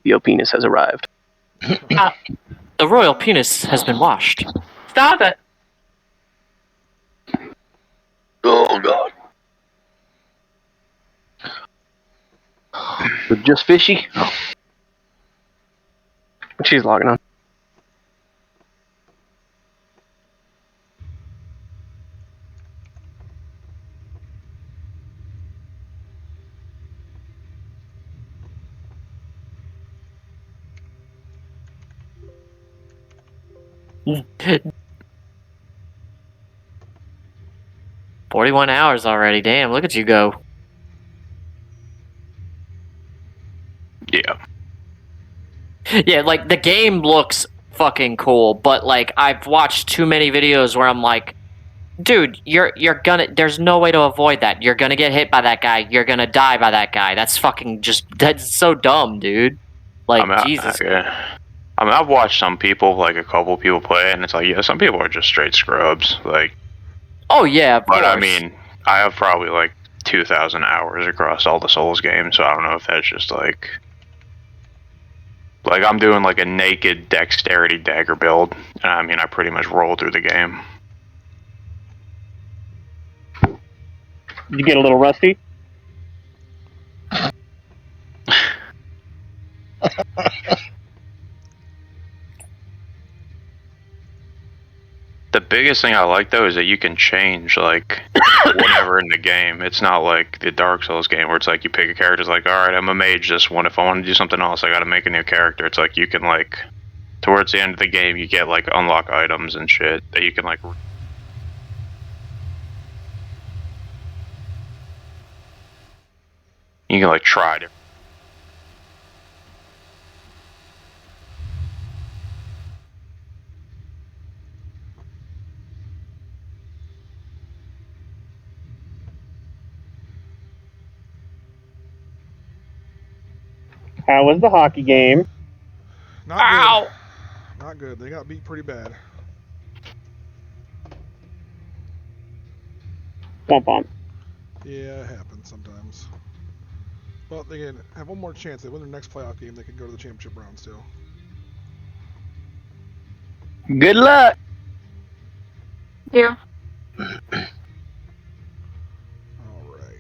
Your penis has arrived. The royal penis has been washed. Stop it. Oh, God. Just fishy? She's logging on. "41 hours already. Damn, look at you go." Yeah. Yeah, like, the game looks fucking cool, but, like, I've watched too many videos where I'm like, dude, you're gonna, there's no way to avoid that. You're gonna get hit by that guy. You're gonna die by that guy. That's fucking just, that's so dumb, dude. Like, Jesus. Yeah. I mean, I've watched some people, like a couple people play it, and it's like, yeah, some people are just straight scrubs. Like, Oh, yeah, of but course. I mean, I have probably like 2,000 hours across all the Souls games, so I don't know if that's just like I'm doing like a naked dexterity dagger build, and I mean, I pretty much roll through the game. You get a little rusty? The biggest thing I like though is that you can change like whenever in the game. It's not like the Dark Souls game where it's like you pick a character, it's like, all right, I'm a mage this one. If I want to do something else, I got to make a new character. It's like you can like towards the end of the game, you get like unlock items and shit that you can like. You can like try different. How was the hockey game? Not Ow! good. Not good. They got beat pretty bad. Bump on. Yeah, it happens sometimes. But they can have one more chance. They win their next playoff game, they can go to the championship round still. Good luck. Yeah. All right.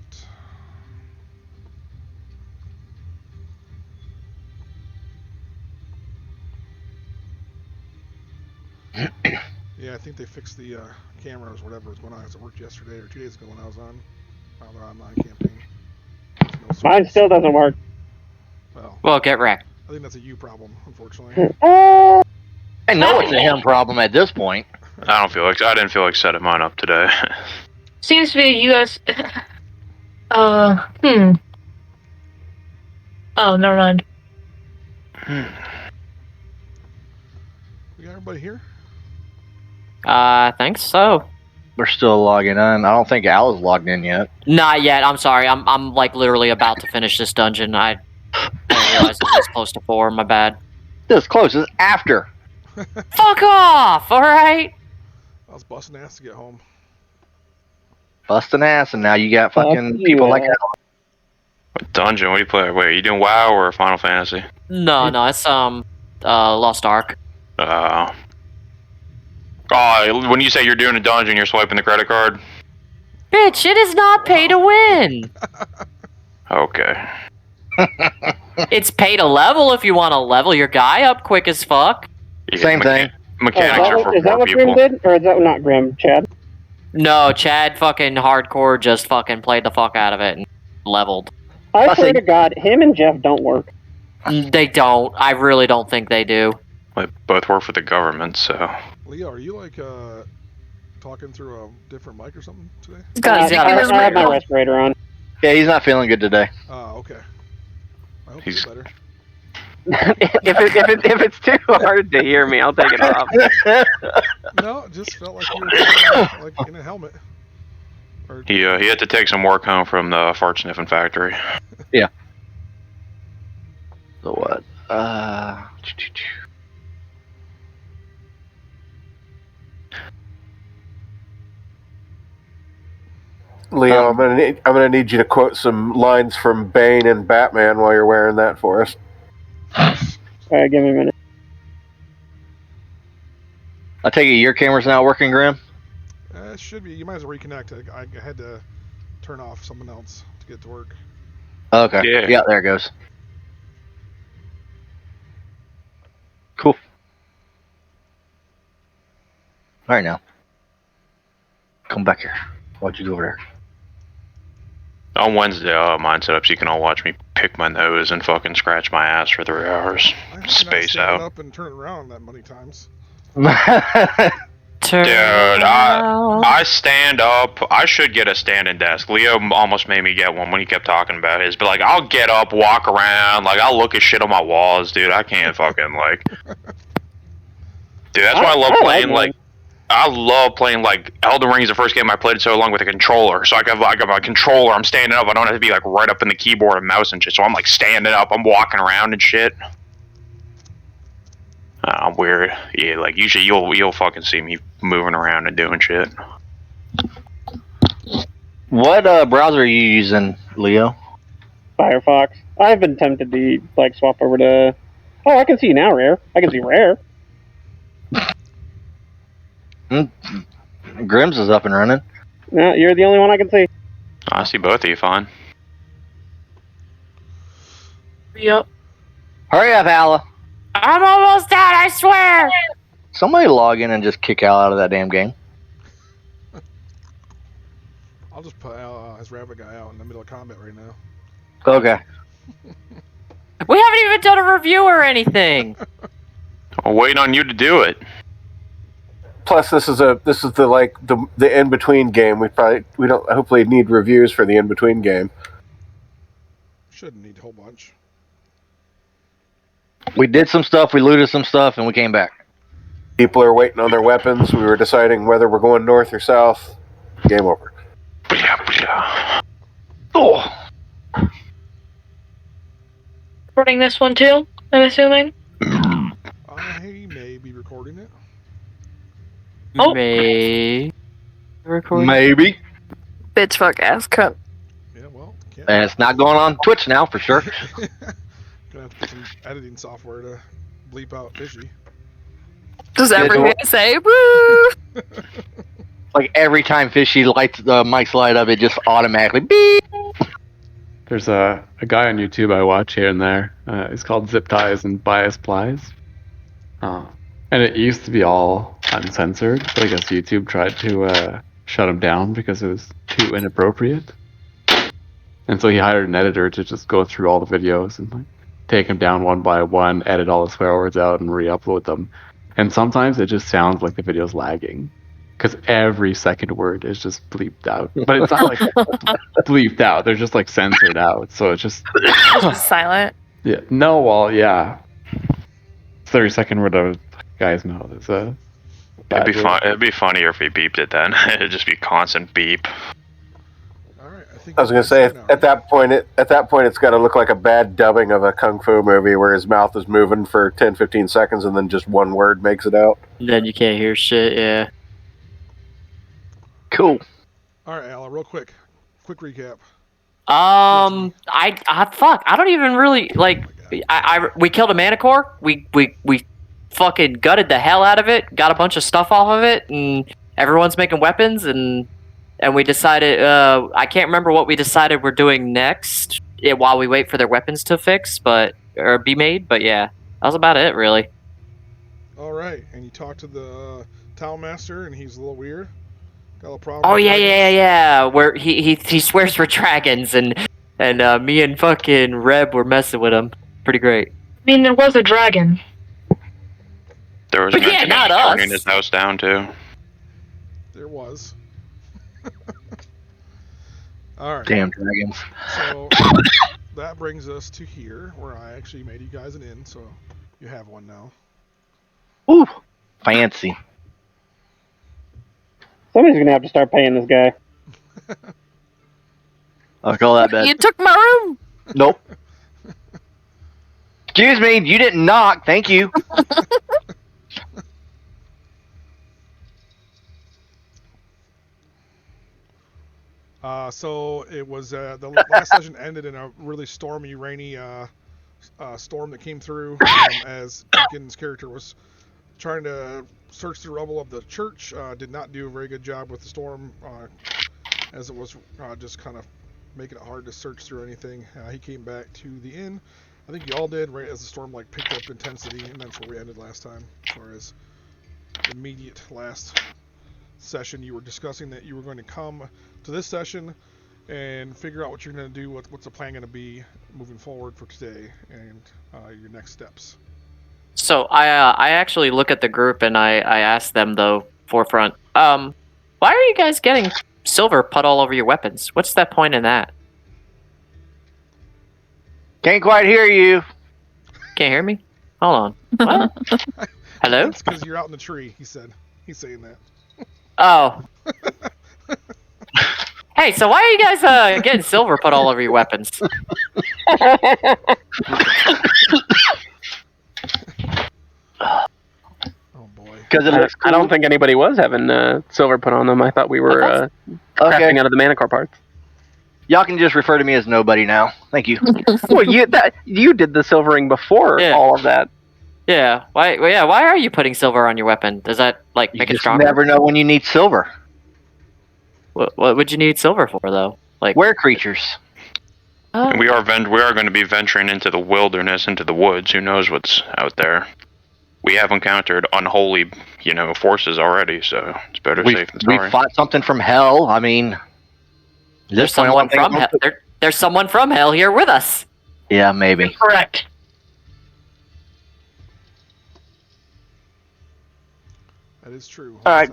Yeah, I think they fixed the cameras, whatever was going on. It worked yesterday or 2 days ago when I was on the online campaign. No Mine still doesn't work. Well, get wrecked. I think that's a you problem, unfortunately. I know it's a him problem at this point. I didn't feel like setting mine up today. Seems to be a US. Oh, never mind. We got everybody here? I think so. We're still logging in. I don't think Al is logged in yet. Not yet. I'm sorry. I'm like literally about to finish this dungeon. I didn't realize it was close to 4. My bad. This close is after. Fuck off! All right. I was busting ass to get home. Busting ass, and now you got fucking people like that. What dungeon? What do you play? Wait, are you doing WoW or Final Fantasy? No, it's Lost Ark. Oh, when you say you're doing a dungeon, you're swiping the credit card? Bitch, it is not pay to win. Okay. It's pay to level if you want to level your guy up quick as fuck. Same thing. Mechanics are for Is that poor what people. Grim did? Or is that not Grim, Chad? No, Chad fucking hardcore just fucking played the fuck out of it and leveled. I swear to God, him and Jeff don't work. They don't. I really don't think they do. They both work for the government, so. Leo, are you like talking through a different mic or something today? He's got a I have my respirator on. Yeah, he's not feeling good today. Oh, okay. I hope He's better. if it's too hard to hear me, I'll take it off. No, it just felt like you were like in a helmet. Or, He had to take some work home from the fart sniffing factory. Yeah. So what? Leo, I'm gonna need you to quote some lines from Bane and Batman while you're wearing that for us. Alright, give me a minute. I take it your camera's not working, Graham? It should be. You might as well reconnect. I had to turn off someone else to get it to work. Okay. Yeah. Yeah, there it goes. Cool. All right, now. Come back here. Why'd you go over there? On Wednesday, mine set up so you can all watch me pick my nose and fucking scratch my ass for 3 hours. I have Space stand out. up and turn it around that many times. Turn Dude, around. I stand up. I should get a standing desk. Leo almost made me get one when he kept talking about his. But, like, I'll get up, walk around. Like, I'll look at shit on my walls, dude. I can't fucking, like... Dude, that's why I love playing, like... I love playing, like, Elden Ring is the first game I played so long with a controller. So I got my controller, I'm standing up. I don't have to be, like, right up in the keyboard and mouse and shit. So I'm, like, standing up. I'm walking around and shit. I'm weird. Yeah, like, usually you'll fucking see me moving around and doing shit. What browser are you using, Leo? Firefox. I've been tempted to, like, swap over to... Oh, I can see now, Rare. I can see Rare. Grimm's is up and running. No, you're the only one I can see. I see both of you fine. Yep. Hurry up, Alla. I'm almost done, I swear. Somebody log in and just kick Al out of that damn game. I'll just put his rabbit guy out in the middle of combat right now. Okay. We haven't even done a review or anything. I'm waiting on you to do it. Plus, this is the in between game. We don't hopefully need reviews for the in between game. Shouldn't need a whole bunch. We did some stuff, we looted some stuff, and we came back. People are waiting on their weapons. We were deciding whether we're going north or south. Game over. Oh. Recording this one too, I'm assuming. I may be recording it. Oh. May record. Maybe. Bitch fuck ass cunt. Yeah, well, can't. And it's not going on Twitch now, for sure. Gonna have to put some editing software to bleep out fishy. Just everything I say, woo! Like, every time Fishy lights the mic's light up, it just automatically beep. There's a guy on YouTube I watch here and there. It's called Zip Ties and Bias Plies. And it used to be all uncensored, but I guess YouTube tried to shut him down because it was too inappropriate. And so he hired an editor to just go through all the videos and like take them down one by one, edit all the swear words out, and re-upload them. And sometimes it just sounds like the video's lagging. Because every second word is just bleeped out. But it's not like bleeped out. They're just like censored out. So it's just... Just silent. Yeah. No, well, yeah. 30-second word of guy's mouth is a... It'd be fun. It'd be funnier if he beeped it then. It'd just be constant beep. All right, I think. I was gonna say at that point it's got to look like a bad dubbing of a kung fu movie where his mouth is moving for 10-15 seconds and then just one word makes it out. Then you can't hear shit, yeah. Cool. All right, Ala, real quick recap. Fuck, I don't even really, like, we killed a Manicore, we fucking gutted the hell out of it, got a bunch of stuff off of it, and everyone's making weapons, and we decided, I can't remember what we decided we're doing next, while we wait for their weapons to fix, or be made, but yeah, that was about it, really. All right, and you talked to the Town Master, and he's a little weird. Got a little problem. Oh with yeah, dragons. yeah. Where he swears for dragons, and me and fucking Reb were messing with him. Pretty great. I mean, there was a dragon. There was But a yeah, not us. burning his house down too. There was. All right. Damn dragons. So that brings us to here, where I actually made you guys an inn, so you have one now. Ooh, fancy. Somebody's gonna have to start paying this guy. I'll call that bad. You took my room! Nope. Excuse me, you didn't knock. Thank you. So it was the last session ended in a really stormy, rainy storm that came through as Deacon's character was trying to search the rubble of the church. Did not do a very good job with the storm, as it was just kind of making it hard to search through anything. He came back to the inn. I think you all did, right as the storm picked up intensity, and that's where we ended last time. As far as the immediate last session, you were discussing that you were going to come to this session and figure out what you're going to do, what's the plan going to be moving forward for today, and your next steps. So I actually look at the group and I ask them though, forefront, why are you guys getting silver put all over your weapons? What's that point in that? Can't quite hear you. Can't hear me? Hold on. What? Hello? It's because you're out in the tree, he said. He's saying that. Oh. Hey, so why are you guys getting silver put all over your weapons? Oh boy. Because it looks cool. I don't think anybody was having silver put on them. I thought we were crafting out of the Manicore parts. Y'all can just refer to me as nobody now. Thank you. Well, you did the silvering before all of that. Yeah. Why are you putting silver on your weapon? Does that make it You just stronger? never know when you need silver. What would you need silver for though? Like Were creatures. And we are going to be venturing into the wilderness, into the woods. Who knows what's out there? We have encountered unholy, forces already, so it's better safe than We sorry. fought something from hell. I mean, there's someone from hell. There's someone from hell here with us. Yeah, maybe. Correct. That is true. All right.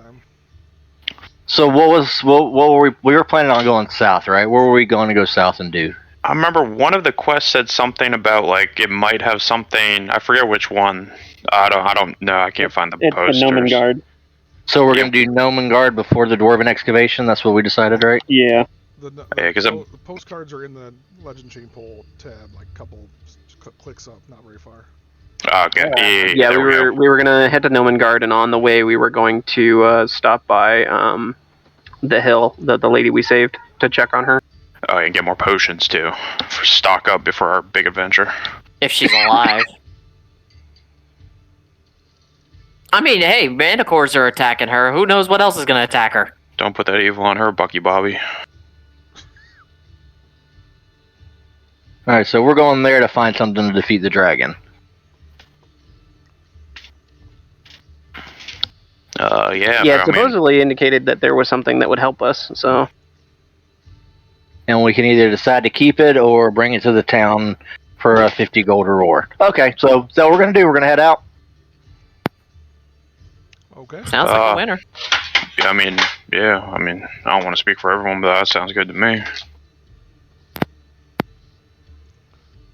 So what were we were planning on going south, right? Where were we going to go south and do? I remember one of the quests said something about it might have something. I forget which one. I don't know. I can't find the It's posters. the Nomengard. So we're going to do Nomengard before the Dwarven excavation. That's what we decided, right? Yeah. Yeah, 'cause the postcards are in the Legend Chain Poll tab, couple clicks up, not very far. Okay. Yeah, there we were gonna head to Nomengard, and on the way we were going to stop by the hill, the lady we saved, to check on her. Oh, and get more potions too, for stock up before our big adventure. If she's alive. I mean, hey, Manticores are attacking her. Who knows what else is going to attack her? Don't put that evil on her, Bucky Bobby. Alright, so we're going there to find something to defeat the dragon. Yeah. Yeah, but, it supposedly indicated that there was something that would help us. So. And we can either decide to keep it or bring it to the town for a 50 gold reward. Okay, so what we're going to do. We're going to head out. Okay. Sounds like a winner. I mean, I don't want to speak for everyone, but that sounds good to me.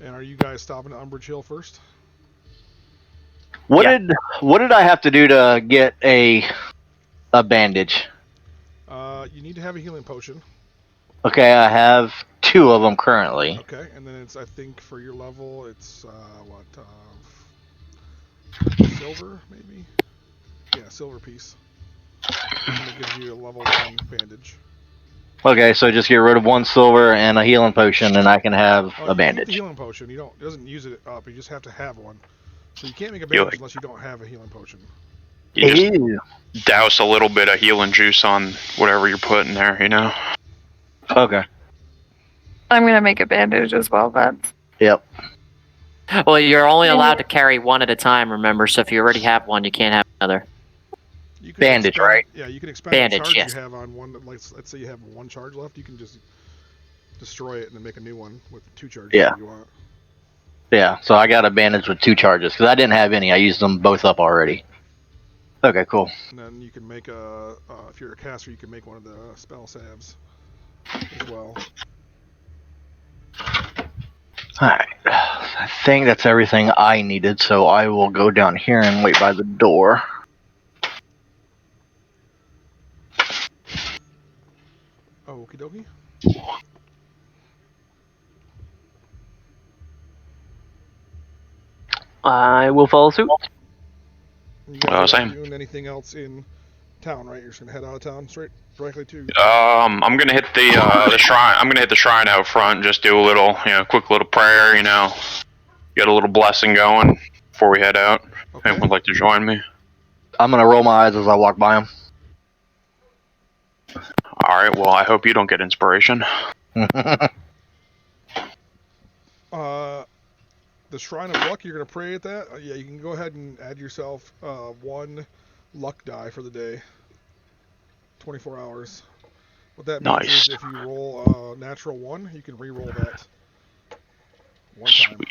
And are you guys stopping at Umbrage Hill first? What did I have to do to get a bandage? You need to have a healing potion. Okay, I have 2 of them currently. Okay, and then I think for your level, it's silver maybe. Yeah, silver piece. And it gives you a level 1 bandage. Okay, so just get rid of 1 silver and a healing potion, and I can have Oh, a you bandage. keep the healing potion. It doesn't use it up. You just have to have one. So you can't make a bandage unless you don't have a healing potion. You just douse a little bit of healing juice on whatever you're putting there, Okay. I'm gonna make a bandage as well then. Yep. Well, you're only allowed to carry 1 at a time, remember? So if you already have 1, you can't have another. You can Bandage, expend, right? Yeah, you can expend Bandage, the charge yes. you have on one. Let's say you have 1 charge left. You can just destroy it and then make a new one with 2 charges Yeah. if you want. Yeah, so I got a bandage with 2 charges, because I didn't have any. I used them both up already. Okay, cool. And then you can make if you're a caster, you can make one of the spell salves as well. Alright. I think that's everything I needed, so I will go down here and wait by the door. Okie dokie. I will follow suit. You guys are not same. doing anything else in town, right? You're just gonna head out of town straight directly to. I'm gonna hit the shrine. I'm gonna hit the shrine out front. Just do a little, quick little prayer. get a little blessing going before we head out. Okay. Anyone would like to join me? I'm gonna roll my eyes as I walk by him. All right. Well, I hope you don't get inspiration. The Shrine of Luck, you're going to pray at that? Yeah, you can go ahead and add yourself 1 luck die for the day. 24 hours. What that means Nice. is if you roll a natural 1, you can re-roll that 1 time. Sweet.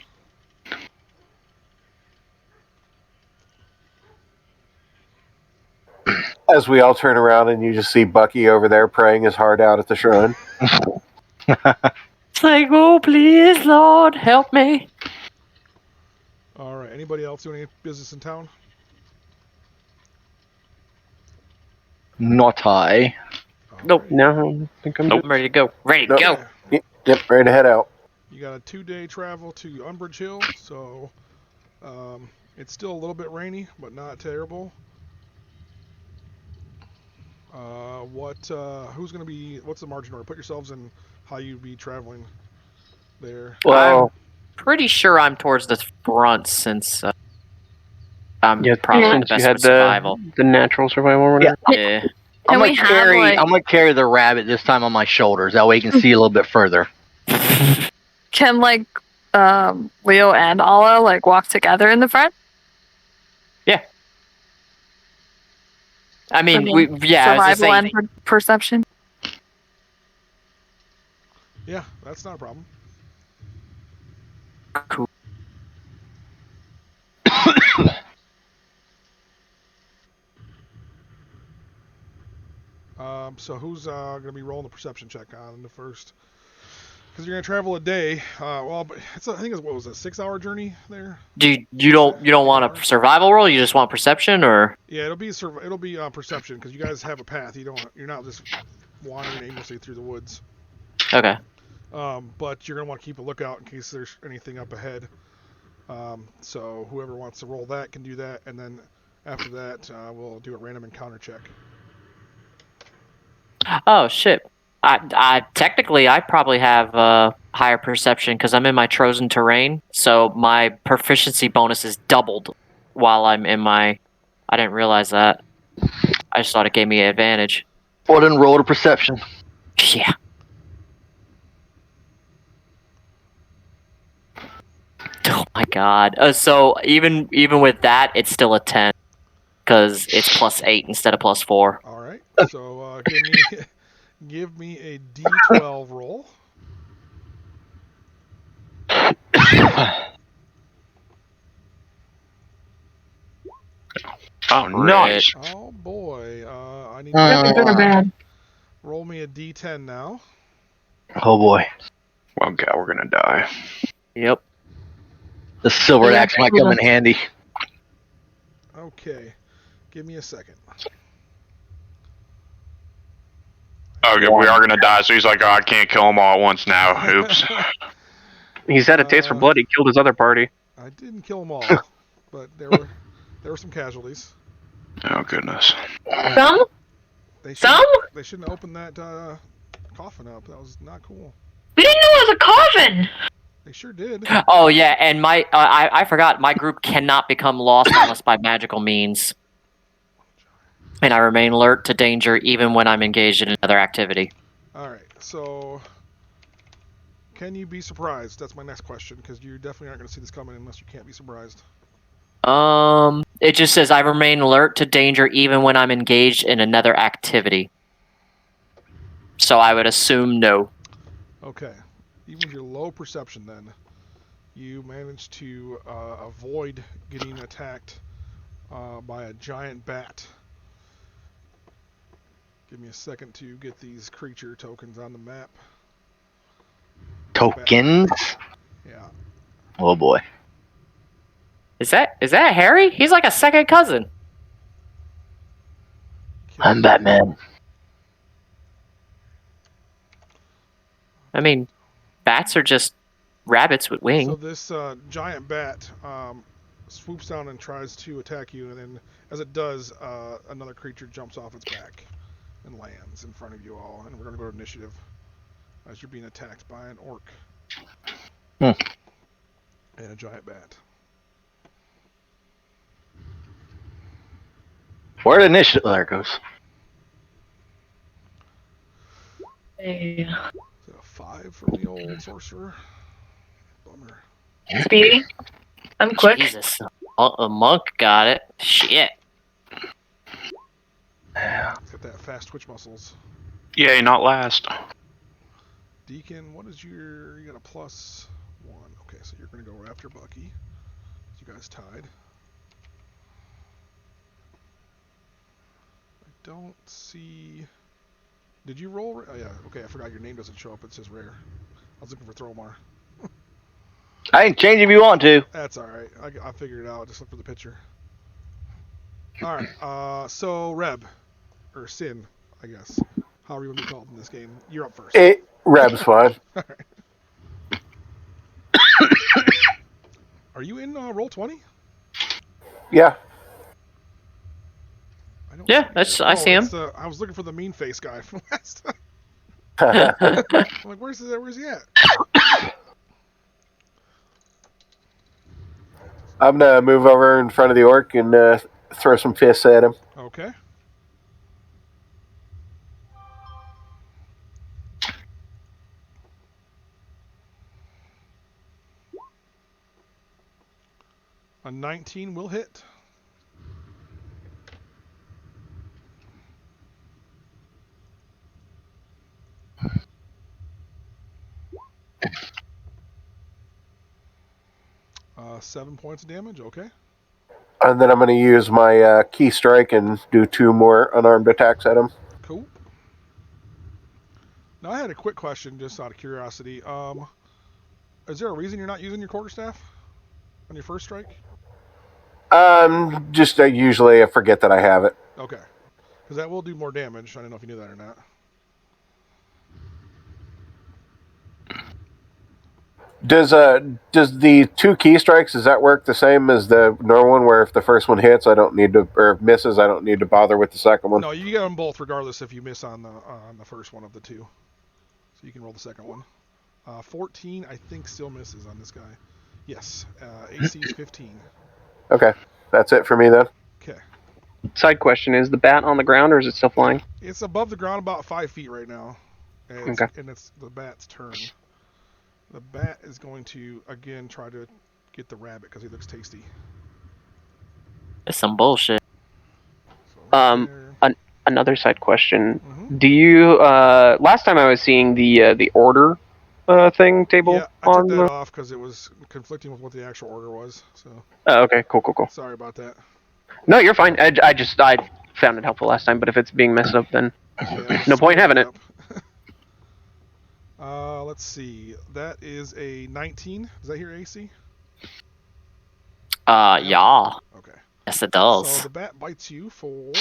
As we all turn around and you just see Bucky over there praying his heart out at the shrine. It's like, oh, please, Lord, help me. Alright, anybody else doing any business in town? Not I. Nope. No, I think I'm I'm ready to go. Ready to Nope. go. Yep, ready to head out. You got a 2-day travel to Umbridge Hill, so it's still a little bit rainy, but not terrible. Who's going to be, what's the margin order? Put yourselves in how you'd be traveling there. Well, Pretty sure I'm towards the front since I'm yeah, probably the since you best had with survival. the natural survival or whatever. Yeah. Can I'm we gonna have, carry. like- I'm gonna carry the rabbit this time on my shoulders. That way, you can see a little bit further. Can Leo and Ala like walk together in the front? I mean, Okay. I was just Survival saying, and perception. Yeah, that's not a problem. Cool. So who's going to be rolling the perception check on the first? Because you're going to travel a day. But I think it's, what was it, a 6-hour journey there? you don't want a survival roll? You just want perception, or Yeah, it'll be perception because you guys have a path. You're not just wandering aimlessly through the woods. okay? But you're going to want to keep a lookout in case there's anything up ahead. So whoever wants to roll that can do that, and then after that we'll do a random encounter check. Oh shit! I technically I probably have higher perception because I'm in my chosen terrain, so my proficiency bonus is doubled while I'm in my. I didn't realize that. I just thought it gave me an advantage. Well, then roll to perception. Yeah. Oh my god! So even with that, it's still a 10 because it's +8 instead of +4. All right. So give me a D12 roll. Oh, nice. Oh boy. I need Good or bad? roll me a D10 now. Oh boy, Well, God, we're gonna die. Yep. the silver Yeah, axe might come in handy. Okay. Give me a second. Okay, we are gonna die. So he's like, oh, I can't kill them all at once now. Oops. He's had a taste for blood. He killed his other party. I didn't kill them all, but there were some casualties. Oh goodness. Some? They Some? shouldn't open that coffin up. That was not cool. We didn't know it was a coffin! They sure did. Oh yeah, and my I forgot my group cannot become lost unless by magical means, and I remain alert to danger even when I'm engaged in another activity. All right. So, can you be surprised? That's my next question, because you definitely aren't going to see this coming unless you can't be surprised. It just says I remain alert to danger even when I'm engaged in another activity. So I would assume no. Okay. Even with your low perception, then, you managed to avoid getting attacked by a giant bat. Give me a second to get these creature tokens on the map. Tokens. Yeah. Oh boy. Is that Harry? He's like a second cousin. I'm Batman. I mean, bats are just rabbits with So wings. this giant bat swoops down and tries to attack you, and then as it does, another creature jumps off its back and lands in front of you all. And we're going to go to initiative as you're being attacked by an orc. Hmm. And a giant bat. Where did initiative? There it goes. Hey. So 5 from the old sorcerer. Bummer. Speedy. I'm quick. Jesus. A monk got it. Shit. Got that fast twitch muscles. Yay, not last. Deacon, what is your... You got a +1. Okay, so you're going to go after Bucky. You guys tied. I don't see... Did you roll? Oh, yeah. Okay, I forgot your name doesn't show up. It says rare. I was looking for Thromar. I can change if you want to. That's alright. I figured it out. Just look for the picture. Alright, so Reb. Or Sin, I guess. However you want to be called in this game. You're up first. Reb's fine. Alright. Are you in Roll20? Yeah. I don't Yeah, see you. I see him. it's, I was looking for the mean face guy from last time. I'm like, where's he at? I'm gonna move over in front of the orc and throw some fists at him. Okay. A 19 will hit. Uh, 7 points of damage, okay. And then I'm gonna use my key strike and do 2 more unarmed attacks at him. Cool. Now I had a quick question, just out of curiosity. Is there a reason you're not using your quarterstaff on your first strike? Just usually I forget that I have it. Okay. Because that will do more damage. I don't know if you knew that or not. Does the 2 key strikes, does that work the same as the normal one, where if the first one hits, I don't need to, or misses, I don't need to bother with the second one? No, you get them both regardless if you miss on the first one of the 2. So you can roll the second one. 14, I think, still misses on this guy. Yes. AC is 15. Okay, that's it for me then. Okay. Side question: is the bat on the ground or is it still flying? It's above the ground about 5 feet right now. And Okay. And it's the bat's turn. The bat is going to, again, try to get the rabbit because he looks tasty. It's some bullshit. So right there. Another side question: Mhm. do you? Last time I was seeing the order thing table Yeah, I on took that the. off because it was conflicting with what the actual order was. So Oh, okay, cool. sorry about that. No, you're fine. I found it helpful last time, but if it's being messed up, then Yeah, no point having it. Let's see. That is a 19. Is that your AC? Yeah. Okay. Yes, it So does. the bat bites you for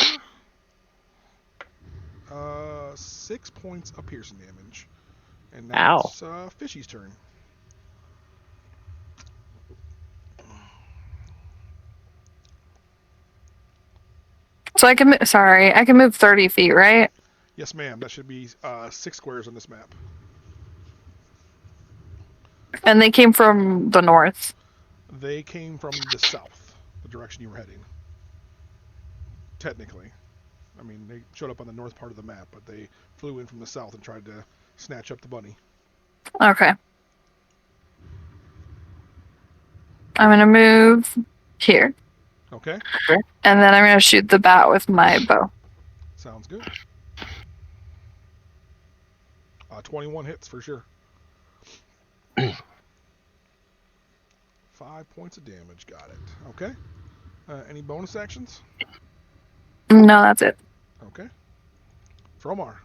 6 points of piercing damage. And now Ow. it's Fishy's turn. So I can, I can move 30 feet, right? Yes, ma'am. That should be 6 squares on this map. And they came from the north. They came from the south, the direction you were heading. Technically. I mean, they showed up on the north part of the map, but they flew in from the south and tried to snatch up the bunny. Okay. I'm gonna move here. Okay? And then I'm gonna shoot the bat with my bow. Sounds good. 21 hits for sure. 5 points of damage. Got it. Okay. Any bonus actions? No, that's it. Okay. Fromar.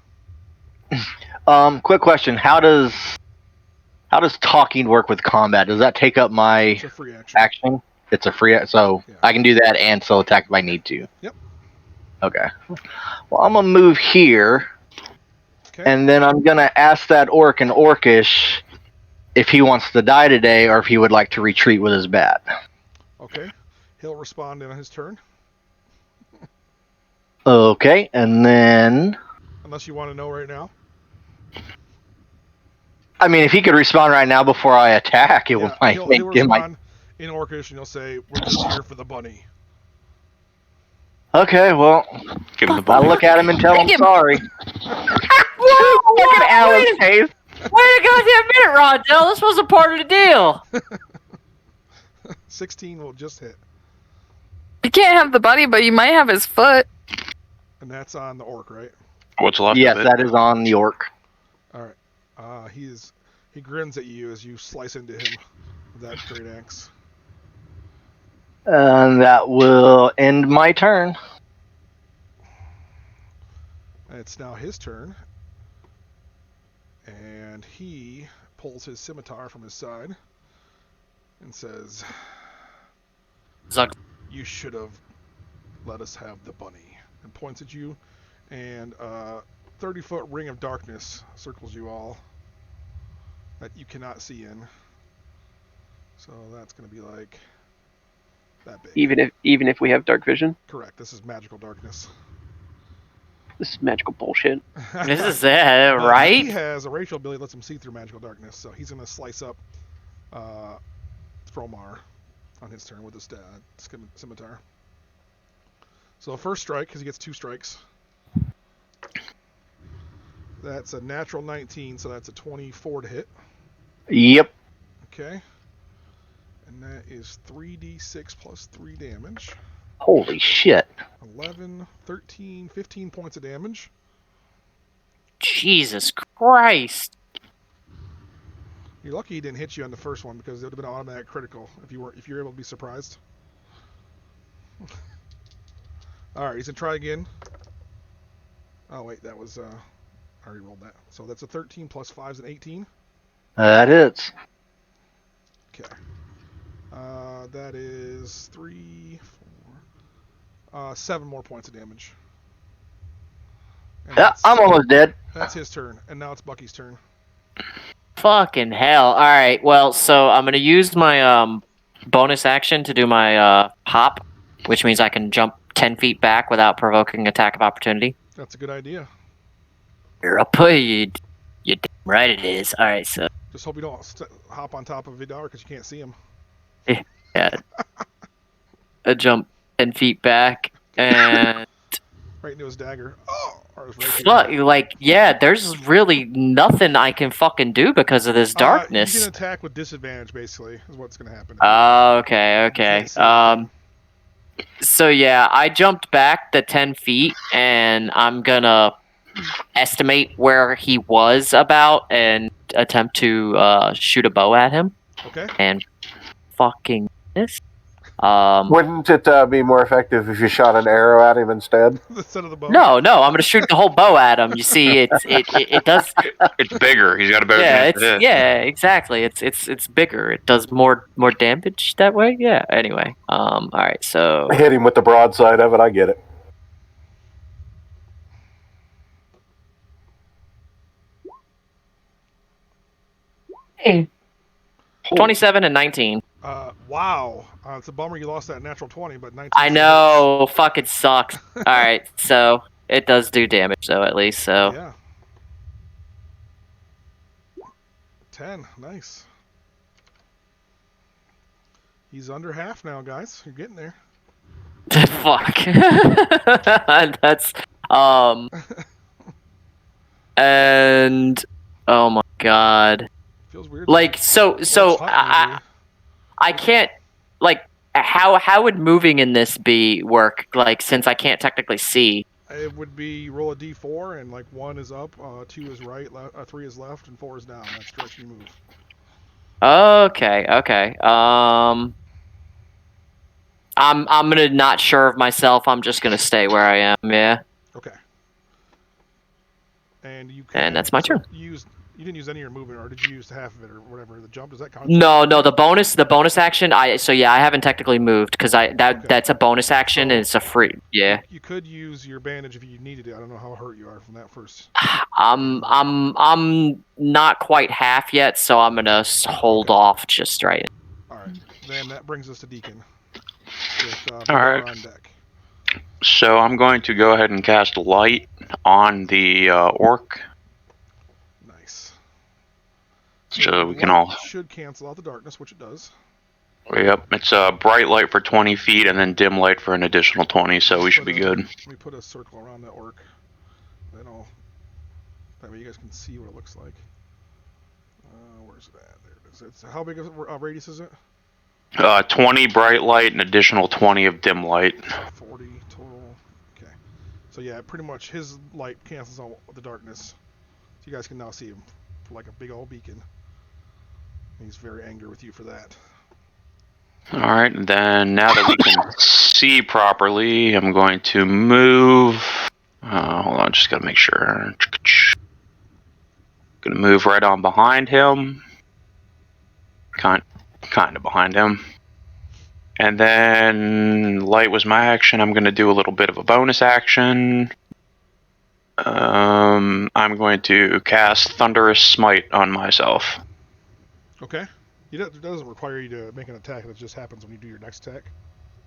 Quick question: How does talking work with combat? Does that take up my It's a free action. action? It's a free, so Yeah. I can do that and still attack if I need to. Yep. Okay. Well, I'm gonna move here, Okay. and then I'm gonna ask that orc in Orcish if he wants to die today or if he would like to retreat with his bat. Okay. He'll respond in his turn. Okay, and then Unless you want to know right now. I mean, if he could respond right now before I attack, it Yeah, might he'll make it might. respond. In Orcish, and you'll say, "We're just here for the bunny." Okay, well, Give him the I bunny. look at him and tell him Thank you. sorry. Look at Alan's face. Wait a goddamn minute, Rondell. This wasn't part of the deal. 16 will just hit, You can't have the bunny, but you might have his foot. and that's on the orc, right? What's left Yes, of it? that is on the orc. All right. He grins at you as you slice into him with that great axe. And that will end my turn. And it's now his turn, and he pulls his scimitar from his side and says, Zug. "You should have let us have the bunny," and points at you, and 30-foot ring of darkness circles you all that you cannot see in. So that's going to be like that big. Even if we have dark vision, Correct. This is magical darkness. this is magical bullshit. This is it, But right? He has a racial ability that lets him see through magical darkness, so he's going to slice up Fromar on his turn with his scimitar. So first strike, because he gets 2 strikes. That's a natural 19, so that's a 24 to hit. Yep. Okay. And that is 3d6 plus 3 damage. Holy shit. 11, 13, 15 points of damage. Jesus Christ. You're lucky he didn't hit you on the first one, because it would have been an automatic critical if you were able to be surprised. Alright, he's gonna try again. Oh wait, that was I already rolled that. So that's a 13 plus 5 is an 18. That hits. Okay. That is 3, 4, 7 more points of damage. And Yeah, I'm almost dead. that's his turn, and now it's Bucky's turn. Fucking hell. Alright, well, so I'm going to use my bonus action to do my hop, which means I can jump 10 feet back without provoking attack of opportunity. That's a good idea. You're up, you damn right it is. Alright, so Just hope you don't hop on top of Vidar because you can't see him. yeah, I jump 10 feet back, and Right into his dagger. Oh! Or his rapier. fuck, like, yeah, there's really nothing I can fucking do because of this You darkness. can attack with disadvantage, basically, is what's going to happen. Okay. can't see. So yeah, I jumped back the 10 feet, and I'm gonna estimate where he was about and attempt to shoot a bow at him. Okay. And fucking miss. Wouldn't it be more effective if you shot an arrow at him instead? Instead of the bow. No, I'm gonna shoot the whole bow at him. You see, it does. It's bigger. He's got a better Yeah, chance to hit. yeah, exactly. It's bigger. It does more damage that way. Yeah. Anyway, all right. So Hit him with the broadside of it, I get it. Hey. 27 and 19. Wow. It's a bummer you lost that natural 20, but 19. I know, fucking sucks. All right, so it does do damage though, at least. So Yeah. 10. Nice. He's under half now, guys. You're getting there. fuck. That's and oh my god. Feels weird. Like so What's hunting you, I can't like how would moving in this work, like, since I can't technically see? It would be roll a d4, and like 1 is up, 2 is right, 3 is left, and 4 is down. That's the direction you move. Okay. I'm gonna not sure of myself. I'm just gonna stay where I am. Yeah. Okay. And you And that's my turn. You didn't use any of your movement, or did you use half of it, or whatever? The jump, does that count? No, the bonus action. I haven't technically moved because that's a bonus action and it's a free. Yeah. You could use your bandage if you needed it. I don't know how hurt you are from that first. I'm not quite half yet, so I'm gonna hold off just right. All right. Then that brings us to Deacon. With, All right. on deck. So I'm going to go ahead and cast light on the orc, Nice. so we can Light all. should cancel out the darkness, which it does. Yep, it's a bright light for 20 feet and then dim light for an additional 20, so we should be good. Let me put a circle around that orc. Then that way you guys can see what it looks like. Where's that? There it is. It's, how big of a radius is it? 20 bright light and additional 20 of dim light. 40 total. Okay. So yeah, pretty much his light cancels out the darkness. So you guys can now see him like a big old beacon. He's very angry with you for that. Alright, then now that we can see properly, I'm going to move. Hold on, just gotta make sure. Gonna move right on behind him. Kind of behind him. And then light was my action. I'm gonna do a little bit of a bonus action. I'm going to cast Thunderous Smite on myself. Okay. It doesn't require you to make an attack. It just happens when you do your next attack.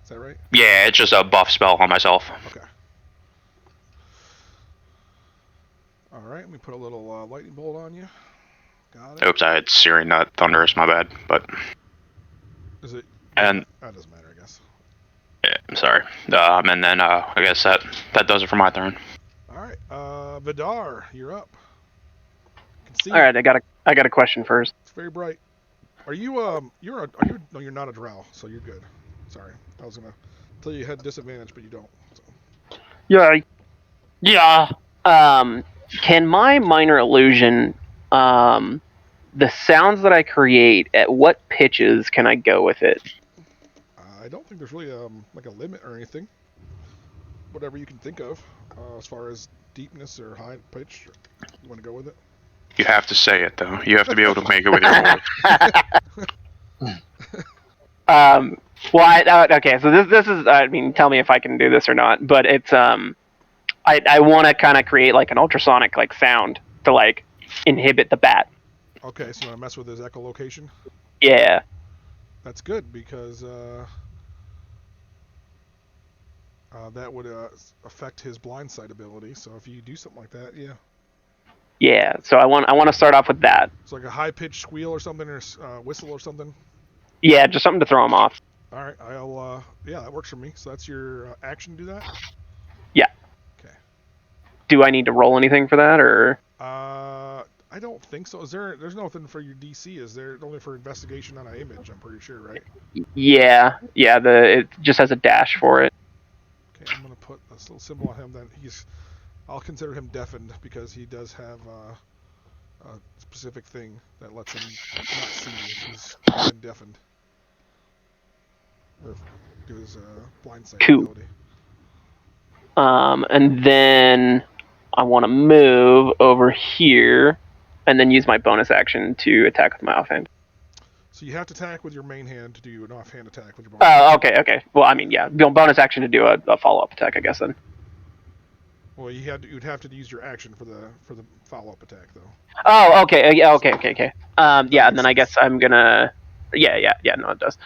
Is that right? Yeah, it's just a buff spell on myself. Okay. Alright, let me put a little lightning bolt on you. Got it. Oops, I had Searing, not Thunderous, my bad. But Is it? and That doesn't matter, I guess. yeah, I'm sorry. And then I guess that does it for my turn. Alright, Vidar, you're up. I can see All right, I got a question first. it's very bright. Are you no, you're not a drow, so you're good. Sorry. I was gonna tell you you had disadvantage, but you don't. So. Yeah. Yeah. Can my minor illusion, the sounds that I create, at what pitches can I go with it? I don't think there's really like a limit or anything. Whatever you can think of, as far as deepness or high pitch, you want to go with it. You have to say it though. You have to be able to make it with your voice. Well, okay, so this is, I mean, tell me if I can do this or not, but it's, I want to kind of create like an ultrasonic like sound to like inhibit the bat. Okay, so you want to mess with his echolocation? Yeah. That's good because that would affect his blind sight ability. So if you do something like that, yeah. Yeah, so I want to start off with that. It's like a high pitched squeal or something, or whistle or something. Yeah, just something to throw him off. All right, yeah, that works for me. So that's your action to do that. Yeah. Okay. Do I need to roll anything for that, or? I don't think so. There's nothing for your DC, is there? Only for investigation on an image, I'm pretty sure, right? Yeah. It just has a dash for it. Okay, I'm gonna put this little symbol on him. Then I'll consider him deafened because he does have a specific thing that lets him not see if he's been deafened. Or do his blind sight Cool. ability. And then I want to move over here, and then use my bonus action to attack with my offhand. So you have to attack with your main hand to do an offhand attack with your bonus. Oh, okay. Well, I mean, yeah, bonus action to do a follow-up attack, I guess then. Well, you'd have to use your action for the follow-up attack, though. Oh, okay. Yeah, okay. Yeah, and then I guess I'm gonna. Yeah. No, it does.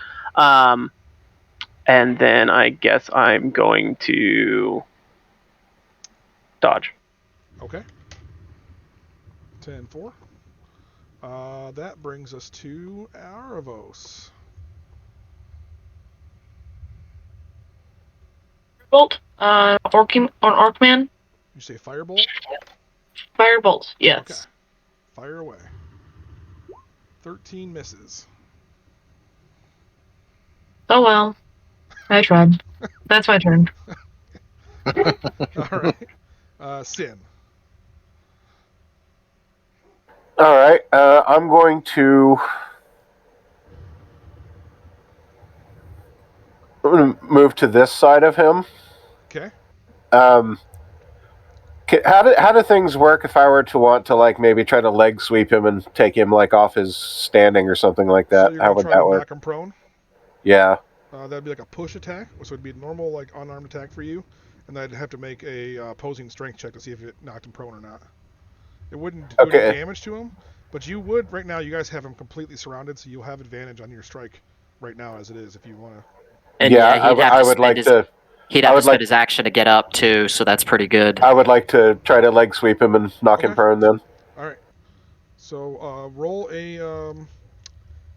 And then I guess I'm going to dodge. Okay. 10-4. That brings us to Aravos. Bolt on Orcman. You say firebolt? Firebolt, yes. Okay. Fire away. 13 misses. Oh well. I tried. That's my turn. All right. Sin. All right, I'm going to move to this side of him. Okay. How do things work if I were to want to like maybe try to leg sweep him and take him like off his standing or something like that? So you're How gonna would try that to work? knock him prone. Yeah. That'd be like a push attack, so it'd be a normal like unarmed attack for you, and I'd have to make a opposing strength check to see if it knocked him prone or not. It wouldn't do any damage to him, but you would right now. You guys have him completely surrounded, so you'll have advantage on your strike right now as it is if you want to. And yeah, I would like to. He'd have to spend his action to get up too, so that's pretty good. I would like to try to leg sweep him and knock him prone then. All right. So roll a.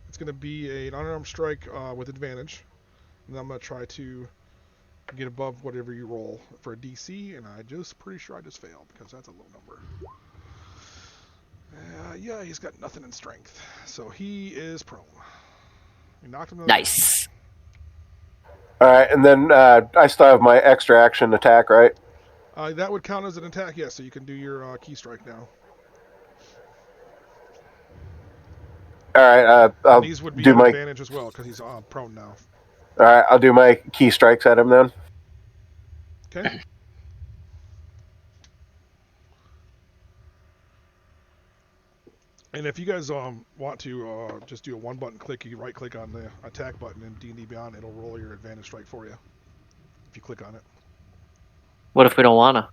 It's going to be an unarmed strike with advantage. And I'm going to try to get above whatever you roll for a DC, and pretty sure I just failed because that's a low number. Yeah, he's got nothing in strength, so he is prone. You knocked him. Nice. All right, and then I still have my extra action attack, right? That would count as an attack, yes. So you can do your key strike now. All right, I'll these would be do an my advantage as well because he's prone now. All right, I'll do my key strikes at him then. Okay. And if you guys want to just do a one-button click, you right click on the attack button in D&D Beyond, it'll roll your advantage strike for you if you click on it. What if we don't wanna?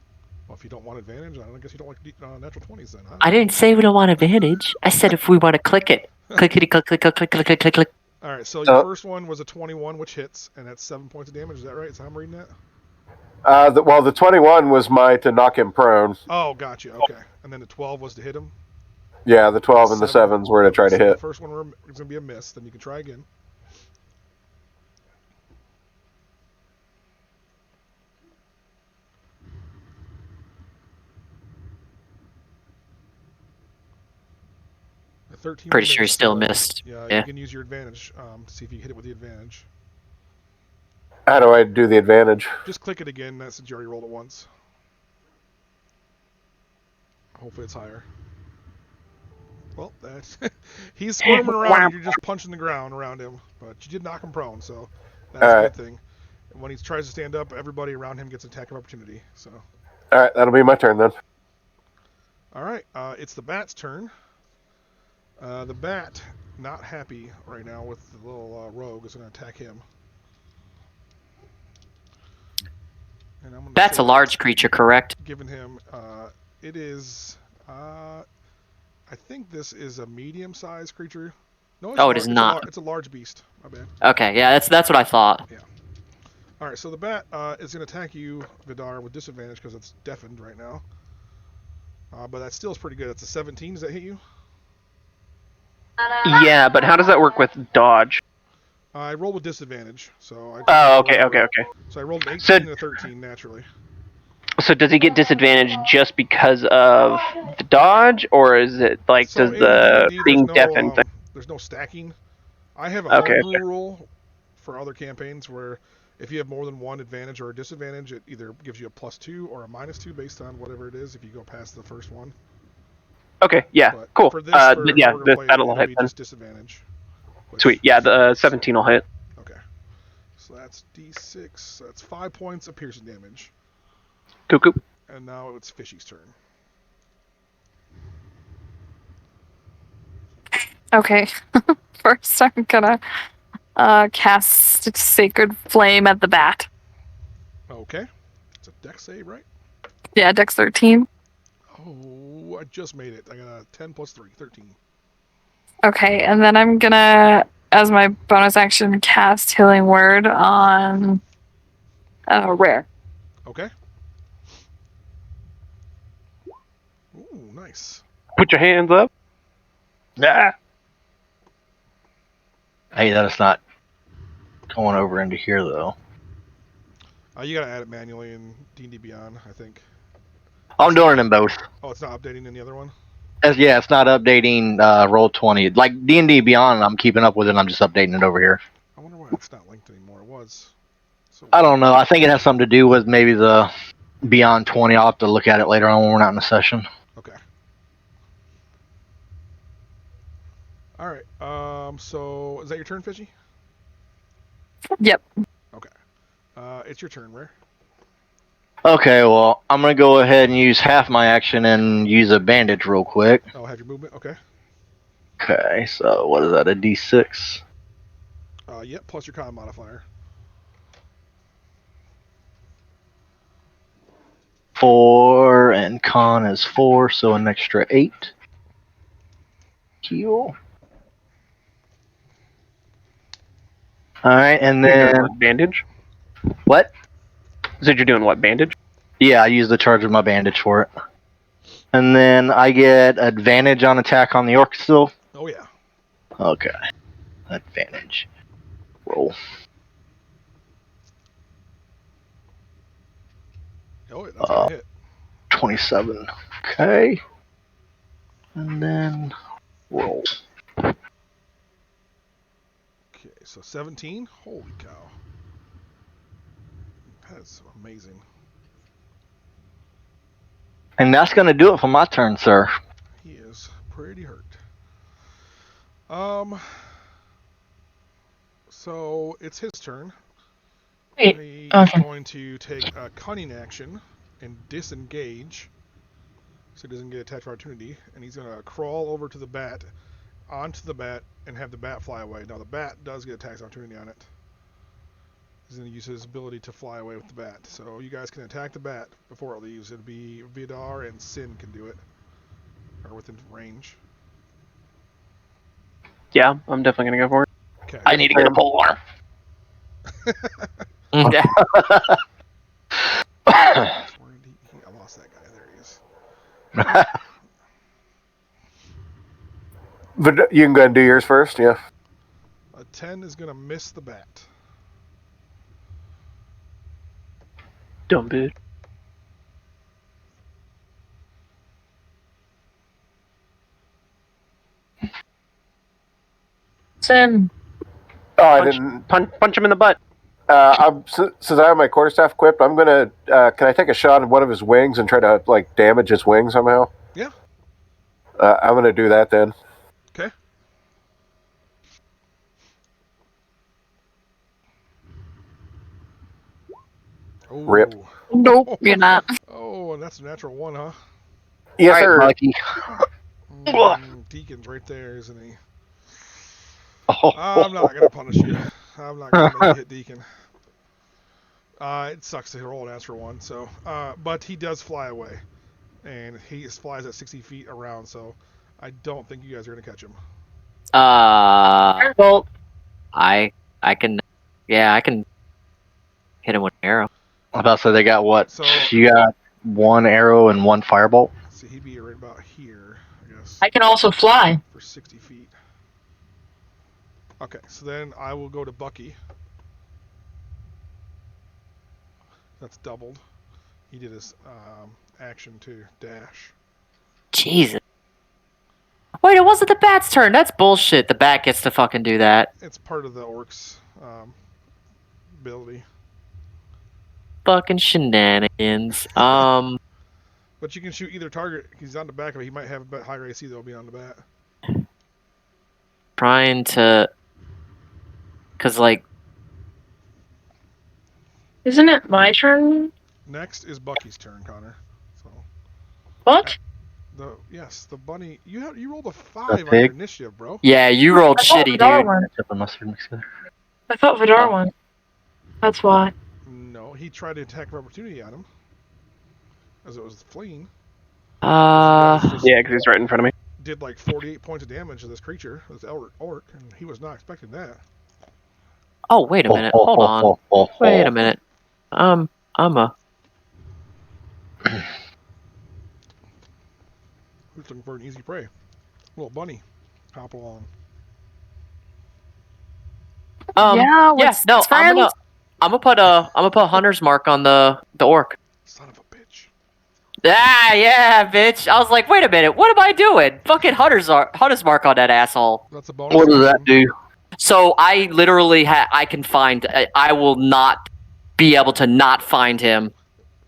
Well, if you don't want advantage, I guess you don't like natural 20s then, huh? I didn't say we don't want advantage. I said if we want to click it. Clickety click click click click click click click click. All right, so your first one was a 21, which hits, and that's 7 points of damage. Is that right? Is that how I'm reading that? The 21 was to knock him prone. Oh, gotcha. Okay. And then the 12 was to hit him? Yeah, the 12 and the 7s were to try to hit. The first one is going to be a miss, then you can try again. The 13 Pretty sure he still missed. Yeah, Yeah. you can use your advantage to see if you hit it with the advantage. How do I do the advantage? Just click it again, since you already rolled it once. Hopefully it's higher. Well, that's he's squirming around. You're just punching the ground around him, but you did knock him prone, so that's a good thing. And when he tries to stand up, everybody around him gets an attack of opportunity. So. All right, that'll be my turn then. All right, it's the bat's turn. The bat, not happy right now with the little rogue, is going to attack him. And I'm gonna That's a large creature, correct? Giving him, it is. I think this is a medium-sized creature. No, it's it is not. It's a large beast. My bad. Okay, yeah, that's what I thought. Yeah. All right, so the bat is going to attack you, Vidar, with disadvantage because it's deafened right now. But that still is pretty good. It's a 17. Does that hit you? Yeah, but how does that work with dodge? I rolled with disadvantage, so. Okay. So I rolled an 18 and a 13 naturally. So does he get disadvantage just because of the dodge, or is it like So does the being deafened thing? There's no stacking. I have a Okay. rule for other campaigns where if you have more than one advantage or a disadvantage, it either gives you a +2 or a -2 based on whatever it is if you go past the first one. Okay, yeah, But cool. For this, That'll hit then. just disadvantage. Sweet, yeah, the 17 will hit. Okay. So that's D6. That's 5 points of piercing damage. Cool. And now it's Fishy's turn. Okay. First, I'm gonna cast Sacred Flame at the bat. Okay. It's a dex save, right? Yeah, Dex 13. Oh, I just made it. I got a 10 + 3, 13. Okay, and then I'm gonna, as my bonus action, cast Healing Word on Rare. Okay. Ooh, nice. Put your hands up. Yeah. Hey, that is not going over into here though. You gotta add it manually in D&D Beyond, I think. I'm doing it in both. Oh, it's not updating in the other one? Yeah, it's not updating Roll20. Like D&D Beyond, I'm keeping up with it. I'm just updating it over here. I wonder why it's not linked anymore. It was. So I don't know. I think it has something to do with maybe the Beyond 20. I'll have to look at it later on when we're not in the session. Okay. All right. So is that your turn, Fishy? Yep. Okay. It's your turn, Rare. Okay, well, I'm going to go ahead and use half my action and use a bandage real quick. Oh, have your movement? Okay. Okay, so what is that, a D6? Yep, plus your con modifier. 4, and con is 4, so an extra 8. Heal. Alright, and then... Bandage? What? So you're doing what, bandage? Yeah, I use the charge of my bandage for it. And then I get advantage on attack on the orc still? Oh, yeah. Okay. advantage. Roll. Oh, that's gonna hit. 27. Okay. And then roll. Okay, so 17. Holy cow. That's amazing. And that's going to do it for my turn, sir. He is pretty hurt. So it's his turn. Wait, He okay. is going to take a cunning action and disengage, so he doesn't get attack of opportunity. And he's going to crawl over to the bat, onto the bat, and have the bat fly away. Now the bat does get attack of opportunity on it. He's going to use his ability to fly away with the bat. So you guys can attack the bat before it leaves. It'll be Vidar and Sin can do it, or within range. Yeah, I'm definitely gonna go for it. Okay. I need to get a pole arm. Yeah. I lost that guy. There he is. But you can go and do yours first, yeah. A 10 is going to miss the bat. Dumb bitch. Sin. Oh, I didn't. Punch him in the butt. Since I have my quarterstaff equipped, I'm gonna. Can I take a shot at one of his wings and try to like damage his wing somehow? Yeah. I'm gonna do that then. Okay. Oh. Rip. Nope, you're not. Oh, and that's a natural 1, huh? Yes, All sir. right, Lucky. Deacon's right there, isn't he? Oh, I'm not going to punish you. I'm not going to make you hit Deacon. It sucks to roll an natural 1, so. But he does fly away. And he flies at 60 feet around, so I don't think you guys are going to catch him. Well, I can, yeah, I can hit him with an arrow. I'm about to say they got what? So- You got 1 arrow and 1 firebolt. See, he'd be right about here, I guess, I can also fly. for 60 feet. Okay, so then I will go to Bucky. That's doubled. He did his action to dash. Jesus. Wait, it wasn't the bat's turn. That's bullshit. The bat gets to fucking do that. It's part of the orc's ability. Fucking shenanigans. But you can shoot either target. He's on the back of it. He might have a bit higher AC though, being on the bat. Trying to, cause like, Isn't it my turn? Next is Bucky's turn, Connor. So What? the bunny. You rolled a 5 The on your pig? initiative, bro. yeah, you rolled I thought shitty, Vidar dude. won. Ketchup and mustard mixed together. I thought Vidar won. That's why. No, he tried to attack of opportunity on him, as it was fleeing. Yeah, because he's right in front of me. Did like 48 points of damage to this creature, this orc, and he was not expecting that. Oh, wait a minute. Hold on. Wait a minute. I'm a. Who's looking for an easy prey? Little bunny, hop along. Yeah, yeah, with no, friends. I'm gonna put Hunter's Mark on the orc. Son of a bitch. Ah, yeah, bitch. I was like, wait a minute, what am I doing? Fucking Hunter's Mark on that asshole. That's a bonus. What does that action. do? So I literally I can find. I will not be able to not find him.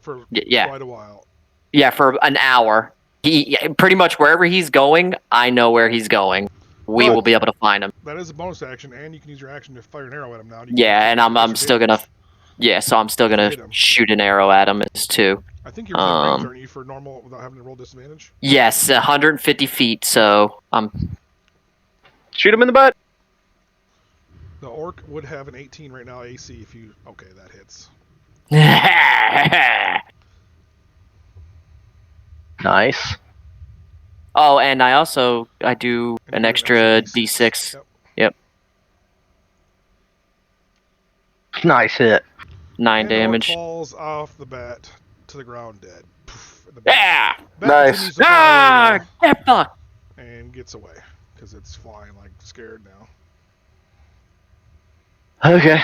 For Yeah. quite a while. Yeah, for an hour. He pretty much wherever he's going, I know where he's going. We But- will be able to find him. That is a bonus action, and you can use your action to fire an arrow at him now. Yeah, and I'm still gonna. Yeah, so I'm still gonna Hit him. shoot an arrow at him as too. I think you're within range, Um, aren't you, for normal without having to roll disadvantage? Yes, 150 feet. So Shoot him in the butt. The orc would have an 18 right now AC if you. Okay, that hits. Nice. Oh, and I do an extra D6. Yep. Nice hit. 9 And the orc damage. falls off the bat to the ground dead. Poof, and the bat Yeah. Nice. continues to fly Ah, over get fucked. and gets away because it's flying like scared now. Okay.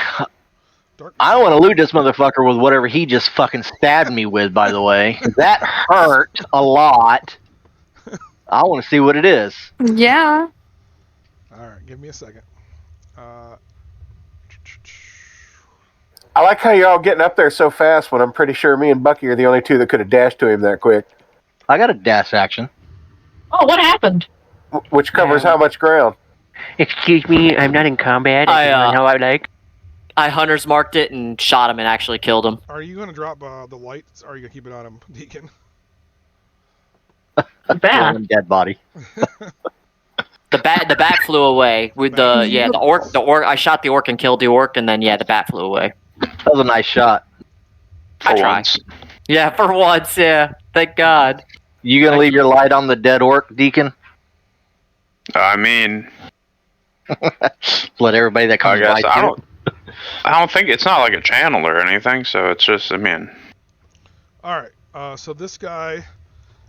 Dark. I want to loot this motherfucker with whatever he just fucking stabbed me with, by the way. That hurt a lot. I want to see what it is. Yeah. Alright, give me a second. I like how you're all getting up there so fast when I'm pretty sure me and Bucky are the only two that could have dashed to him that quick. I got a dash action. Oh, what happened? Which covers how much ground? Excuse me, I'm not in combat. How I like. I hunter's marked it and shot him and actually killed him. Are you going to drop the lights, or are you going to keep it on him, Deacon? Bad. Dead body. The bat flew away with the orc. I shot the orc and killed the orc, and then the bat flew away. That was a nice shot. I tried. Once. Yeah, for once. Yeah, thank God. You gonna leave your light on the dead orc, Deacon? I mean, Let everybody that I comes guess by. I don't think it's not like a channel or anything. So it's just, I mean, Alright, so this guy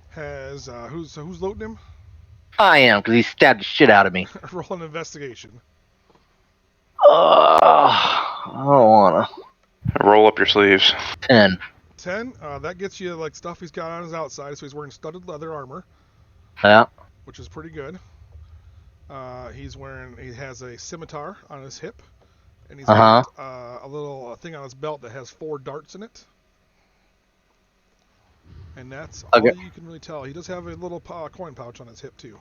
has, who's loading him? I am, because he stabbed the shit out of me. Roll an investigation. I don't wanna. roll up your sleeves. 10. 10, that gets you like stuff he's got on his outside, so he's wearing studded leather armor, Yeah. which is pretty good. He has a scimitar on his hip, and he's got a little thing on his belt that has 4 darts in it. And that's all you can really tell. He does have a little coin pouch on his hip too.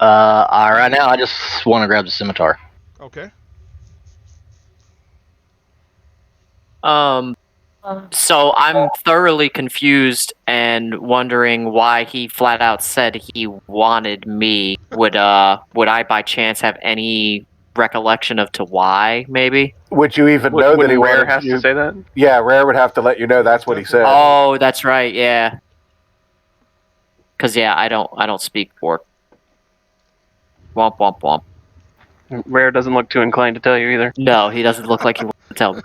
Right now I just want to grab the scimitar. Okay. So I'm thoroughly confused and wondering why he flat out said he wanted me. Would I by chance have any recollection of to why? Maybe. Would you even know that he Rare wanted has you? to say that? Yeah, Rare would have to let you know that's what he said. Oh, that's right. Yeah. Cause I don't speak orc. Womp womp womp. Rare doesn't look too inclined to tell you either. No, he doesn't look like he wants to tell me.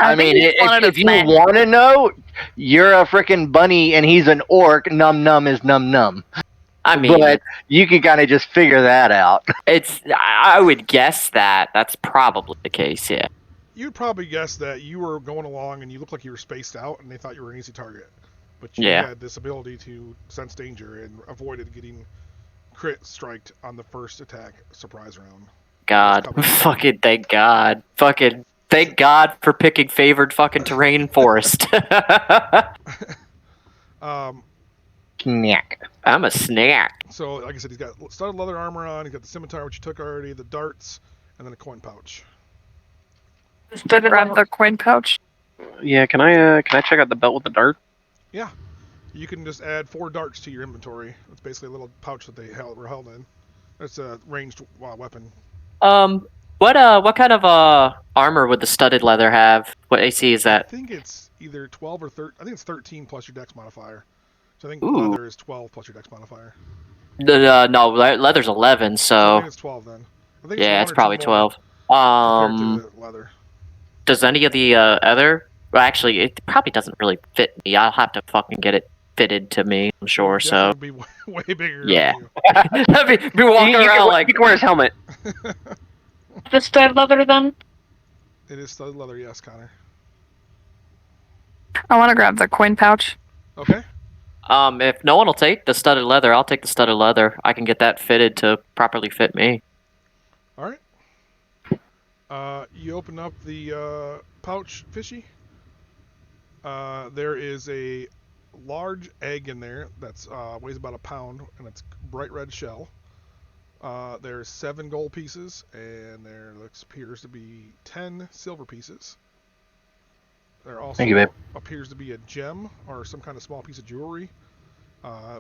I mean, if you want to know, you're a freaking bunny and he's an orc. Num num is num num. I mean, But you can kind of just figure that out. I would guess that that's probably the case. Yeah. You'd probably guess that you were going along and you looked like you were spaced out, and they thought you were an easy target. But you had this ability to sense danger and avoided getting crit striked on the first attack surprise round. God, fucking thank God, fucking thank God for picking favored fucking terrain and forest. Snack. I'm a snack. So, like I said, he's got studded leather armor on. He's got the scimitar, which you took already, the darts, and then a coin pouch. Grab the coin pouch. Yeah, can I check out the belt with the dart? Yeah. You can just add 4 darts to your inventory. It's basically a little pouch that they were held in. It's a ranged weapon. What kind of armor would the studded leather have? What AC is that? I think it's either 12 or 13. I think it's 13 plus your dex modifier. So I think Ooh. leather is 12 plus your dex modifier. No, leather's 11. I So think it's 12 then. I think yeah, one it's or two probably more 12. compared to leather. Does any of the other? Well, actually, it probably doesn't really fit me. I'll have to fucking get it fitted to me. I'm sure. So Definitely be way bigger. yeah, Than you. be walking around like he can wear his helmet. The studded leather then? It is studded leather, yes, Connor. I want to grab the coin pouch. Okay. If no one will take the studded leather, I'll take the studded leather. I can get that fitted to properly fit me. All right. You open up the pouch, Fishy. There is a large egg in there that's weighs about a pound, and it's bright red shell. There's 7 gold pieces, and there appears to be 10 silver pieces. There also Thank you, babe. appears to be a gem or some kind of small piece of jewelry,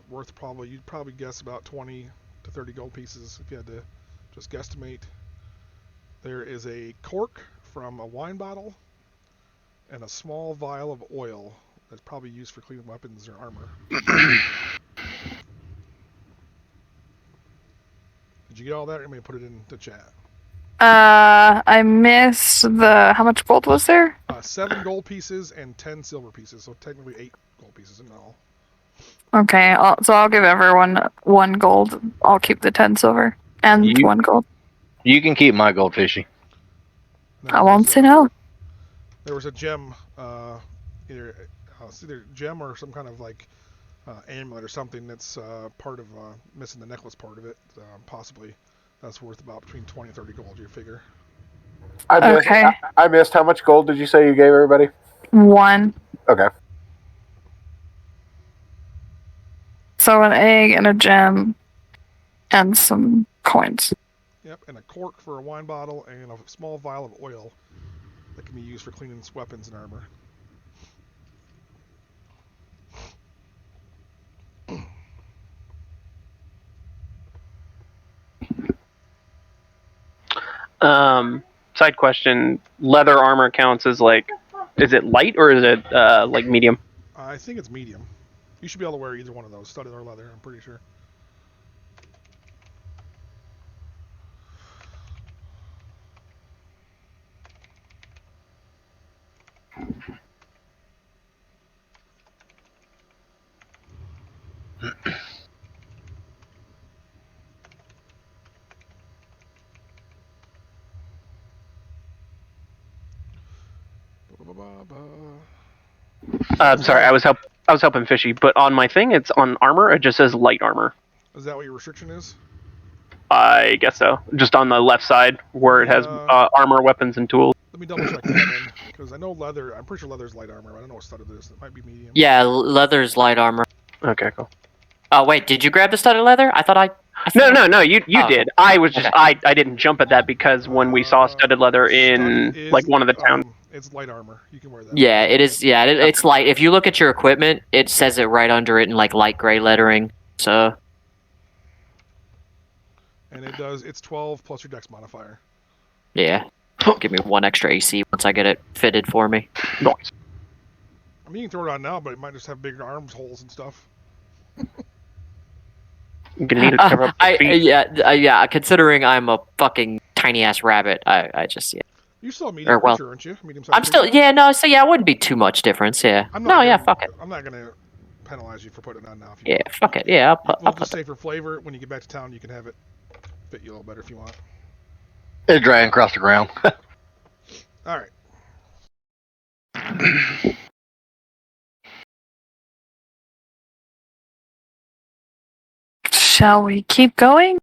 worth you'd probably guess about 20 to 30 gold pieces if you had to just guesstimate. There is a cork from a wine bottle, and a small vial of oil that's probably used for cleaning weapons or armor. Did you get all that, or am I put it in the chat? I missed the. How much gold was there? 7 gold pieces and 10 silver pieces, so technically 8 gold pieces in all. Okay, so I'll give everyone 1 gold. I'll keep the 10 silver and 1 gold. You can keep my gold, Fishy. And then I won't say no. There was a gem, either it's either gem or some kind of like amulet or something that's part of missing the necklace part of it. Possibly that's worth about between 20 and 30 gold. You figure. Okay. I missed. How much gold did you say you gave everybody? 1. Okay. So an egg and a gem and some coins. Yep, and a cork for a wine bottle and a small vial of oil that can be used for cleaning weapons and armor. Side question: leather armor counts as like, is it light or is it like medium? I think it's medium. You should be able to wear either one of those, studded or leather. I'm pretty sure. I'm sorry, I was helping Fishy, but on my thing, it's on armor. It just says light armor. Is that what your restriction is? I guess so. Just on the left side where it has armor, weapons, and tools. Let me double check that then, because I know leather. I'm pretty sure leather's light armor. I don't know what studded is. It might be medium. Yeah, leather's light armor. Okay, cool. Oh wait, did you grab the studded leather? I thought I. No. You Oh. did. I was just Okay. I didn't jump at that because when we saw studded leather in Studded is, like one of the towns. It's light armor. You can wear that. Yeah, it is. Yeah, it's light. If you look at your equipment, it says it right under it in like light gray lettering. So. And it does. It's 12 plus your dex modifier. Yeah. Give me 1 extra AC once I get it fitted for me. Nice. I mean, you can throw it on now, but it might just have bigger arms holes and stuff. I'm gonna need it to cover up the feet. Yeah. Considering I'm a fucking tiny ass rabbit, I just yeah. You're still a medium well, creature, aren't you? Medium-sized I'm still creature? yeah no so yeah it wouldn't be too much difference yeah. Fuck it. I'm not gonna penalize you for putting it on now. If you Yeah, want. fuck it. Yeah, We'll just say for flavor, when you get back to town, you can have it fit you a little better if you want. It's dragging across the ground. All right. Shall we keep going?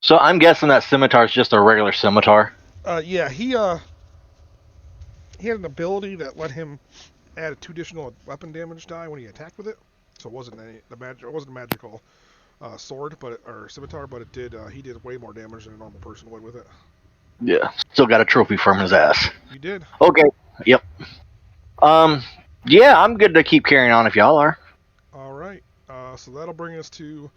So I'm guessing that scimitar is just a regular scimitar. Yeah, he had an ability that let him add 2 additional weapon damage die when he attacked with it. So it wasn't it wasn't a magical sword, or scimitar, but it did. He did way more damage than a normal person would with it. Yeah. Still got a trophy from his ass. You did. Okay. Yep. Yeah, I'm good to keep carrying on if y'all are. All right. So that'll bring us to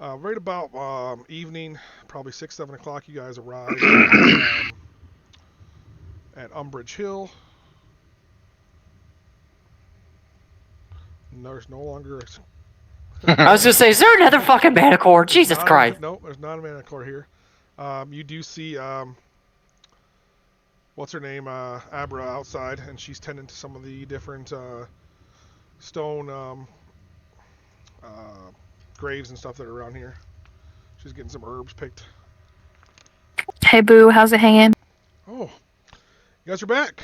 right about evening, probably 6-7 o'clock. You guys arrive at Umbridge Hill. There's no longer. I was gonna say, is there another fucking Manticore? Jesus Christ! No, there's not a Manticore here. You do see what's her name, Abra outside, and she's tending to some of the different stone graves and stuff that are around here. She's getting some herbs picked. Hey, Boo, how's it hanging? Oh, you guys are back.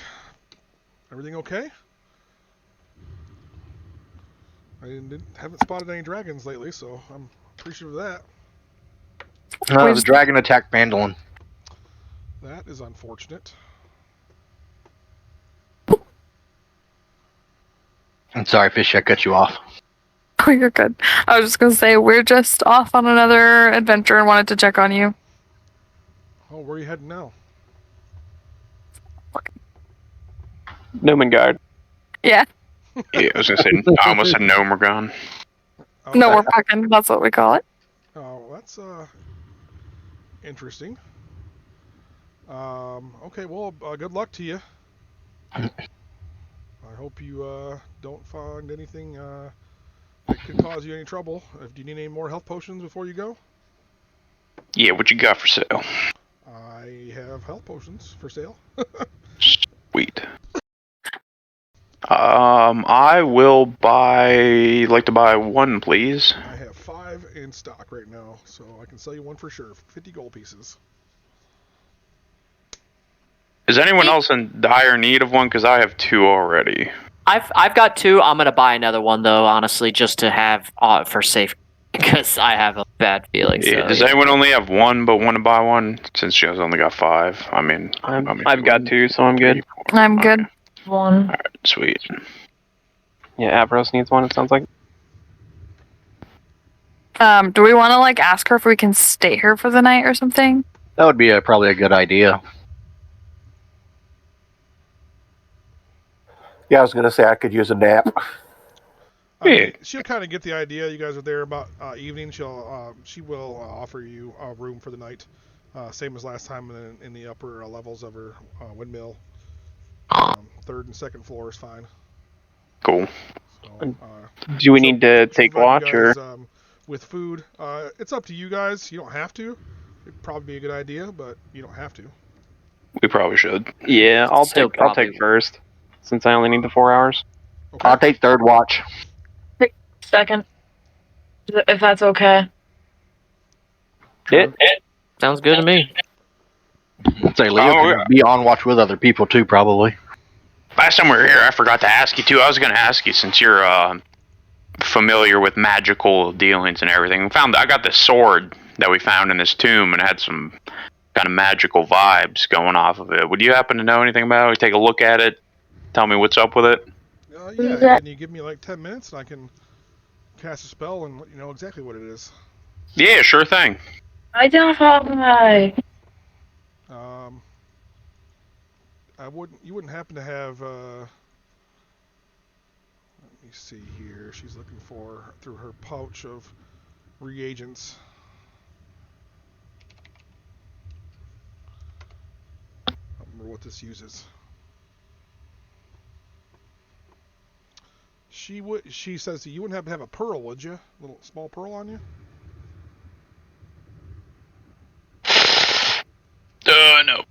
Everything okay? I haven't spotted any dragons lately, so I'm appreciative of that. The dragon attacked Mandolin. That is unfortunate. I'm sorry, Fishy, I cut you off. Oh, you're good. I was just gonna say, we're just off on another adventure and wanted to check on you. Oh, where are you heading now? Nomengard. Yeah. Yeah, I was gonna say, I almost said Nomergon. Okay. No, we're fucking. That's what we call it. Oh, that's interesting. Okay, well, good luck to you. I hope you don't find anything that could cause you any trouble. Do you need any more health potions before you go? Yeah, what you got for sale? I have health potions for sale. Sweet. I will like to buy 1, please. I have 5 in stock right now, so I can sell you 1 for sure. 50 gold pieces. Is anyone else in dire need of one? Because I have 2 already. I've got 2. I'm gonna buy another one though, honestly, just to have for safe, because I have a bad feeling. Yeah, So, does anyone only have 1 but want to buy one? Since you guys only got 5. I mean, I've got 2, so I'm good. I'm good. One. Alright, sweet. Yeah, Avros needs one. It sounds like. Do we want to like ask her if we can stay here for the night or something? That would be probably a good idea. Yeah, I was gonna say I could use a nap. I mean, Yeah. she'll kind of get the idea. You guys are there about evening. She will offer you a room for the night, same as last time in the upper levels of her windmill. 3rd and 2nd floor is fine. Cool. So, Do we need to she'll take provide watch you or? guys, with food? It's up to you guys. You don't have to. It'd probably be a good idea, but you don't have to. We probably should. Yeah, I'll Still take. I'll probably- take first, since I only need the 4 hours. Okay. I'll take 3rd watch. Second. If that's okay. It. sounds good to me. Say Leo can be on watch with other people too, probably. Last time we were here, I forgot to ask you too. I was going to ask you, since you're familiar with magical dealings and everything. I got this sword that we found in this tomb, and it had some kind of magical vibes going off of it. Would you happen to know anything about it? Take a look at it. Tell me what's up with it. Yeah. Can you give me like 10 minutes, and I can cast a spell and let you know exactly what it is. Yeah, sure thing. Identify. You wouldn't happen to have, let me see here, she's looking for, through her pouch of reagents. I don't remember what this uses. She says you wouldn't happen to have a pearl, would you? A little small pearl on you? No.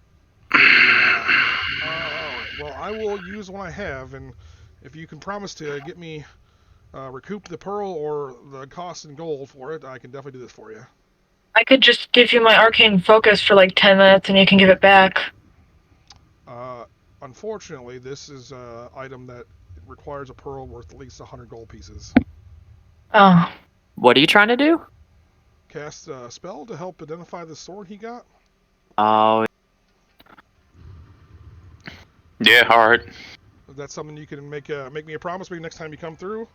Alright, well, I will use one I have, and if you can promise to get me recoup the pearl or the cost in gold for it, I can definitely do this for you. I could just give you my arcane focus for like 10 minutes and you can give it back. Unfortunately, this is an item that requires a pearl worth at least 100 gold pieces. Oh. What are you trying to do? Cast a spell to help identify the sword he got. Oh, Yeah, alright. Is that something you can make me a promise maybe next time you come through?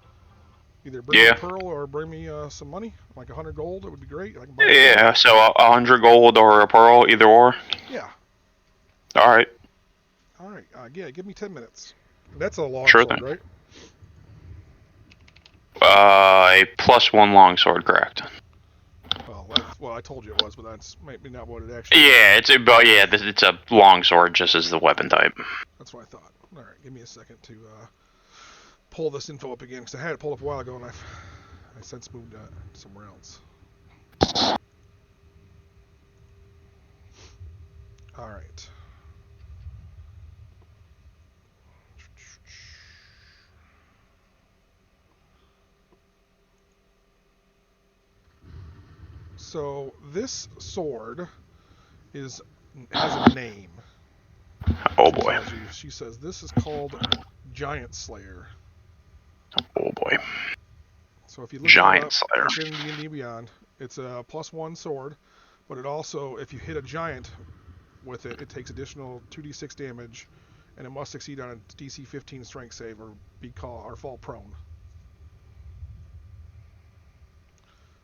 Either bring me a pearl or bring me some money, like 100 gold. It would be great. I can buy Yeah, so 100 gold or a pearl, either or. Yeah. Alright. All right. Yeah. Give me 10 minutes. That's a long Sure sword, thing. right? A +1 longsword, correct? Well, I told you it was, but that's maybe not what it actually. Yeah, it's a longsword, just as the weapon type. That's what I thought. All right. Give me a second to pull this info up again, because I had it pulled up a while ago, and I since moved somewhere else. All right. So this sword has a name. Oh boy. She says this is called Giant Slayer. Oh boy. So if you look Giant it up, Slayer. in D&D Beyond, it's a +1 sword, but it also, if you hit a giant with it, it takes additional 2d6 damage, and it must succeed on a DC 15 strength save or fall prone.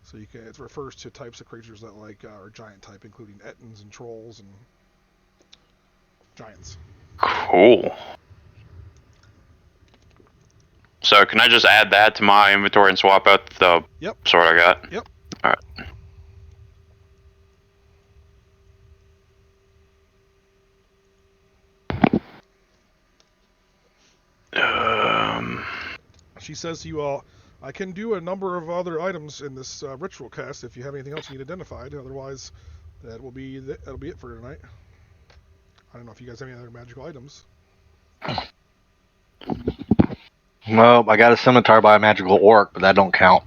So it refers to types of creatures that are giant type, including Ettins and trolls and giants. Cool. So can I just add that to my inventory and swap out the sword I got? Yep. Alright. She says to you all, I can do a number of other items in this ritual cast if you have anything else you need identified. Otherwise, that'll be it for tonight. I don't know if you guys have any other magical items. Well, I got a scimitar by a magical orc, but that don't count.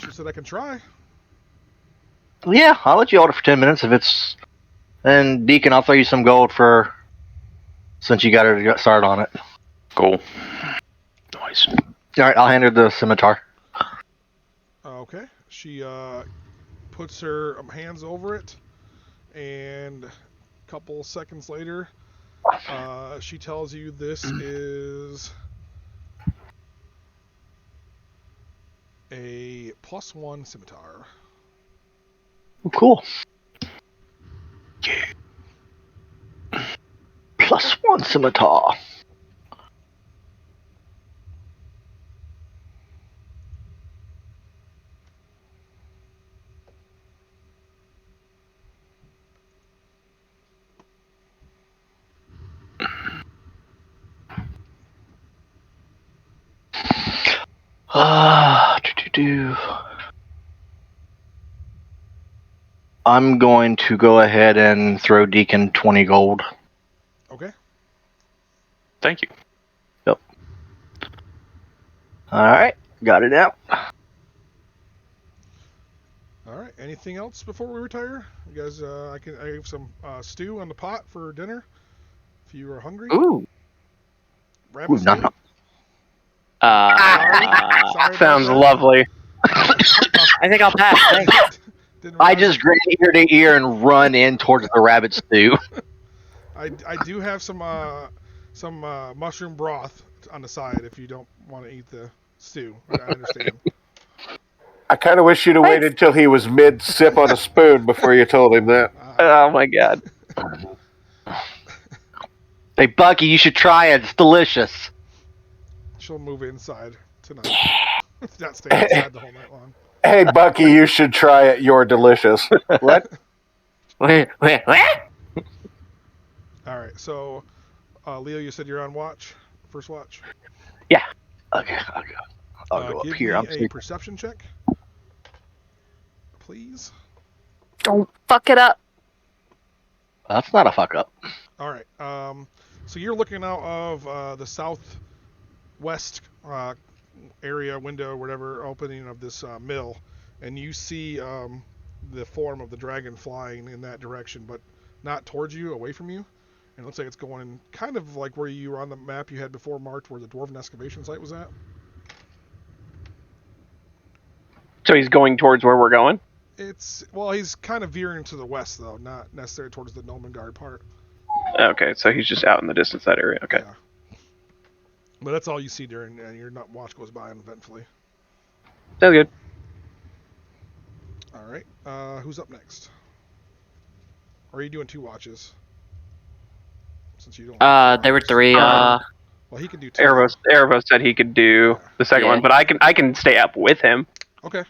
She said I can try. Yeah, I'll let you hold it for 10 minutes if it's... And Deacon, I'll throw you some gold for since you got her to get started on it. Cool. Nice. All right, I'll hand her the scimitar. Okay. She puts her hands over it, and a couple seconds later, she tells you this is a +1 scimitar. Cool. +1 scimitar. I'm going to go ahead and throw Deacon 20 gold. Okay. Thank you. Yep. All right, got it out. All right. Anything else before we retire? You guys, I have some stew on the pot for dinner. If you are hungry. Ooh. Rabbit Ooh, stew. nom nom. Sorry Sounds about that. lovely. I think I'll pass. Thanks. Didn't I realize- just grin ear to ear and run in towards the rabbit stew. I do have some mushroom broth on the side if you don't want to eat the stew. I understand. I kind of wish you'd have waited till he was mid sip on a spoon before you told him that. Oh my god. Hey, Bucky, you should try it. It's delicious. She'll move inside tonight. Not stay inside the whole night long. Hey, Bucky, you should try it. You're delicious. What? Wait, what? All right. So, Leo, you said you're on watch. First watch. Okay, I'll go up give here. me I'm a sleeping. perception check, please. Don't fuck it up. That's not a fuck up. All right. So you're looking out of the southwest area window, whatever opening of this mill, and you see the form of the dragon flying in that direction, but not towards you, away from you. And it looks like it's going kind of like where you were on the map you had before marked, where the dwarven excavation site was at. So he's going towards where we're going? Well, he's kind of veering to the west, though, not necessarily towards the Gnomengarde part. Okay, so he's just out in the distance, that area. Okay. Yeah. But that's all you see during, and your watch goes by uneventfully. Sounds good. All right. Who's up next? Or are you doing 2 watches? Since you don't. There were 3. Well, he can do 2. Erebos said he could do the second Yeah. one, but I can stay up with him. Okay.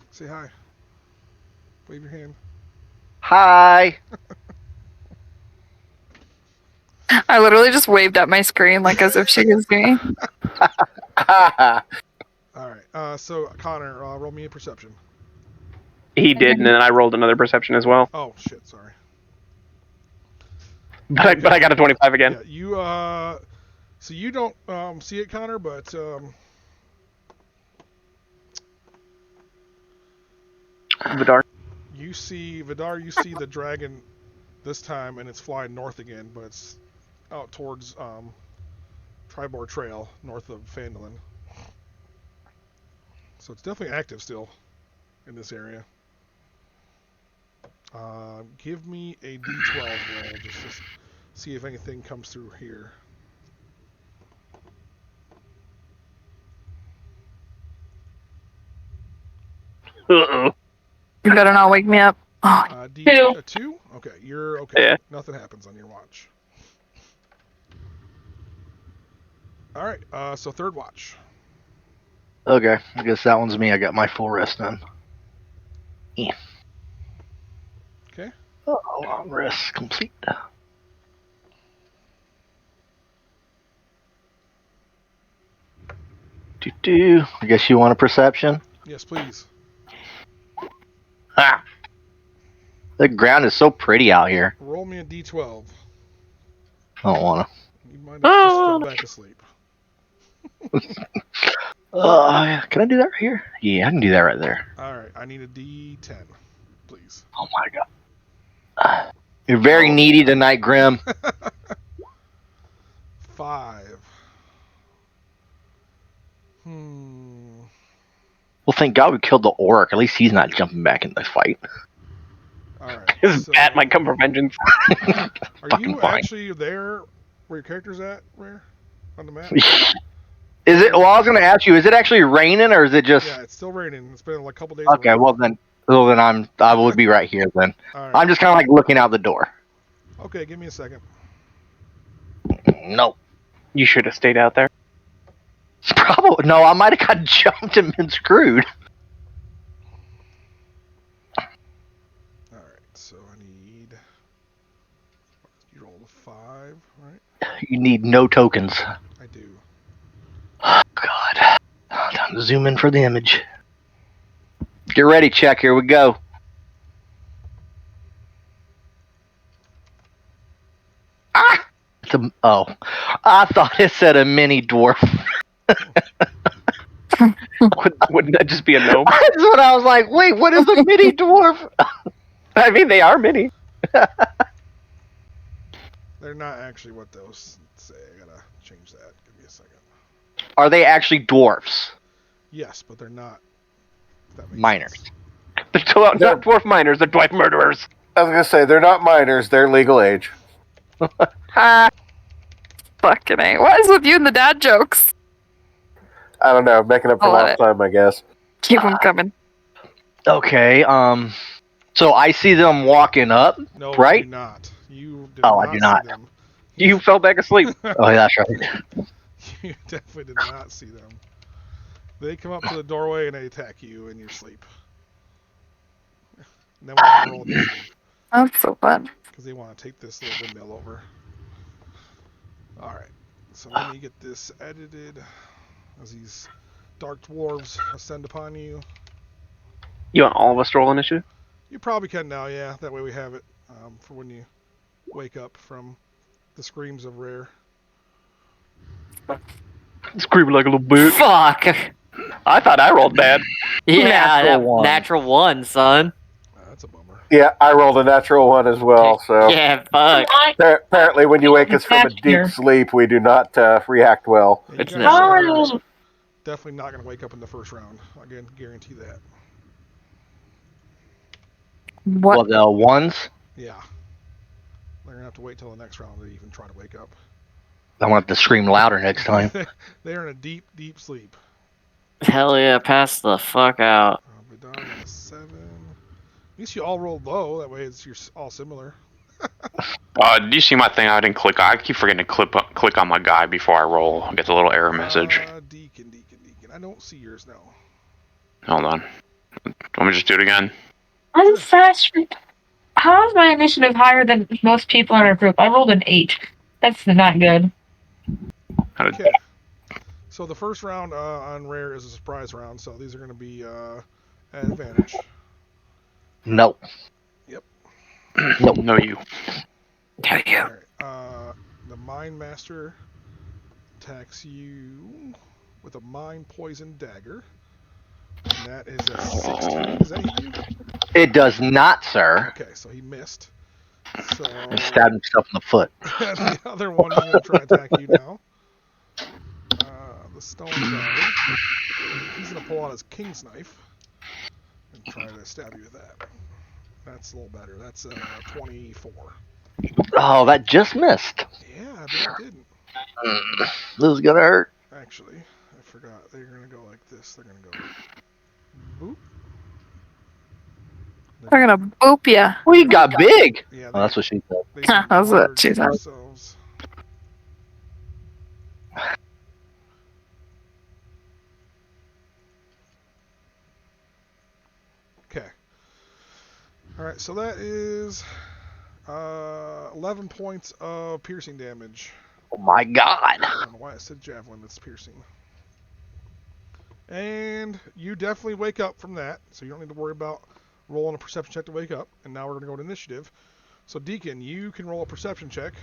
Say hi. Wave your hand. Hi. I literally just waved at my screen like as if she was me. All right. So Connor, roll me a perception. He did, and then I rolled another perception as well. Oh shit! Sorry. But I got a 25 again. Yeah, you so you don't see it, Connor, but Vidar. you see Vidar. You see the dragon this time, and it's flying north again, but it's out towards Tribor Trail, north of Phandalin. So it's definitely active still in this area. Give me a D12 roll just to see if anything comes through here. Uh-oh. You better not wake me up. Oh, D2? Okay, you're okay. Yeah. Nothing happens on your watch. Alright, so third watch. Okay, I guess that one's me. I got my full rest done. Yeah. Okay. Oh, long rest complete. I guess you want a perception? Yes, please. Ah! The ground is so pretty out here. Roll me a D12. I don't wanna. You might have just fell back asleep. Can I do that right here? Yeah, I can do that right there. All right, I need a D10, please. Oh my god. You're very needy tonight, Grim. 5. Well, thank God we killed the orc. At least he's not jumping back in the fight. All right. His bat might come for vengeance. Are Fucking you fine. actually there where your character's at, Rare? On the map? Is it? Well, I was going to ask you. Is it actually raining, or is it just? Yeah, it's still raining. It's been like a couple days. Okay. already. Well then I would be right here then. All right. I'm just kind of like looking out the door. Okay, give me a second. Nope. You should have stayed out there. Probably no. I might have got jumped and been screwed. All right, so I need. You rolled a 5, right? You need no tokens. I do. Oh God. Time to zoom in for the image. Get ready, check. Here we go. Ah! I thought it said a mini dwarf. Wouldn't that just be a gnome? That's what I was like. Wait, what is a mini dwarf? I mean, they are mini. They're not actually what those say. I gotta change that. Give me a second. Are they actually dwarfs? Yes, but they're not. If that makes Minors. sense. The dwarf miners, the dwarf murderers. I was gonna say they're not minors; they're legal age. Fucking A. What is with you and the dad jokes? I don't know, making up for I love lost it. time, I guess. Keep them coming. Okay. So I see them walking up. No, Right? you do not. You did Oh, not I do not. see them. You fell back asleep. Oh, yeah, that's right. You definitely did not see them. They come up to the doorway and they attack you in your sleep. And then we'll roll initiative That's so fun. because they want to take this little windmill over. All right. So let me get this edited as these dark dwarves ascend upon you. You want all of us to roll initiative? You probably can now, yeah. That way we have it for when you wake up from the screams of Rare. Screaming like a little bitch. Fuck. I thought I rolled bad. Yeah, Natural one. natural one, son. That's a bummer. Yeah, I rolled a natural one as well. So Yeah, fuck. apparently, when you wake us from a deep sleep, we do not react well. Yeah, you It's guys not- are definitely not going to wake up in the first round. I can guarantee that. What? Well, the ones. Yeah. They're going to have to wait till the next round to even try to wake up. I want to scream louder next time. They're in a deep, deep sleep. Hell yeah, pass the fuck out. Bedard on a 7. At least you all rolled low. That way you're all similar. Do you see my thing? I didn't click. I keep forgetting to click on my guy before I roll. I get the little error message. Deacon. I don't see yours now. Hold on. Let me just do it again. I'm fast. How is my initiative higher than most people in our group? I rolled an 8. That's not good. How did- Okay. So the first round on Rare is a surprise round, so these are going to be at advantage. Nope. No, you. No, you. All right. The Mind Master attacks you with a Mind Poison Dagger. And that is a 16. Does that hit you? It does not, sir. Okay, so he missed. So And stabbed himself in the foot. the other one is going to try to attack you now. The Stone Guy. He's going to pull out his King's Knife and try to stab you with that. That's a little better. That's 24. Oh, that just missed. Yeah, I bet it didn't. This is gonna hurt. Actually, I forgot. They're going to go like this. They're going to go boop. They're gonna boop ya. We got big. Yeah, Oh, that's what she said. they That's what guard she said. themselves. Okay. All right, so that is 11 points of piercing damage. Oh my god. I don't know why I said javelin. That's piercing. And you definitely wake up from that, so you don't need to worry about rolling a perception check to wake up. And now we're going to go to initiative. So Deacon, you can roll a perception check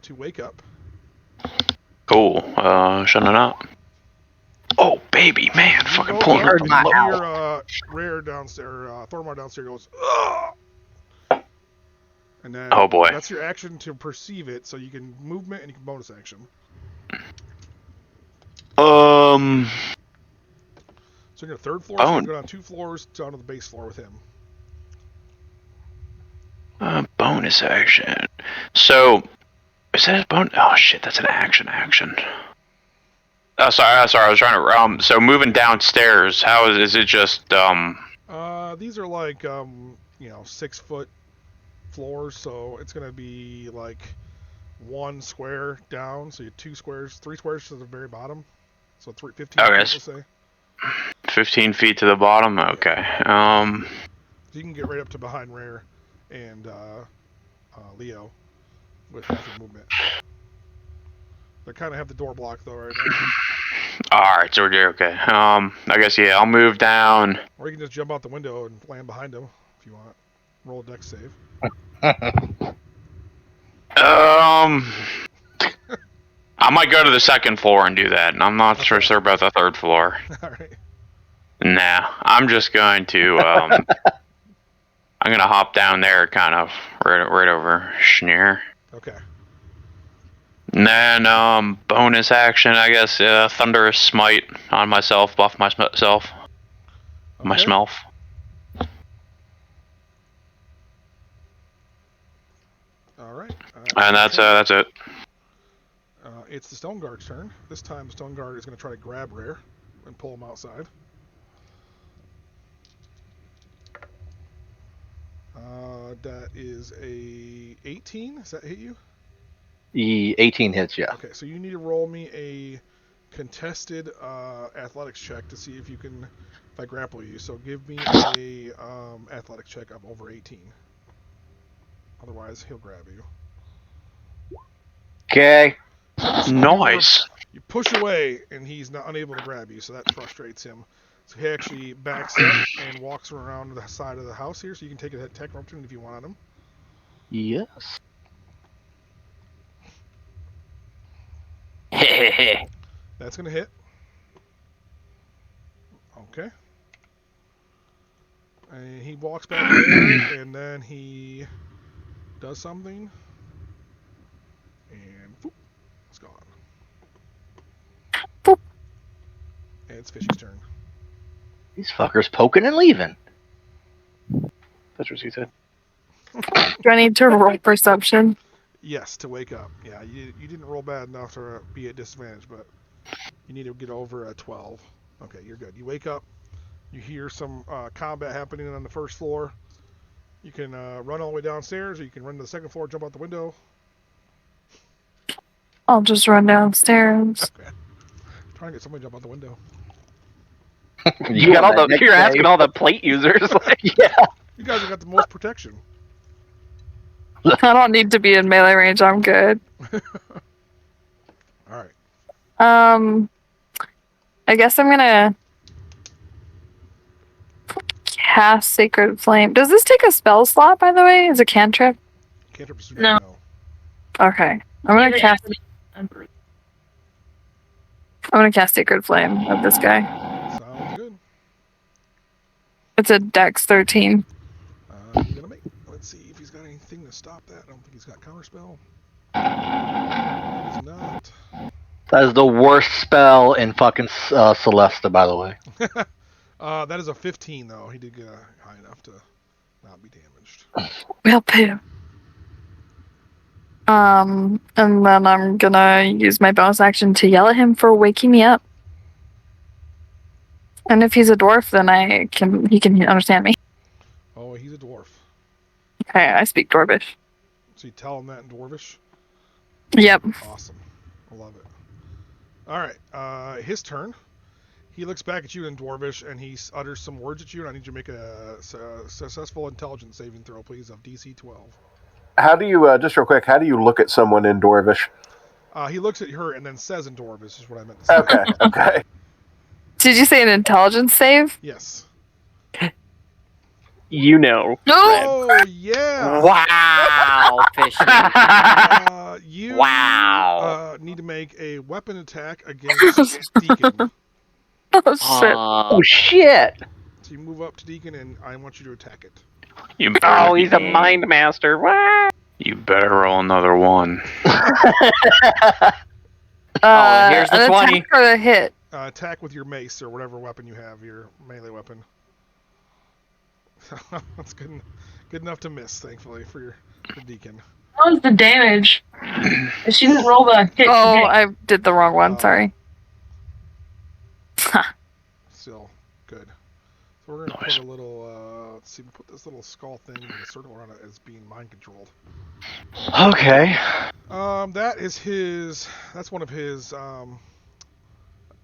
to wake up. Cool. Shutting it out. Oh, baby, man. Fucking Go pulling up, her and my you owl. hear Rare downstairs, Thormar downstairs goes, ugh! And then Oh, boy. that's your action to perceive it, so you can movement and you can bonus action. So you're on the third floor, so you go down 2 floors down to the base floor with him. Bonus action. So, is that a bonus? Oh, shit, that's an action. Oh, sorry, I was trying to, so moving downstairs, how is it just, These are like, 6-foot floors, so it's gonna be like 1 square down, so you have 3 squares to the very bottom. So 15 feet, let's say. 15 feet to the bottom? Okay. So you can get right up to behind Rare and Leo with half your movement. They kind of have the door blocked though right now. Alright, so we're okay. I guess, yeah, I'll move down. Or you can just jump out the window and land behind him if you want. Roll a dex save. I might go to the second floor and do that. I'm not sure about the third floor. Alright. Nah, I'm just going to, I'm gonna hop down there kind of right over Schneer. Okay. And then, bonus action, I guess, Thunderous Smite on myself, buff myself. Okay. Myself. Alright. And that's it. It's the Stone Guard's turn. This time the Stone Guard is going to try to grab Rare and pull him outside. That is a 18. Does that hit you? The 18 hits, yeah. Okay, so you need to roll me a contested athletics check to see if you can, if I grapple you. So give me a athletics check of over 18. Otherwise, he'll grab you. Okay. Nice. You push away, and he's not unable to grab you, so that frustrates him. So he actually backs up and walks around the side of the house here, so you can take a attack opportunity if you want on him. Yes. That's going to hit. Okay. And he walks back there, and then he does something. And boop, it's gone. Boop. And it's Fishy's turn. These fuckers poking and leaving. That's what she said. Do I need to roll perception? Yes, to wake up. Yeah, you didn't roll bad enough to be at disadvantage, but you need to get over a 12. Okay, you're good. You wake up. You hear some combat happening on the first floor. You can run all the way downstairs, or you can run to the second floor, jump out the window. I'll just run downstairs. Okay. Trying to get somebody to jump out the window. You got all the. You're asking all the plate users. Like, Yeah. You guys have got the most protection. I don't need to be in melee range. I'm good. All right. I guess I'm gonna cast Sacred Flame. Does this take a spell slot, by the way? Is it cantrip? Cantrip is No. Okay. I'm gonna cast Sacred Flame of this guy. Sounds good. It's a Dex 13. He's gonna make. Let's see if he's got anything to stop that. I don't think he's got counterspell. He's not. That is the worst spell in fucking Celesta, by the way. That is a 15 though. He did get high enough to not be damaged. We'll pay him. And then I'm gonna use my bonus action to yell at him for waking me up. And if he's a dwarf, then he can understand me. Oh, he's a dwarf. Okay, I speak Dwarvish. So you tell him that in Dwarvish? Yep. Awesome. I love it. Alright, his turn. He looks back at you in Dwarvish and he utters some words at you, and I need you to make a successful intelligence saving throw, please, of DC 12. How do you, just real quick, how do you look at someone in Dwarvish? He looks at her and then says in Dwarvish, is what I meant to say. Okay. Did you say an intelligence save? Yes. you know. Oh, yeah! Wow, Fishy. You Wow. need to make a weapon attack against Deacon. Oh shit. Oh shit! So you move up to Deacon, and I want you to attack it. You better, Oh, he's a mind master. Wah! you better roll another one. Here's the an 20. attack or a hit. Attack with your mace or whatever weapon you have, your melee weapon. That's good enough to miss, thankfully, for Deacon. What was the damage? She didn't roll the hit. Oh, hit. I did the wrong one. Sorry. Still good. So we're gonna Nice. put a little. Let's see. We put this little skull thing with a circle around it as being mind controlled. Okay. That is his. That's one of his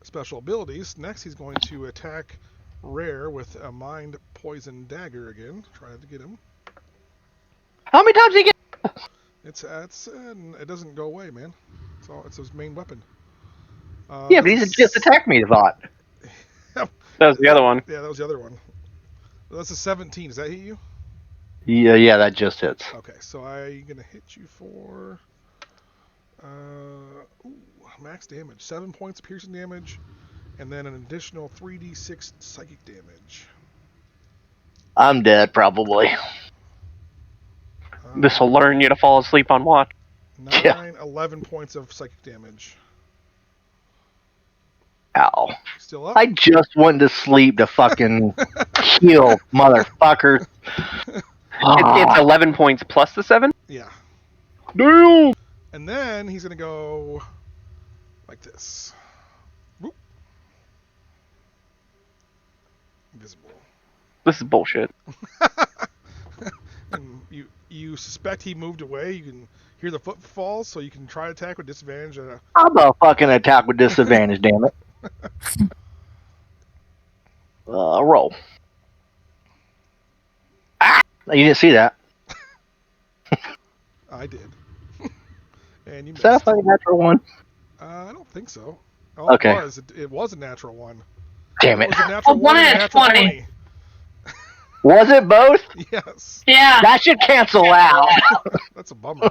special abilities. Next, he's going to attack Rare with a mind poison dagger again. Try to get him. How many times did he get? It doesn't go away, man. It's his main weapon. Yeah, but he's just attacked me, I thought. That was the other one. Yeah, that was the other one. That's a 17. Does that hit you? Yeah, that just hits. Okay, so I'm gonna hit you for max damage, 7 points of piercing damage, and then an additional 3d6 psychic damage. I'm dead, probably. This will learn you to fall asleep on watch. 11 points of psychic damage. Ow. Still up? I just wanted to sleep to fucking heal, motherfucker. It's 11 points plus the 7? Yeah. Damn! And then he's gonna go like this. Whoop. Invisible. This is bullshit. And you suspect he moved away. You can hear the footfalls, so you can try to attack with disadvantage. I'm a fucking attack with disadvantage, damn it. Roll. Ah! You didn't see that. I did. And you Is missed. that a fucking natural one? I don't think so. Oh, Okay. It was a natural one. Damn It it. was a natural Oh, one and a one natural and a 20. Was it both? Yes. Yeah. That should cancel out. That's a bummer.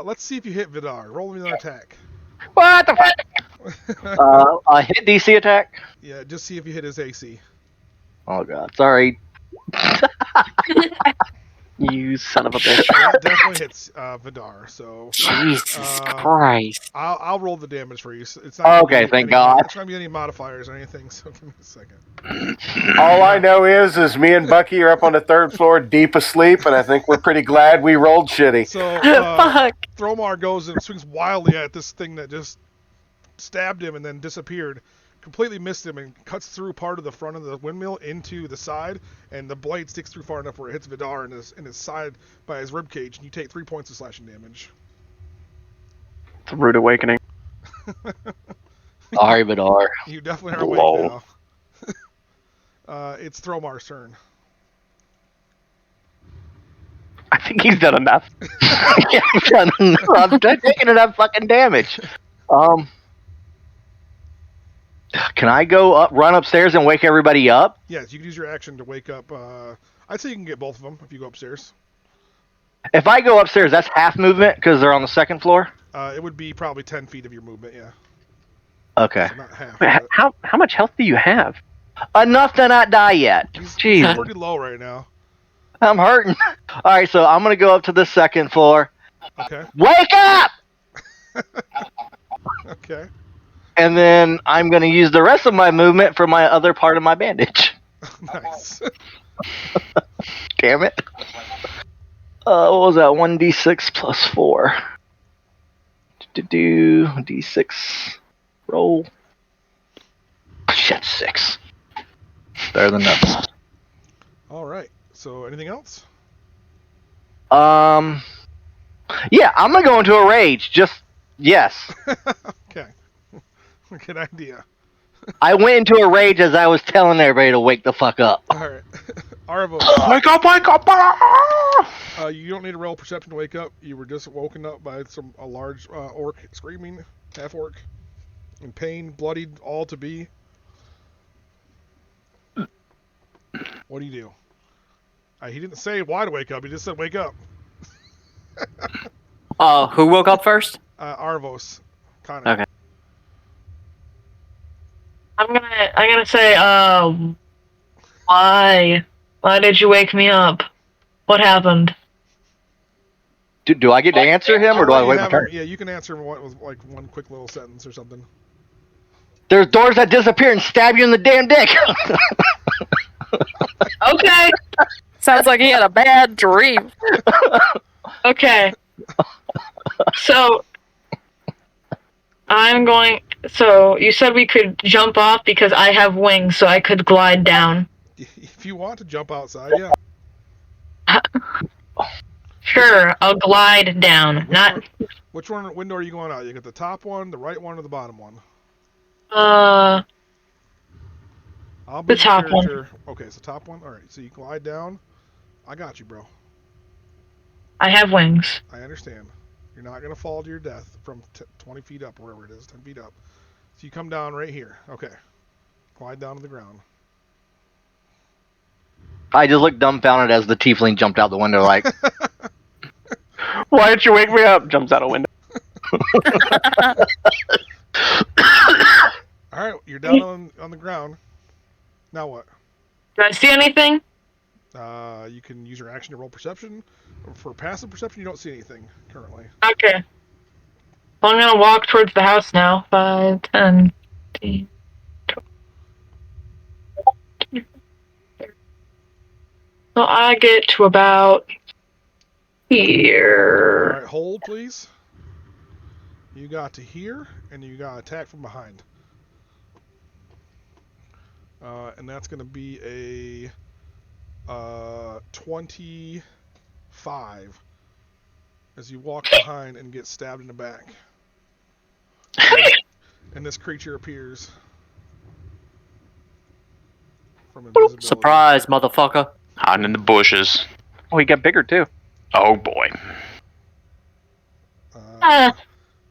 Let's see if you hit Vidar. Roll me another attack. What the fuck? A hit DC attack? Yeah, just see if you hit his AC. Oh god, sorry. You son of a bitch. That definitely hits Vidar. So Jesus Christ. I'll roll the damage for you. It's not Okay, gonna be thank any, God. It's not gonna be any modifiers or anything. So give me a second. All I know is me and Bucky are up on the 3rd floor, deep asleep, and I think we're pretty glad we rolled shitty. So Fuck. Thromar goes and swings wildly at this thing that just stabbed him and then disappeared. Completely missed him and cuts through part of the front of the windmill into the side, and the blade sticks through far enough where it hits Vidar in his side by his rib cage, and you take 3 points of slashing damage. It's a rude awakening. Sorry, Vidar. You definitely are Whoa. awake now. It's Thromar's turn. I think he's done enough. Yeah, I'm taking enough fucking damage. Can I go up, run upstairs and wake everybody up? Yes, you can use your action to wake up. I'd say you can get both of them if you go upstairs. If I go upstairs, that's half movement because they're on the 2nd floor? It would be probably 10 feet of your movement, yeah. Okay. So not half. Wait, but how much health do you have? Enough to not die yet. he's Jeez, pretty low right now. I'm hurting. Alright, so I'm going to go up to the 2nd floor. Okay. Wake up! Okay. And then I'm going to use the rest of my movement for my other part of my bandage. Nice. Damn it. What was that? 1d6 plus 4. Do d6. Roll. Shit, 6. Better than nothing. All right. So anything else? Yeah, I'm gonna go into a rage. Just yes. Okay. Good idea. I went into a rage as I was telling everybody to wake the fuck up. All right. Arvo, Wake up, wake up! Ah! you don't need to roll perception to wake up. You were just woken up by a large orc screaming, half orc, in pain, bloodied, all to be. What do you do? He didn't say why to wake up. He just said wake up. Who woke up first? Arvos, kind of. Okay. I'm gonna gonna say, why? Why did you wake me up? What happened? Do I get to answer him, or do I wait my turn? Yeah, you can answer him with like one quick little sentence or something. There's doors that disappear and stab you in the damn dick. Okay. Sounds like he had a bad dream. Okay. So, so you said we could jump off because I have wings, so I could glide down. If you want to jump outside, yeah. Sure, I'll glide down. Which one window are you going out? You got the top one, the right one, or the bottom one? Uh, I'll be the top one. Okay, it's the top one. All right, so you glide down. I got you, bro. I have wings. I understand. You're not gonna fall to your death from 20 feet up, or wherever it is, 10 feet up. So you come down right here. Okay. Glide down to the ground. I just looked dumbfounded as the tiefling jumped out the window, like, Why didn't you wake me up? Jumps out a window. All right, you're down on the ground. Now what? Do I see anything? You can use your action to roll perception. For passive perception, you don't see anything currently. Okay. Well, I'm gonna walk towards the house now. 5, 10, 15, 20. So I get to about here. All right, hold, please. You got to here, and you got attack from behind. And that's going to be a 25 as you walk behind and get stabbed in the back. And this creature appears from invisibility. Surprise, motherfucker. Hiding in the bushes. Oh, he got bigger too. Oh boy.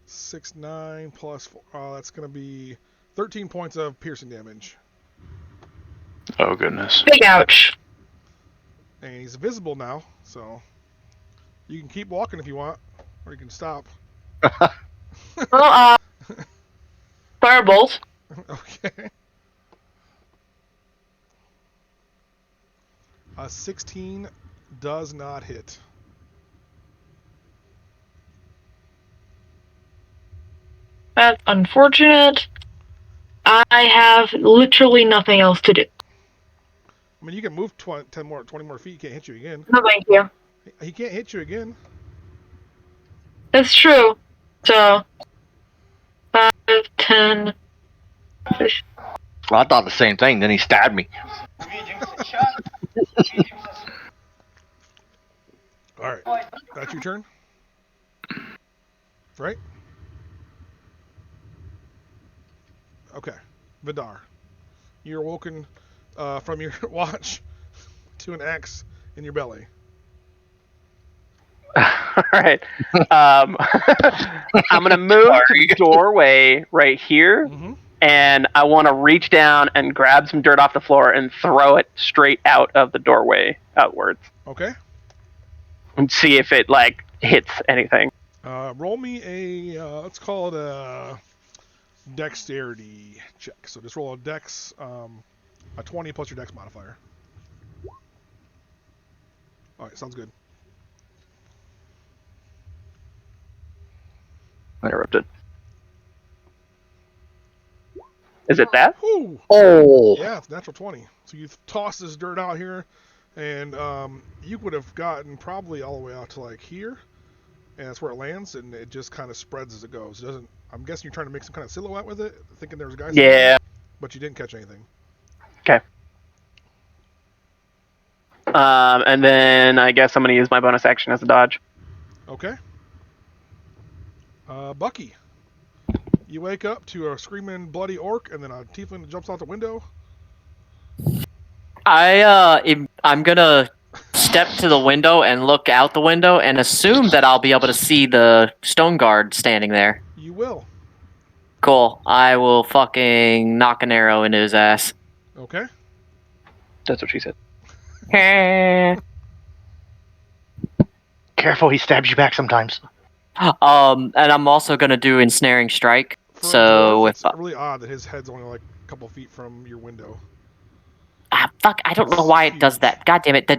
6, 9 plus 4. That's going to be 13 points of piercing damage. Oh goodness. Big ouch. And he's invisible now, so you can keep walking if you want, or you can stop. Well, firebolt. Okay. 16 does not hit. That's unfortunate. I have literally nothing else to do. I mean, you can move 20 more feet. He can't hit you again. No, thank you. He can't hit you again. That's true. So, 5, 10, 15. well, I thought the same thing. Then he stabbed me. All right. That's your turn? Right? Okay. Vidar. You're woken from your watch to an axe in your belly. All right. I'm gonna move to the doorway right here, and I want to reach down and grab some dirt off the floor and throw it straight out of the doorway outwards. Okay. And see if it like hits anything. Roll me a let's call it a dexterity check. So just roll a dex, a 20 plus your dex modifier. All right, sounds good. Interrupted. Is it that? Ooh. Oh. Yeah, it's natural 20. So you toss this dirt out here, and you would have gotten probably all the way out to like here, and that's where it lands, and it just kind of spreads as it goes. It doesn't. I'm guessing you're trying to make some kind of silhouette with it, thinking there was guys. Yeah. But you didn't catch anything. Okay. And then I guess I'm gonna use my bonus action as a dodge. Okay. Bucky, you wake up to a screaming bloody orc, and then a tiefling jumps out the window. I'm gonna step to the window and look out the window and assume that I'll be able to see the stone guard standing there. You will. Cool. I will fucking knock an arrow into his ass. Okay. That's what she said. Careful, he stabs you back sometimes. And I'm also gonna do ensnaring strike. For a So dwarf, if it's really odd that his head's only like couple feet from your window. Ah, fuck! I don't know why it does that. God damn it!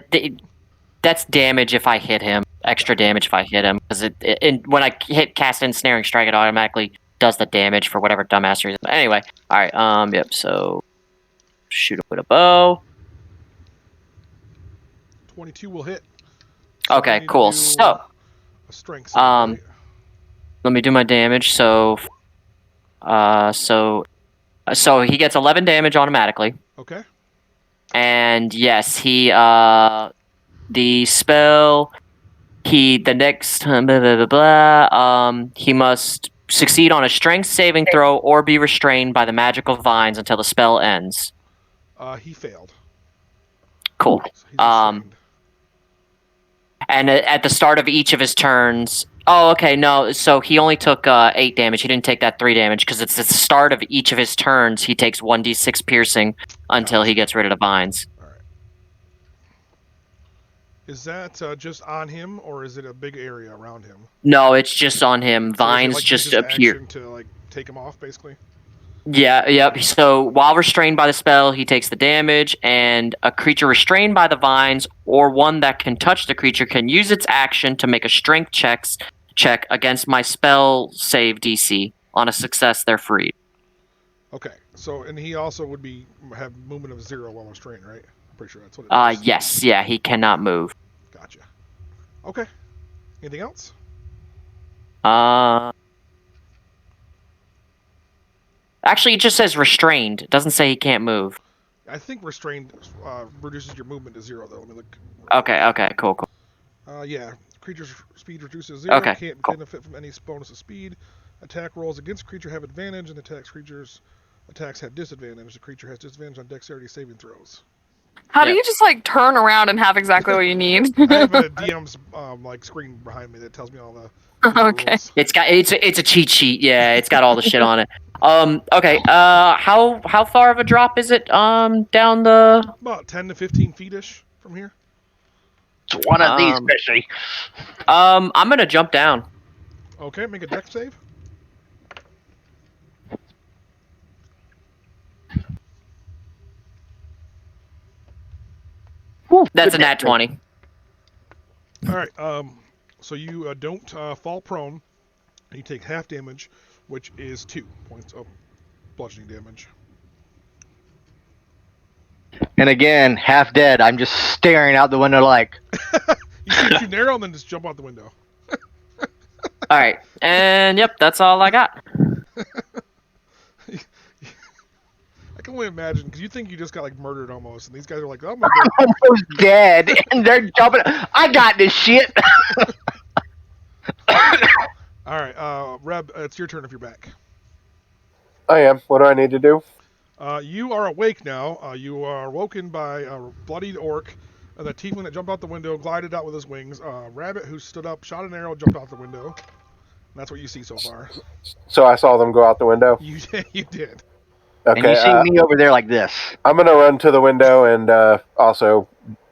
That's damage if I hit him. Extra damage if I hit him, because when I hit cast ensnaring strike, it automatically does the damage for whatever dumbass reason. But anyway, all right. Yep. So shoot him with a bow. 22 will hit. Okay, cool. So a strength save, right? let me do my damage. So he gets 11 damage automatically. Okay. And yes, he the spell. The next blah, blah, blah, blah, he must succeed on a strength saving throw or be restrained by the magical vines until the spell ends. He failed. Cool. So he's restrained. And at the start of each of his turns. Oh, okay, no. So he only took 8 damage. He didn't take that 3 damage because it's at the start of each of his turns. He takes 1d6 piercing until he gets rid of the vines. Is that just on him, or is it a big area around him? No, it's just on him. Vines so just appear. To like take him off, basically. Yeah, yep. So while restrained by the spell, he takes the damage, and a creature restrained by the vines or one that can touch the creature can use its action to make a strength check against my spell save DC. On a success, they're freed. Okay. So, and he also would have movement of 0 while restrained, right? Pretty sure that's what it is. Yes, yeah, he cannot move. Gotcha. Okay. Anything else? Actually, it just says restrained. It doesn't say he can't move. I think restrained reduces your movement to 0, though. Let me look. Okay, cool. Yeah. Creature's speed reduces 0. Okay, Can't benefit from any bonus of speed. Attack rolls against creature have advantage, and attacks have disadvantage. The creature has disadvantage on dexterity saving throws. How do you just like turn around and have exactly what you need? I have a DM's screen behind me that tells me all the okay. rules. It's a cheat sheet. Yeah, it's got all the shit on it. Okay. How far of a drop is it? Down the about 10 to 15 feet-ish from here. It's one of these fishy. I'm gonna jump down. Okay, make a dex save. That's a nat 20. All right. So you don't fall prone, and you take half damage, which is 2 points of bludgeoning damage. And again, half dead. I'm just staring out the window like. You shoot too narrow, and then just jump out the window. All right, and yep, that's all I got. I can only imagine, because you think you just got like murdered almost, and these guys are like, "Oh my god, I'm almost dead," and they're jumping. I got this shit. All right, Reb, it's your turn if you're back. I am. What do I need to do? You are awake now. You are woken by a bloodied orc. The tiefling that jumped out the window glided out with his wings. Rabbit who stood up, shot an arrow, jumped out the window. And that's what you see so far. So I saw them go out the window? You did. Okay, and you see me over there like this. I'm going to run to the window and also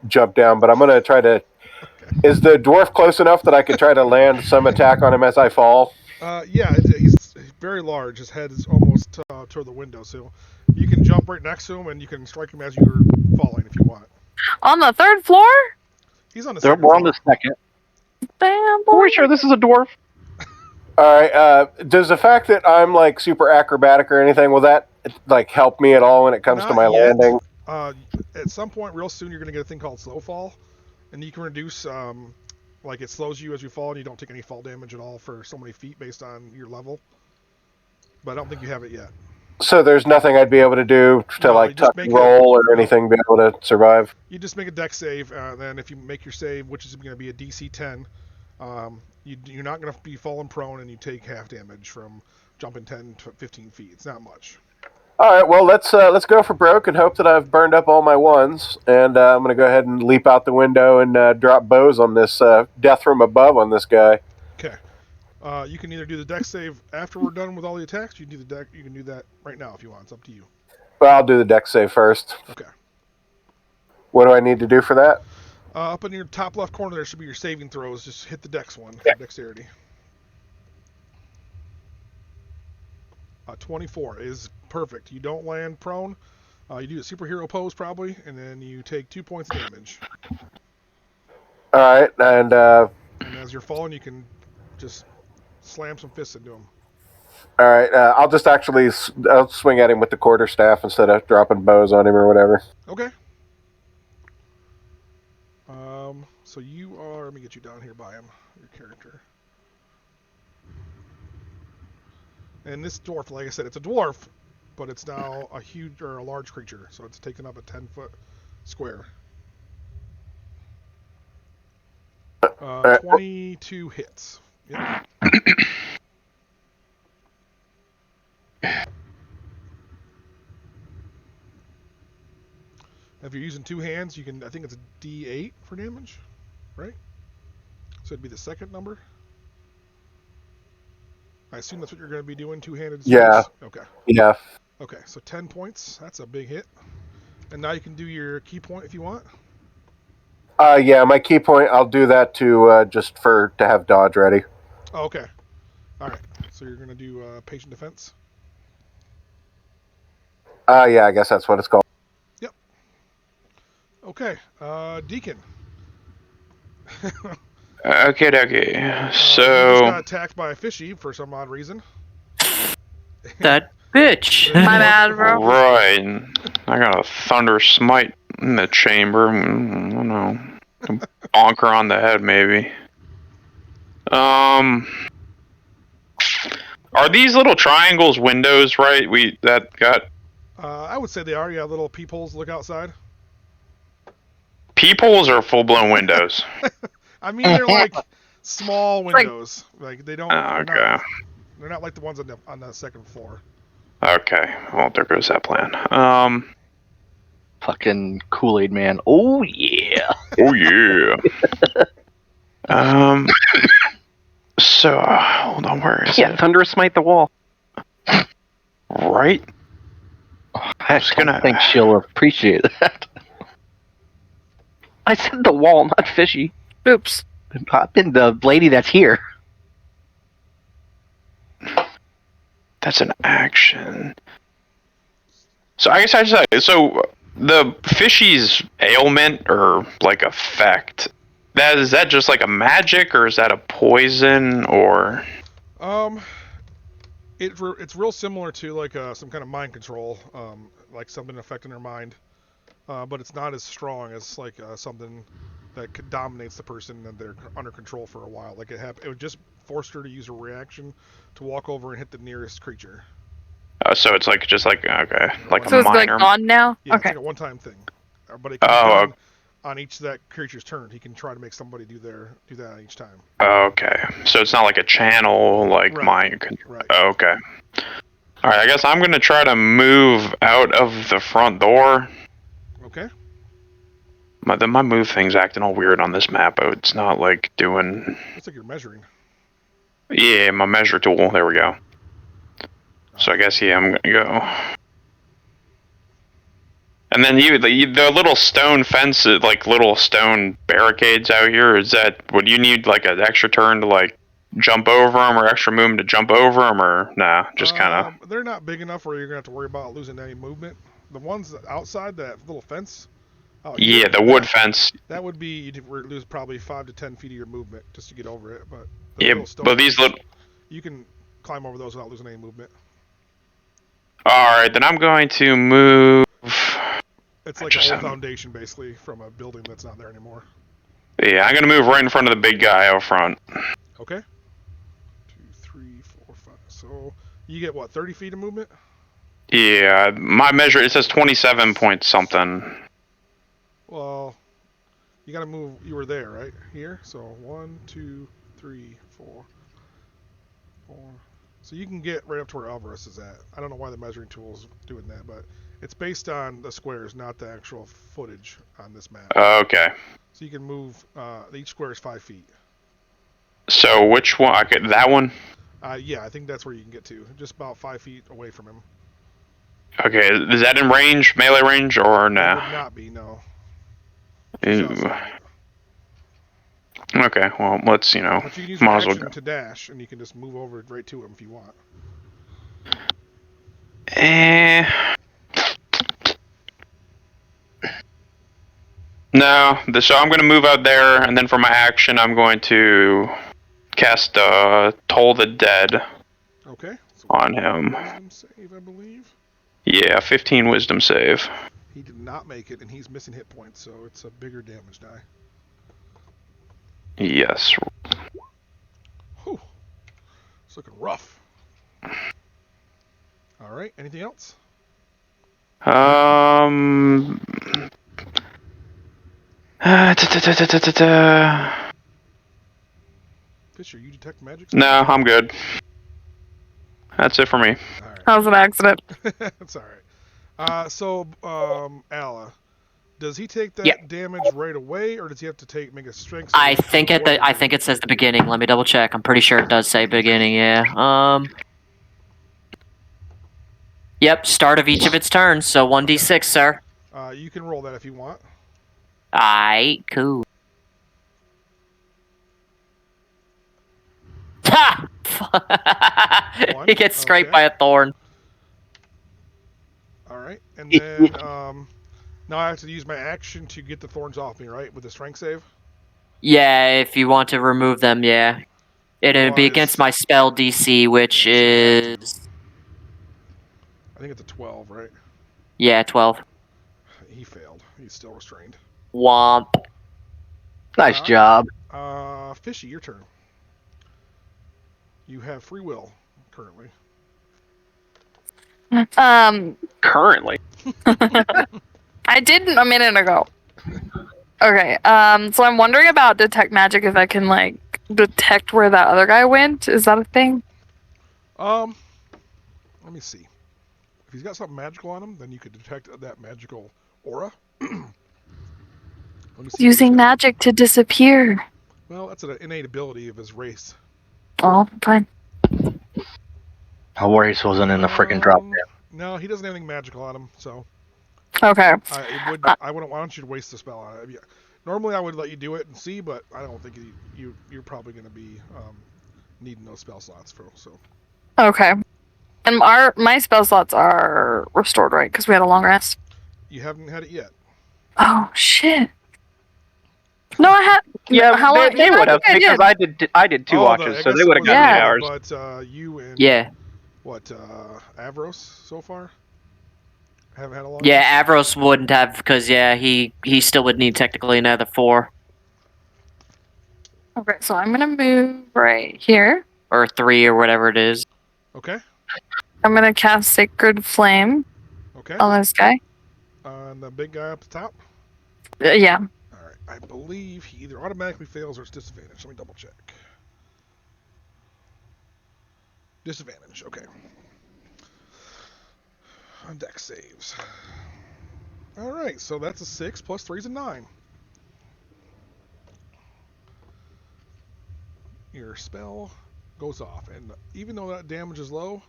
jump down, but I'm going to try to... Okay. Is the dwarf close enough that I could try to land some attack on him as I fall? Yeah, he's very large. His head is almost toward the window, so you can jump right next to him and you can strike him as you're falling if you want. On the 3rd floor? He's on the second. We're on the second. Bam, boy. Are we sure this is a dwarf? All right. Does the fact that I'm like super acrobatic or anything, will that like help me at all when it comes to my landing? At some point, real soon, you're going to get a thing called slow fall, and you can reduce like it slows you as you fall, and you don't take any fall damage at all for so many feet based on your level. But I don't think you have it yet. So there's nothing I'd be able to do to like tuck and roll or anything, be able to survive? You just make a dex save, then if you make your save, which is going to be a DC 10, you're not going to be falling prone, and you take half damage from jumping 10 to 15 feet. It's not much. All right, well, let's go for broke and hope that I've burned up all my ones, and I'm going to go ahead and leap out the window and drop bows on this death from above on this guy. Okay. You can either do the dex save after we're done with all the attacks. You can do that right now if you want. It's up to you. Well, I'll do the dex save first. Okay. What do I need to do for that? Up in your top left corner, there should be your saving throws. Just hit the dex one for dexterity. 24 is perfect. You don't land prone. You do a superhero pose probably, and then you take 2 points of damage. All right, and And as you're falling, you can just slam some fists into him. all right, I'll just actually I'll swing at him with the quarterstaff instead of dropping bows on him or whatever. Okay. So you are. Let me get you down here by him. Your character. And this dwarf, like I said, it's a dwarf, but it's now a huge or a large creature, so it's taken up a 10-foot square. 22 hits. Yep. If you're using 2 hands, you can. I think it's a D8 for damage, right? So it'd be the second number. I assume that's what you're going to be doing, 2-handed. Yeah. Okay. Yeah. Okay, so 10 points. That's a big hit. And now you can do your key point if you want. Yeah, my key point. I'll do that to just to have dodge ready. Oh, okay. All right. So you're going to do patient defense. Yeah, I guess that's what it's called. Yep. Okay. Deacon. Okay. He So just got attacked by a fishy for some odd reason. That bitch. My bad, bro. right, I got a thunder smite in the chamber. I don't know, bonker on the head maybe. Are these little triangles windows? Right, that got. I would say they are. Yeah, little peepholes. Look outside. Peepholes are full blown windows. I mean, they're like small windows. Like they don't. Okay. They're not like the ones on the second floor. Okay. Well, there goes that plan. Fucking Kool-Aid man. Oh yeah. Oh yeah. So hold on. Where is Yeah, it? Thunder Smite the wall. Right. I don't think she'll appreciate that. I said the wall, not fishy. Oops. I've been the lady that's here. That's an action. So I guess I just so the fishy's ailment or like effect. Is that just like a magic or is that a poison or? It's real similar to like some kind of mind control, like something affecting their mind, but it's not as strong as like something that dominates the person and they're under control for a while. Like it would just force her to use a reaction to walk over and hit the nearest creature. So it's like just like okay, like So a it's like minor. gone now? Yeah, Okay. it's like a one-time thing, but it can be done on each of that creature's turn. He can try to make somebody do that each time. Okay, so it's not like a channel like Right. mine. Right. Okay. All right, I guess I'm gonna try to move out of the front door. Okay. My move thing's acting all weird on this map. It's not like doing. Looks like you're measuring. Yeah, my measure tool. There we go. So I guess I'm gonna go. And then the little stone fences, like little stone barricades out here. Would you need like an extra turn to like jump over them or extra movement to jump over them or nah? Just kind of. They're not big enough where you're gonna have to worry about losing any movement. The ones outside that little fence. Yeah, the wood fence. That would be you'd lose probably 5 to 10 feet of your movement just to get over it. But But these little. You can climb over those without losing any movement. All right, then I'm going to move. It's like an old foundation, basically, from a building that's not there anymore. Yeah, I'm gonna move right in front of the big guy out front. Okay. 2, 3, 4, 5. So you get what? 30 feet of movement? Yeah, my measure it says 27 point something. Well, you gotta move. You were there, right? Here. So 1, 2, 3, 4, 4. So you can get right up to where Alvarez is at. I don't know why the measuring tool is doing that, but it's based on the squares, not the actual footage on this map. Okay. So you can move. Each square is 5 feet. So which one? That one. Yeah, I think that's where you can get to. Just about 5 feet away from him. Okay, is that in range, melee range, or no? It would not be, no. Okay, well, let's, But you can use might your as well action go. to dash, and you can just move over right to him if you want. No, so I'm going to move out there, and then for my action, I'm going to cast Toll the Dead Okay. So on him. Wisdom save, I believe. Yeah, 15 wisdom save. He did not make it, and he's missing hit points, so it's a bigger damage die. Yes. Whew. It's looking rough. All right. Anything else? Fisher, you detect magic? No, I'm good. That's it for me. All right. That was an accident. That's all right. Alla, does he take that damage right away, or does he have to make a strength save? I think it says the beginning. Let me double check. I'm pretty sure it does say beginning. Yeah. Yep. Start of each of its turns. So 1d6, sir. You can roll that if you want. Aight, cool. Ha! He gets scraped by a thorn. All right, and then now I have to use my action to get the thorns off me, right? With the strength save. Yeah, if you want to remove them, yeah. It'd be against my spell DC, which is... I think it's a 12, right? Yeah, 12. He failed. He's still restrained. Womp. Nice job. Fishy, your turn. You have free will currently. Currently. I didn't a minute ago. Okay. So I'm wondering about detect magic. If I can like detect where that other guy went. Is that a thing? Let me see. If he's got something magical on him, then you could detect that magical aura. Using magic to disappear. Well, that's an innate ability of his race. Oh, fine. Maurice wasn't in the freaking drop yet. No, he doesn't have anything magical on him, so. Okay. I wouldn't want you to waste the spell on it. Normally, I would let you do it and see, but I don't think you're probably going to be needing those spell slots for. So. Okay. And my spell slots are restored, right? Because we had a long rest. You haven't had it yet. Oh shit. No, I had. Yeah, how long? they would have because I did 2 watches, so they would have gotten 8 hours. But you and what Avros so far haven't had a long. Yeah, Avros wouldn't have because he still would need technically another 4. Okay, so I'm gonna move right here. Or 3 or whatever it is. Okay. I'm gonna cast Sacred Flame. Okay. On this guy. On the big guy up the top. Yeah. Alright, I believe he either automatically fails or it's disadvantage. Let me double check. Disadvantage, okay. On dex saves. Alright, so that's a 6 plus 3 is a 9. Your spell goes off, and even though that damage is low,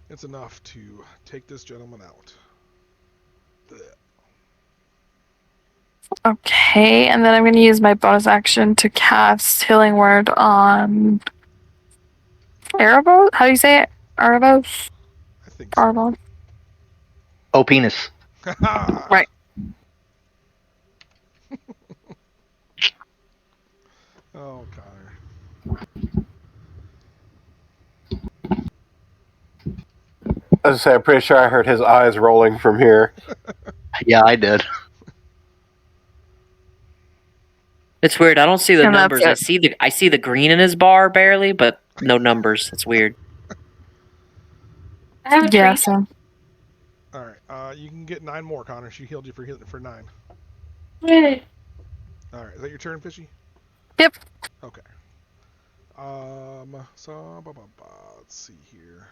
it's enough to take this gentleman out. Blech. Okay, and then I'm going to use my bonus action to cast Healing Word on Erebos? How do you say it? Erebos? I think so. Erebos. Oh, penis. Right. Oh, Connor. I was say, I'm pretty sure I heard his eyes rolling from here. Yeah, I did. It's weird. I don't see the And numbers. I see the green in his bar barely, but no numbers. It's weird. I have a Yeah, treat. so. Alright, you can get 9 more, Connor. She healed you for 9. Yay. Alright, is that your turn, Fishy? Yep. Okay. Let's see here.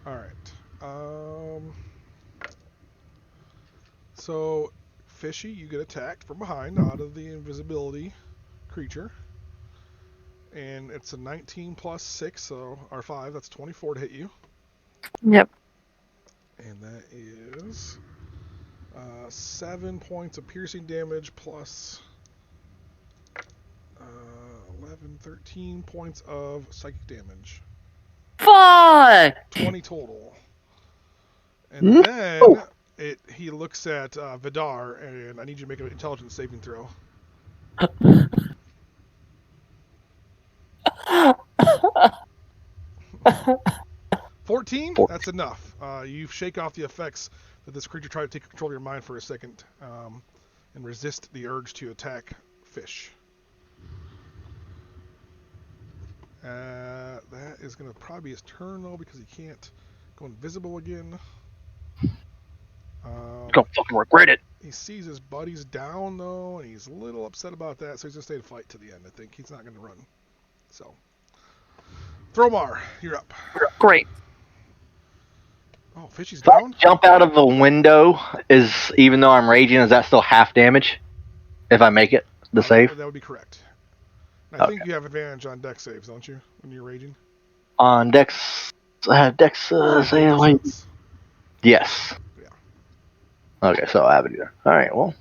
Alright. So, Fishy, you get attacked from behind out of the invisibility creature. And it's a 19 plus 6, so, or 5, that's 24 to hit you. Yep. And that is 7 points of piercing damage plus 11, 13 points of psychic damage. Fuck! 20 total. And then he looks at Vidar, and I need you to make an intelligence saving throw. 14? That's enough. You shake off the effects that this creature tried to take control of your mind for a second, and resist the urge to attack fish. That is going to probably be his turn, though, because he can't go invisible again. Don't fucking regret it. He sees his buddies down, though, and he's a little upset about that, so he's going to stay and fight to the end, I think. He's not going to run. So, Thromar, you're up. Great. Oh, Fishy's down? Jump out of a window even though I'm raging, is that still half damage? If I make it, the save? That would be correct. I think you have advantage on dex saves, don't you, when you're raging? On dex save, wait. Yes. Yeah. Okay, so I have it here. Alright, well.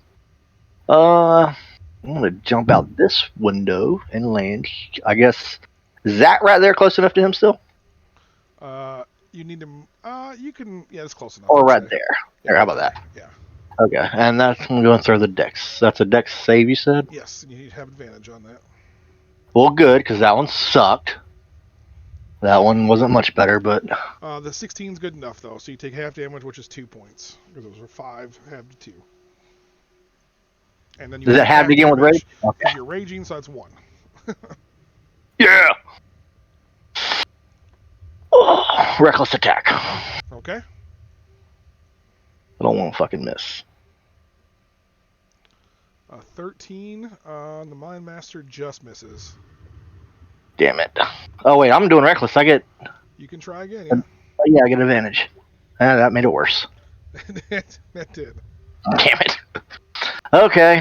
I'm gonna jump out this window and land. I guess, is that right there close enough to him still? You need to, you can, yeah, it's close enough. Or right there. There, how about that? Yeah. Okay, and that's I'm going through the dex. That's a dex save, you said? Yes, and you have advantage on that. Well, good, because that one sucked. That one wasn't much better, but... The 16's good enough, though, so you take half damage, which is 2 points. Because those were 5, half to 2. And then you does it have to begin with rage? Okay. You're raging, so that's 1. Yeah! Oh, reckless attack. Okay. I don't want to fucking miss. 13 on the Mind Master just misses. Damn it. Oh, wait, I'm doing reckless. I get... You can try again, yeah. Yeah, I get advantage. That made it worse. that did. Damn it. Okay,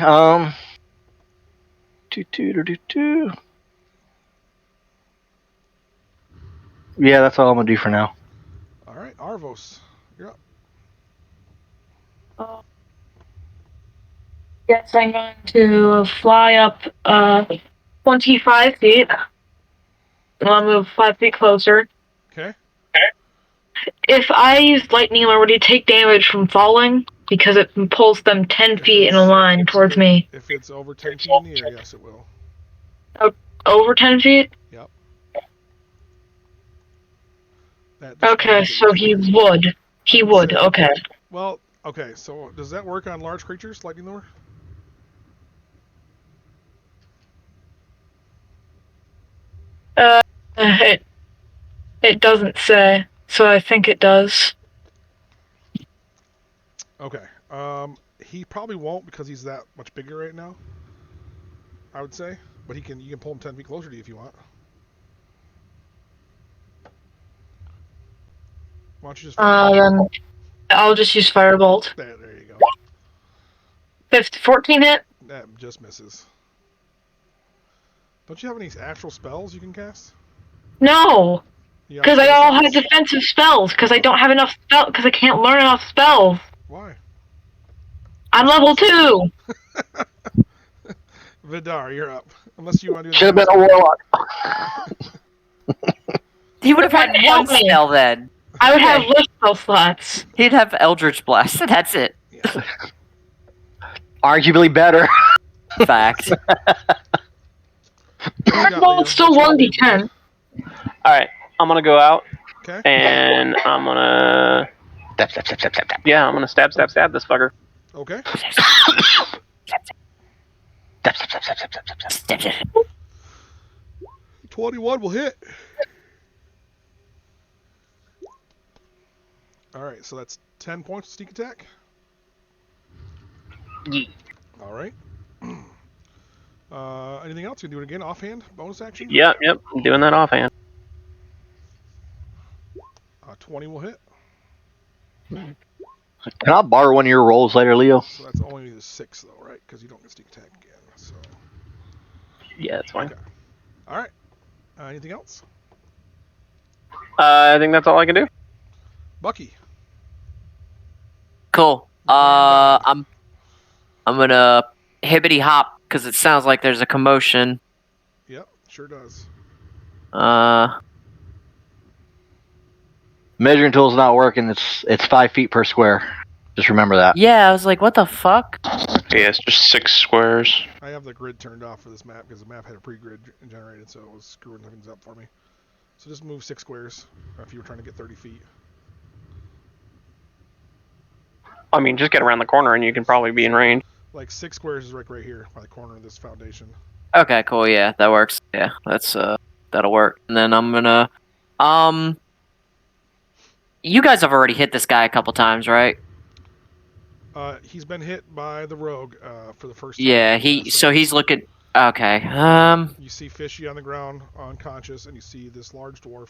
Yeah, that's all I'm gonna do for now. Alright, Arvos, you're up. Yes, I'm going to fly up 25 feet. I'll move 5 feet closer. Okay. If I use lightning, I'm already take damage from falling because it pulls them 10 feet in a line towards me. If it's over 10 feet in the air, yes, it will. Over 10 feet? Yep. Okay, so he would. He would, okay. Well, okay, so does that work on large creatures, lightning lure? It doesn't say, so I think it does. Okay. He probably won't because he's that much bigger right now. I would say, but you can pull him 10 feet closer to you if you want. Why don't you just? Then I'll just use Firebolt. There you go. 14 hit. That just misses. Don't you have any actual spells you can cast? No, because I all have defensive spells. Because I don't have enough spells. Because I can't learn enough spells. Why? I'm level 2. Vidar, you're up. Unless you want to do. Should have been a warlock. He would have had one spell then. I would have lift spell slots. He'd have Eldritch Blast. That's it. Yeah. Arguably better. Fact. Firebolt still 1d10. Alright, I'm gonna go out. Okay. And I'm gonna... Stab. Yeah, I'm gonna stab this fucker. Okay. 21 will hit. Alright, so that's 10 points of sneak attack. Yeah. Alright. Anything else? You can do it again, offhand? Bonus action? Yep, I'm doing that offhand. 20 will hit. Can I borrow one of your rolls later, Leo? So that's only the 6, though, right? Because you don't get sneak attack again. So. Yeah, that's fine. Okay. Alright. Anything else? I think that's all I can do. Bucky. Cool. I'm gonna hibbity hop because it sounds like there's a commotion. Yep, sure does. Measuring tool's not working. It's 5 feet per square. Just remember that. Yeah, I was like, what the fuck? Yeah, it's just 6 squares. I have the grid turned off for this map because the map had a pre-grid generated, so it was screwing things up for me. So just move 6 squares if you were trying to get 30 feet. I mean, just get around the corner and you can probably be in range. Like 6 squares is right here by the corner of this foundation. Okay, cool. Yeah, that works. Yeah, that'll work. And then I'm gonna, you guys have already hit this guy a couple times, right? He's been hit by the rogue for the first time. Yeah, he's looking. Okay. You see Fishy on the ground, unconscious, and you see this large dwarf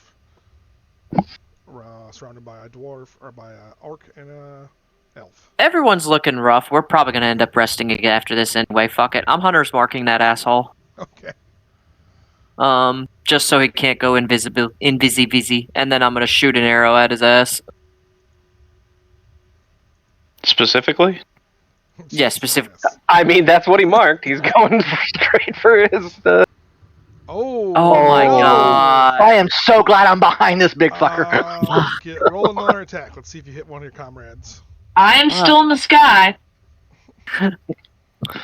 surrounded by a dwarf or by an orc and a elf. Everyone's looking rough. We're probably gonna end up resting again after this anyway. Fuck it. I'm Hunter's marking that asshole. Okay. Just so he can't go invisible, and then I'm gonna shoot an arrow at his ass. Specifically? Yeah, specific. I mean, that's what he marked. He's going straight for his. Oh my god! I am so glad I'm behind this big fucker. Roll another attack. Let's see if you hit one of your comrades. I am still in the sky.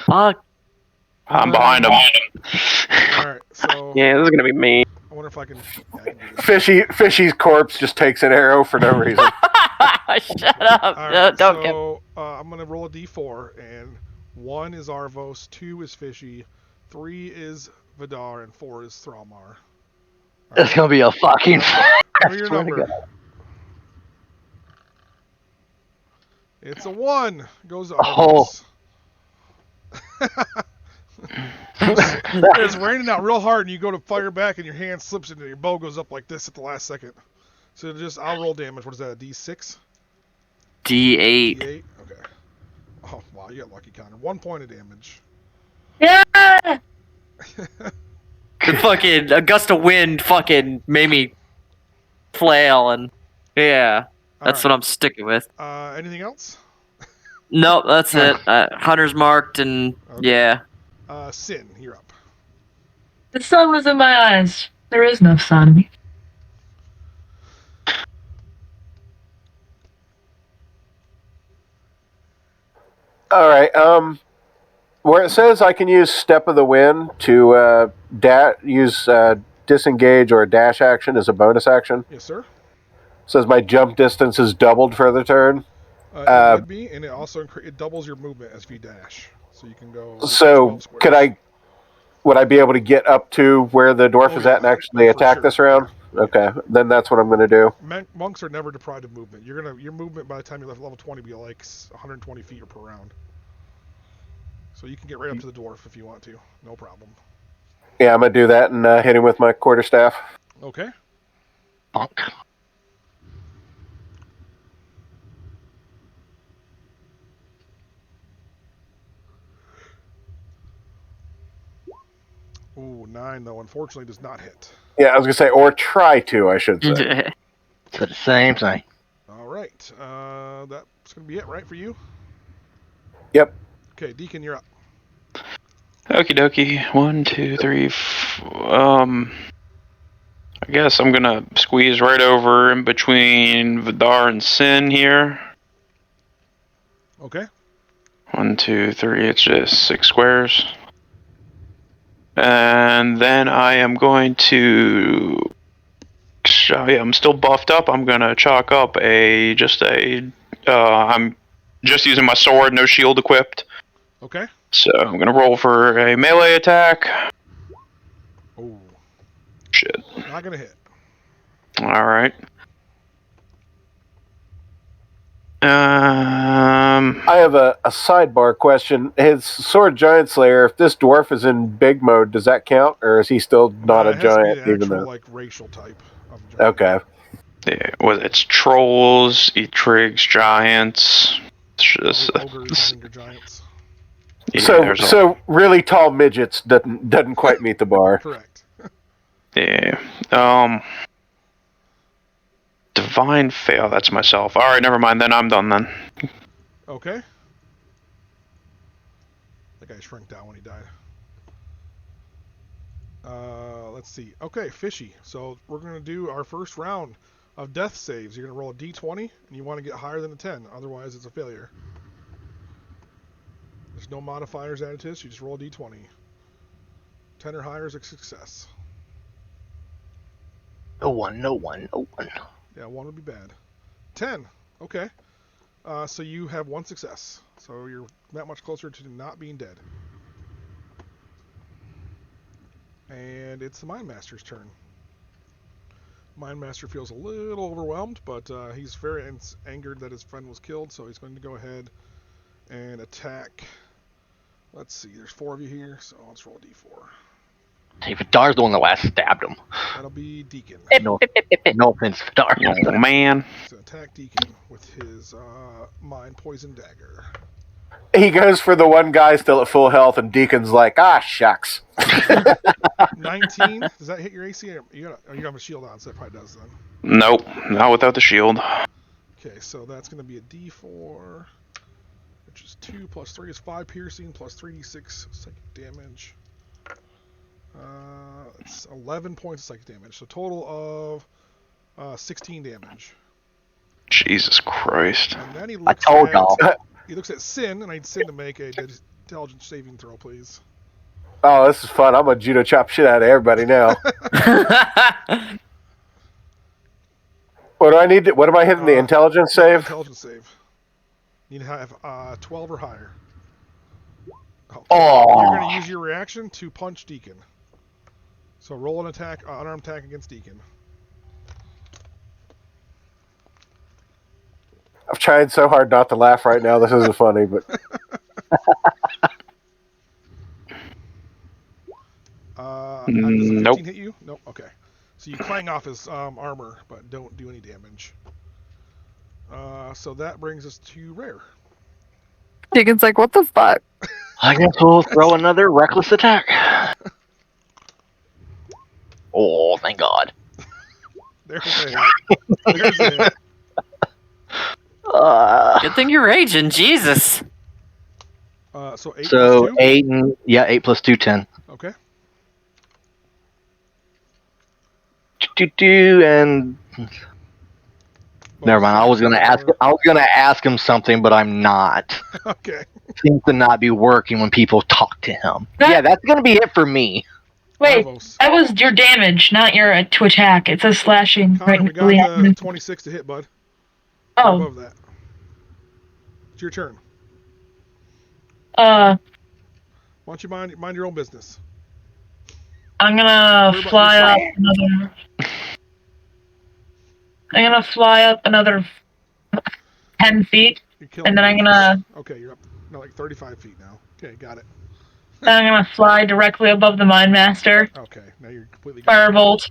Fuck. I'm behind him. Alright, so. Yeah, this is gonna be me. I wonder if I can. Yeah, I can do this. Fishy's corpse just takes an arrow for no reason. Shut up! All No, right, don't so I'm gonna roll a d4, and 1 is Arvos, 2 is Fishy, 3 is Vidar, and 4 is Thralmar. It's gonna be a fucking. What are your number? It's a 1. Goes Arvos. It's raining out real hard, and you go to fire back, and your hand slips into your bow goes up like this at the last second. So I'll roll damage. What is that? A d6? D8. D8. Okay. Oh wow, you got lucky, Connor. 1 point of damage. Yeah. The fucking a gust of wind fucking made me flail, and yeah, that's what I'm sticking with. Anything else? Nope, that's it. Hunter's marked, and yeah. Sin, you're up. The sun was in my eyes. There is no sun. All right. Where it says I can use Step of the Wind to use disengage or dash action as a bonus action. Yes, sir. It says my jump distance is doubled for the turn. It would be, and it also it doubles your movement as you dash, so you can go. So would I be able to get up to where the dwarf is at and actually attack this round? Okay, then that's what I'm going to do. Monks are never deprived of movement. Your movement by the time you left level 20 will be like 120 feet per round. So you can get right up to the dwarf if you want to. No problem. Yeah, I'm going to do that and hit him with my quarterstaff. Okay. Bonk. Ooh, 9 though. Unfortunately, does not hit. Yeah, I was going to say, or try to, I should say. It's the same thing. All right. That's going to be it, right, for you? Yep. Okay, Deacon, you're up. Okie dokie. 1, 2, 3. I guess I'm gonna squeeze right over in between Vidar and Sin here. Okay. 1, 2, 3. It's just 6 squares. And then I am going to. I'm still buffed up. I'm gonna chalk up I'm just using my sword, no shield equipped. Okay. So I'm gonna roll for a melee attack. Oh. Shit. Not gonna hit. Alright. I have a sidebar question. His Sword Giant Slayer, if this dwarf is in big mode, does that count? Or is he still not a It has to be giant? the Even actual, though... like, racial type of giant. Okay. Yeah, well, it's trolls, etrigs, giants. It's just, Ogres and your giants. yeah, so really tall midgets doesn't quite meet the bar. Correct. Yeah. Divine fail. That's myself. All right, never mind. Then I'm done. Then. Okay. That guy shrank down when he died. Let's see. Okay, Fishy. So we're gonna do our first round. of death saves. You're going to roll a d20, and you want to get higher than a 10. Otherwise, it's a failure. There's no modifiers added to this. You just roll a d20. 10 or higher is a success. No one. Yeah, 1 would be bad. 10. Okay. So you have 1 success. So you're that much closer to not being dead. And it's the Mind Master's turn. Mind Master feels a little overwhelmed, but he's very angered that his friend was killed, so he's going to go ahead and attack. Let's see, there's 4 of you here, so let's roll a d4. Vidar's the one that last stabbed him. That'll be Deacon. No offense, Vidar. Oh, man. So attack Deacon with his Mind Poison Dagger. He goes for the one guy still at full health, and Deacon's like, shucks. 19. Does that hit your AC? You have a shield on, so that probably does then. Nope, not without the shield. Okay, so that's going to be a d4, which is 2 plus 3 is 5 piercing, plus 3d6 psychic damage. It's 11 points of psychic damage, so total of 16 damage. Jesus Christ. And then he I looks told at, y'all. He looks at Sin, and I need Sin to make a intelligence saving throw, please. Oh, this is fun. I'm going to judo chop shit out of everybody now. What do I need? What am I hitting? The intelligence save? Intelligence save. You need to have 12 or higher. Oh. You're going to use your reaction to punch Deacon. So roll an attack, unarmed attack against Deacon. I've tried so hard not to laugh right now. This isn't funny, but Does a 15 Nope. hit you? Nope. Okay. So you clang off his armor, but don't do any damage. So that brings us to Rare. Deacon's like, what the fuck? I guess we'll throw another reckless attack. Oh, thank God. There's a There's a hit. Good thing you're raging, Jesus. So 8 So plus 2? 8 plus 2, 10. Okay. And never mind. I was gonna ask him something, but I'm not. Okay. Seems to not be working when people talk to him. Yeah, that's gonna be it for me. Wait, Bravos. that was your damage, not your to attack. It says slashing Connor, right we next to the got end. 26 to hit, bud. Oh, Above that. It's your turn. uh, Why don't you mind your own business? I'm gonna Worry about fly up yourself. another. I'm gonna fly up another 10 feet, You're killing and then I'm me. gonna Okay, you're up like 35 feet now. Okay, got it. then I'm gonna fly directly above the Mind Master. Okay, now you're completely got it. Firebolt.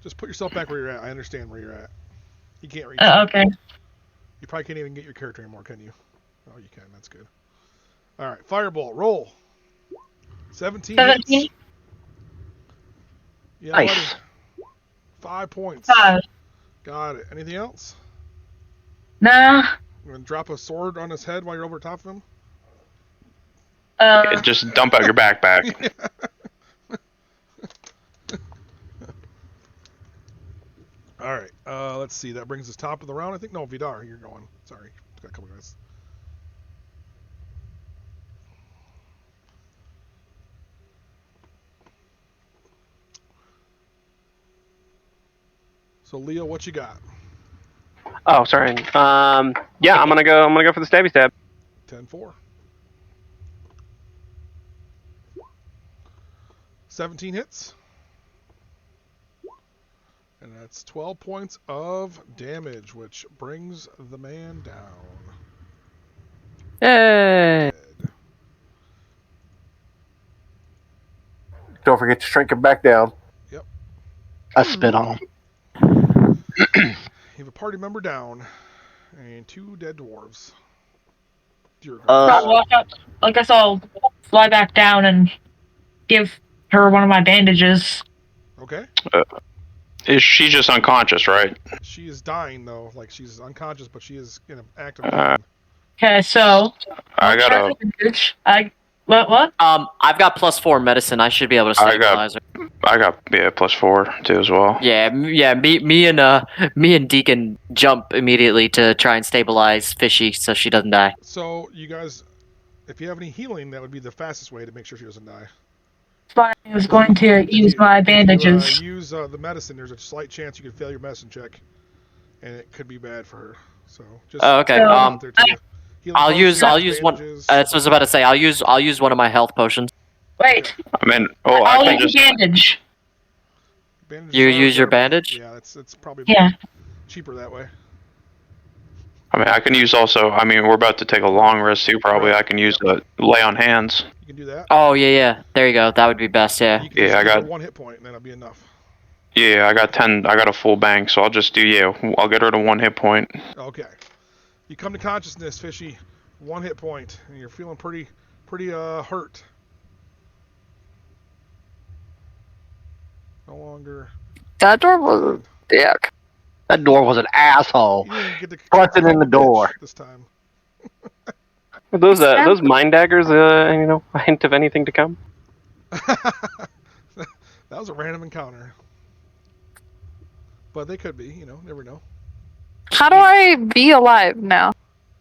Just put yourself back where you're at. I understand where you're at. You can't reach. Okay. You probably can't even get your character anymore, can you? Oh, you can. That's good. All right, Firebolt, roll. 17. 17. Hits. Yeah, Nice. buddy. 5 points. 5. Got it. Anything else? Nah. You want to drop a sword on his head while you're over top of him? Yeah, just dump out your backpack. All right. Let's see. That brings us top of the round. I think. No, Vidar, you're going. Sorry. Got a couple guys. So Leo, what you got? Oh, sorry. Yeah, I'm gonna go for the stabby stab. 10-4. 17 hits. And that's 12 points of damage, which brings the man down. Yay! don't forget to shrink him back down. I spit on him. You have a party member down, and 2 dead dwarves. Dear God. I'll walk up. I guess I'll fly back down and give her one of my bandages. Okay. Is she just unconscious, right? She is dying, though. Like, she's unconscious, but she is in an active Uh, Okay, so I got a. I What? I've got +4 medicine. I should be able to stabilize her. I got +4 too as well. Yeah. Me and Deacon jump immediately to try and stabilize Fishy so she doesn't die. So you guys, if you have any healing, that would be the fastest way to make sure she doesn't die. I was going to use my bandages. If you use the medicine, there's a slight chance you could fail your medicine check, and it could be bad for her. So just. Oh, okay. I'll use one. bandages. That's what I was about to say. I'll use one of my health potions. Wait, I mean, I'll I can use just. bandage. Bandages You are use your better. bandage? Yeah, it's probably Yeah. cheaper that way. I mean, I can use also. I mean, we're about to take a long rest too. Probably, I can use lay on hands. You can do that. Oh yeah. There you go. That would be best. Yeah. You can just I give her got 1 hit point, and that'll be enough. Yeah, I got 10. I got a full bank, so I'll just do. Yeah, I'll get her to 1 hit point. Okay. You come to consciousness, Fishy. 1 hit point, and you're feeling pretty hurt. No longer. That door was a dick. That door was an asshole. You didn't get to Busted in the door. this time. Are those mind daggers, a hint of anything to come? That was a random encounter. But they could be, never know. How do I be alive now?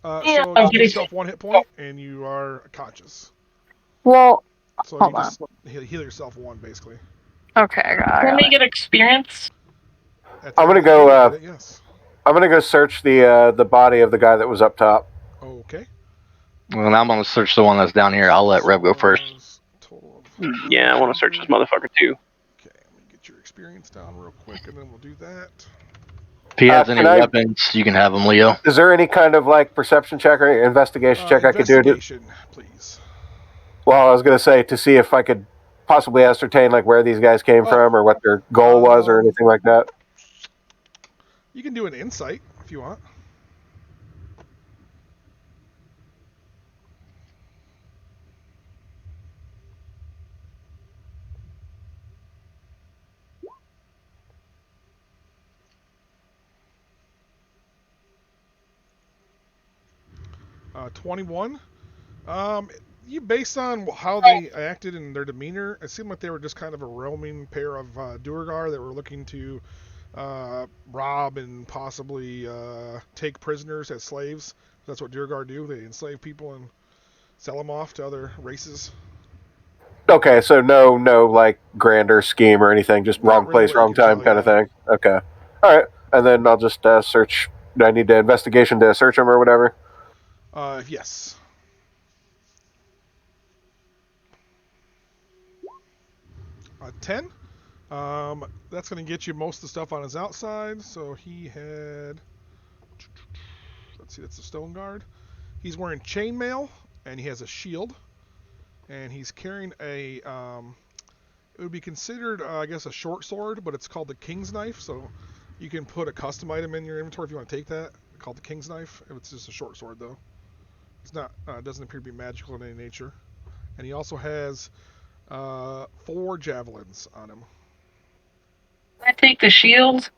So you give yourself 1 hit point, and you are conscious. Well, So hold you on. just heal yourself 1, basically. Okay, I got Let me it. get experience. I'm gonna go, Yes. I'm gonna go search the body of the guy that was up top. Okay. Well, I'm gonna search the one that's down here. I'll let Rev go first. Total of Yeah, I want to search this motherfucker too. Okay, let me get your experience down real quick, and then we'll do that. If he has any can I- weapons, you can have them, Leo. Is there any kind of like perception check or investigation check I could do? Investigation, please. Well, I was gonna say to see if I could possibly ascertain like where these guys came from or what their goal was or anything like that. You can do an insight if you want. Uh, 21. You based on how they acted and their demeanor, it seemed like they were just kind of a roaming pair of Duergar that were looking to rob and possibly take prisoners as slaves. That's what Duergar do. They enslave people and sell them off to other races. Okay, so no like grander scheme or anything, just Not wrong really place, what you wrong can time tell, kind of yeah. thing. Okay, all right, and then I'll just search. Do I need to investigation to search them or whatever? Yes. A 10. That's going to get you most of the stuff on his outside. So he had. Let's see, that's the stone guard. He's wearing chainmail and he has a shield, and he's carrying a. It would be considered, I guess, a short sword, but it's called the King's Knife. So you can put a custom item in your inventory if you want to take that. It's called the King's Knife. It's just a short sword, though. It's not. Doesn't appear to be magical in any nature. And he also has 4 javelins on him. I take the shield.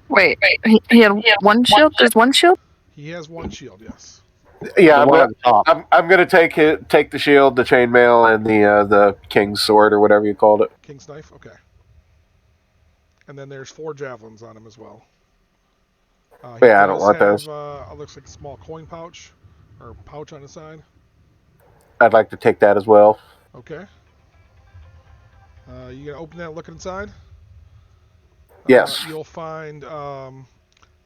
Wait. He had one shield? There's one shield? He has 1 shield, yes. Yeah, The one at the top. I'm gonna take the shield, the chainmail, and the king's sword or whatever you called it. King's Knife, okay. And then there's 4 javelins on him as well. He Yeah, I don't does want have, those. Looks like a small coin pouch, or pouch on the side. I'd like to take that as well. Okay. You gonna open that and look inside? Yes. You'll find,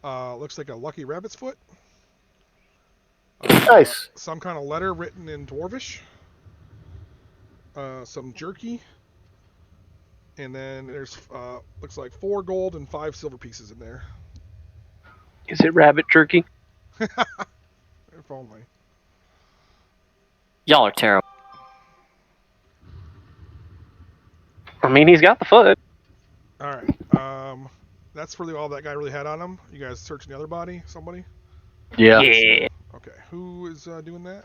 looks like a lucky rabbit's foot. Nice. Some kind of letter written in Dwarvish. Some jerky. And then there's, looks like 4 gold and 5 silver pieces in there. Is it rabbit jerky? If only. Y'all are terrible. I mean, he's got the foot. Alright. That's really all that guy really had on him. You guys searching the other body? Somebody? Yeah. Yeah. Okay. Who is doing that?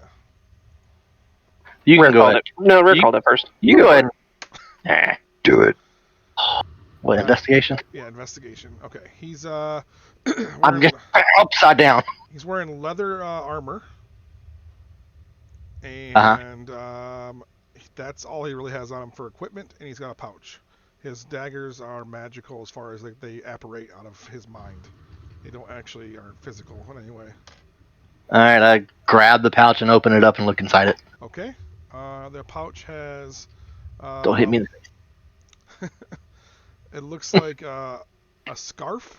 You Rick can go called ahead. it. No, Rick You- called it first. You go ahead. Nah. Do it. What, investigation? Yeah, investigation. Okay. He's I'm wearing, just upside down. he's wearing leather armor. And that's all he really has on him for equipment, and he's got a pouch. His daggers are magical as far as they apparate out of his mind. They don't actually are physical in any way. All right, I grab the pouch and open it up and look inside it. Okay. The pouch has... Don't hit me in the face. It looks like a scarf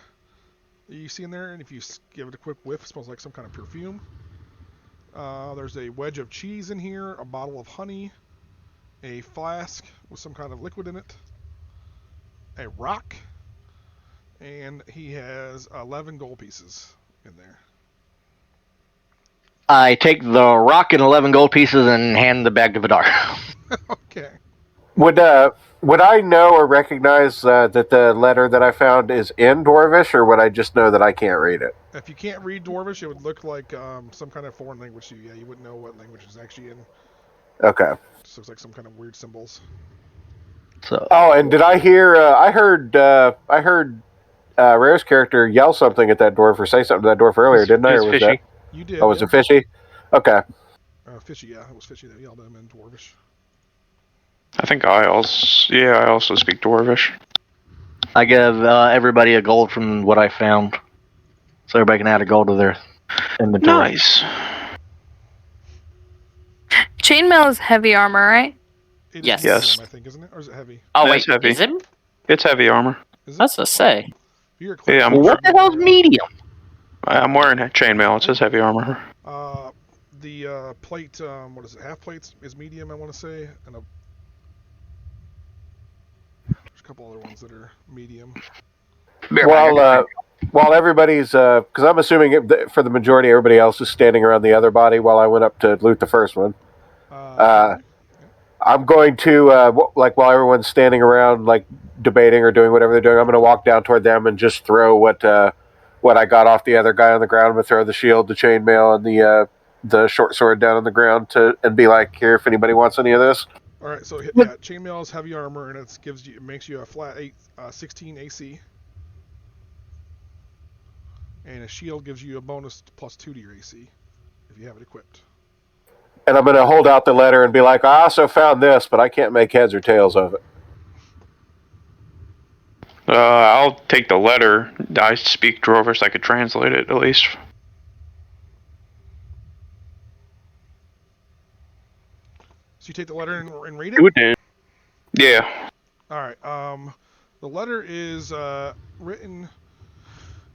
that you see in there, and if you give it a quick whiff, it smells like some kind of perfume. There's a wedge of cheese in here, a bottle of honey, a flask with some kind of liquid in it, a rock, and he has 11 gold pieces in there. I take the rock and 11 gold pieces and hand the bag to Vidar. Okay. Would I know or recognize that the letter that I found is in Dwarvish, or would I just know that I can't read it? If you can't read Dwarvish, it would look like some kind of foreign language to you. Yeah, you wouldn't know what language it's actually in. Okay. It just looks like some kind of weird symbols. So. Oh, and did I hear? I heard Rare's character yell something at that dwarf or say something to that dwarf earlier, didn't I? Or was fishy. that? You did. Oh, was it fishy? Okay. Fishy, yeah, it was fishy that yelled at him in Dwarvish. I think I also speak Dwarvish. I give everybody a gold from what I found, so everybody can add a gold to their inventory. Nice. Chainmail is heavy armor, right? It Yes. is Yes. medium, I think, isn't it? Or is it heavy? Oh, That's wait, heavy. is it? It's heavy armor. Is it? That's what I say. You're Yeah, What the hell's medium? I'm wearing chainmail. It says heavy armor. The plate, what is it? Half plates is medium, I want to say, and there's a couple other ones that are medium. While everybody's, because I'm assuming for the majority, everybody else is standing around the other body while I went up to loot the first one. I'm going to, while everyone's standing around, debating or doing whatever they're doing, I'm going to walk down toward them and just throw what I got off the other guy on the ground. I'm going to throw the shield, the chainmail, and the short sword down on the ground and be like, here, if anybody wants any of this. All right, so chainmail is heavy armor, and it makes you a flat 16 AC, and a shield gives you a bonus +2 to your AC if you have it equipped. And I'm going to hold out the letter and be like, I also found this, but I can't make heads or tails of it. I'll take the letter. I speak Dwarvish, so I could translate it at least. So you take the letter and read it? Yeah. Alright, the letter is written...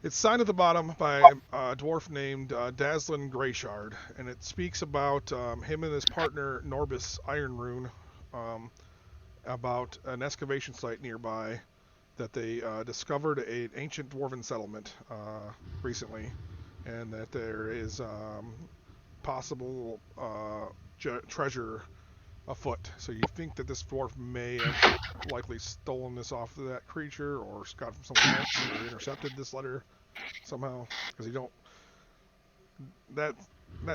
It's signed at the bottom by a dwarf named Daslin Greyshard, and it speaks about him and his partner Norbis Ironrune, about an excavation site nearby that they discovered an ancient dwarven settlement recently, and that there is possible treasure afoot. So you think that this dwarf may have likely stolen this off of that creature, or got from someone else, or intercepted this letter somehow, because that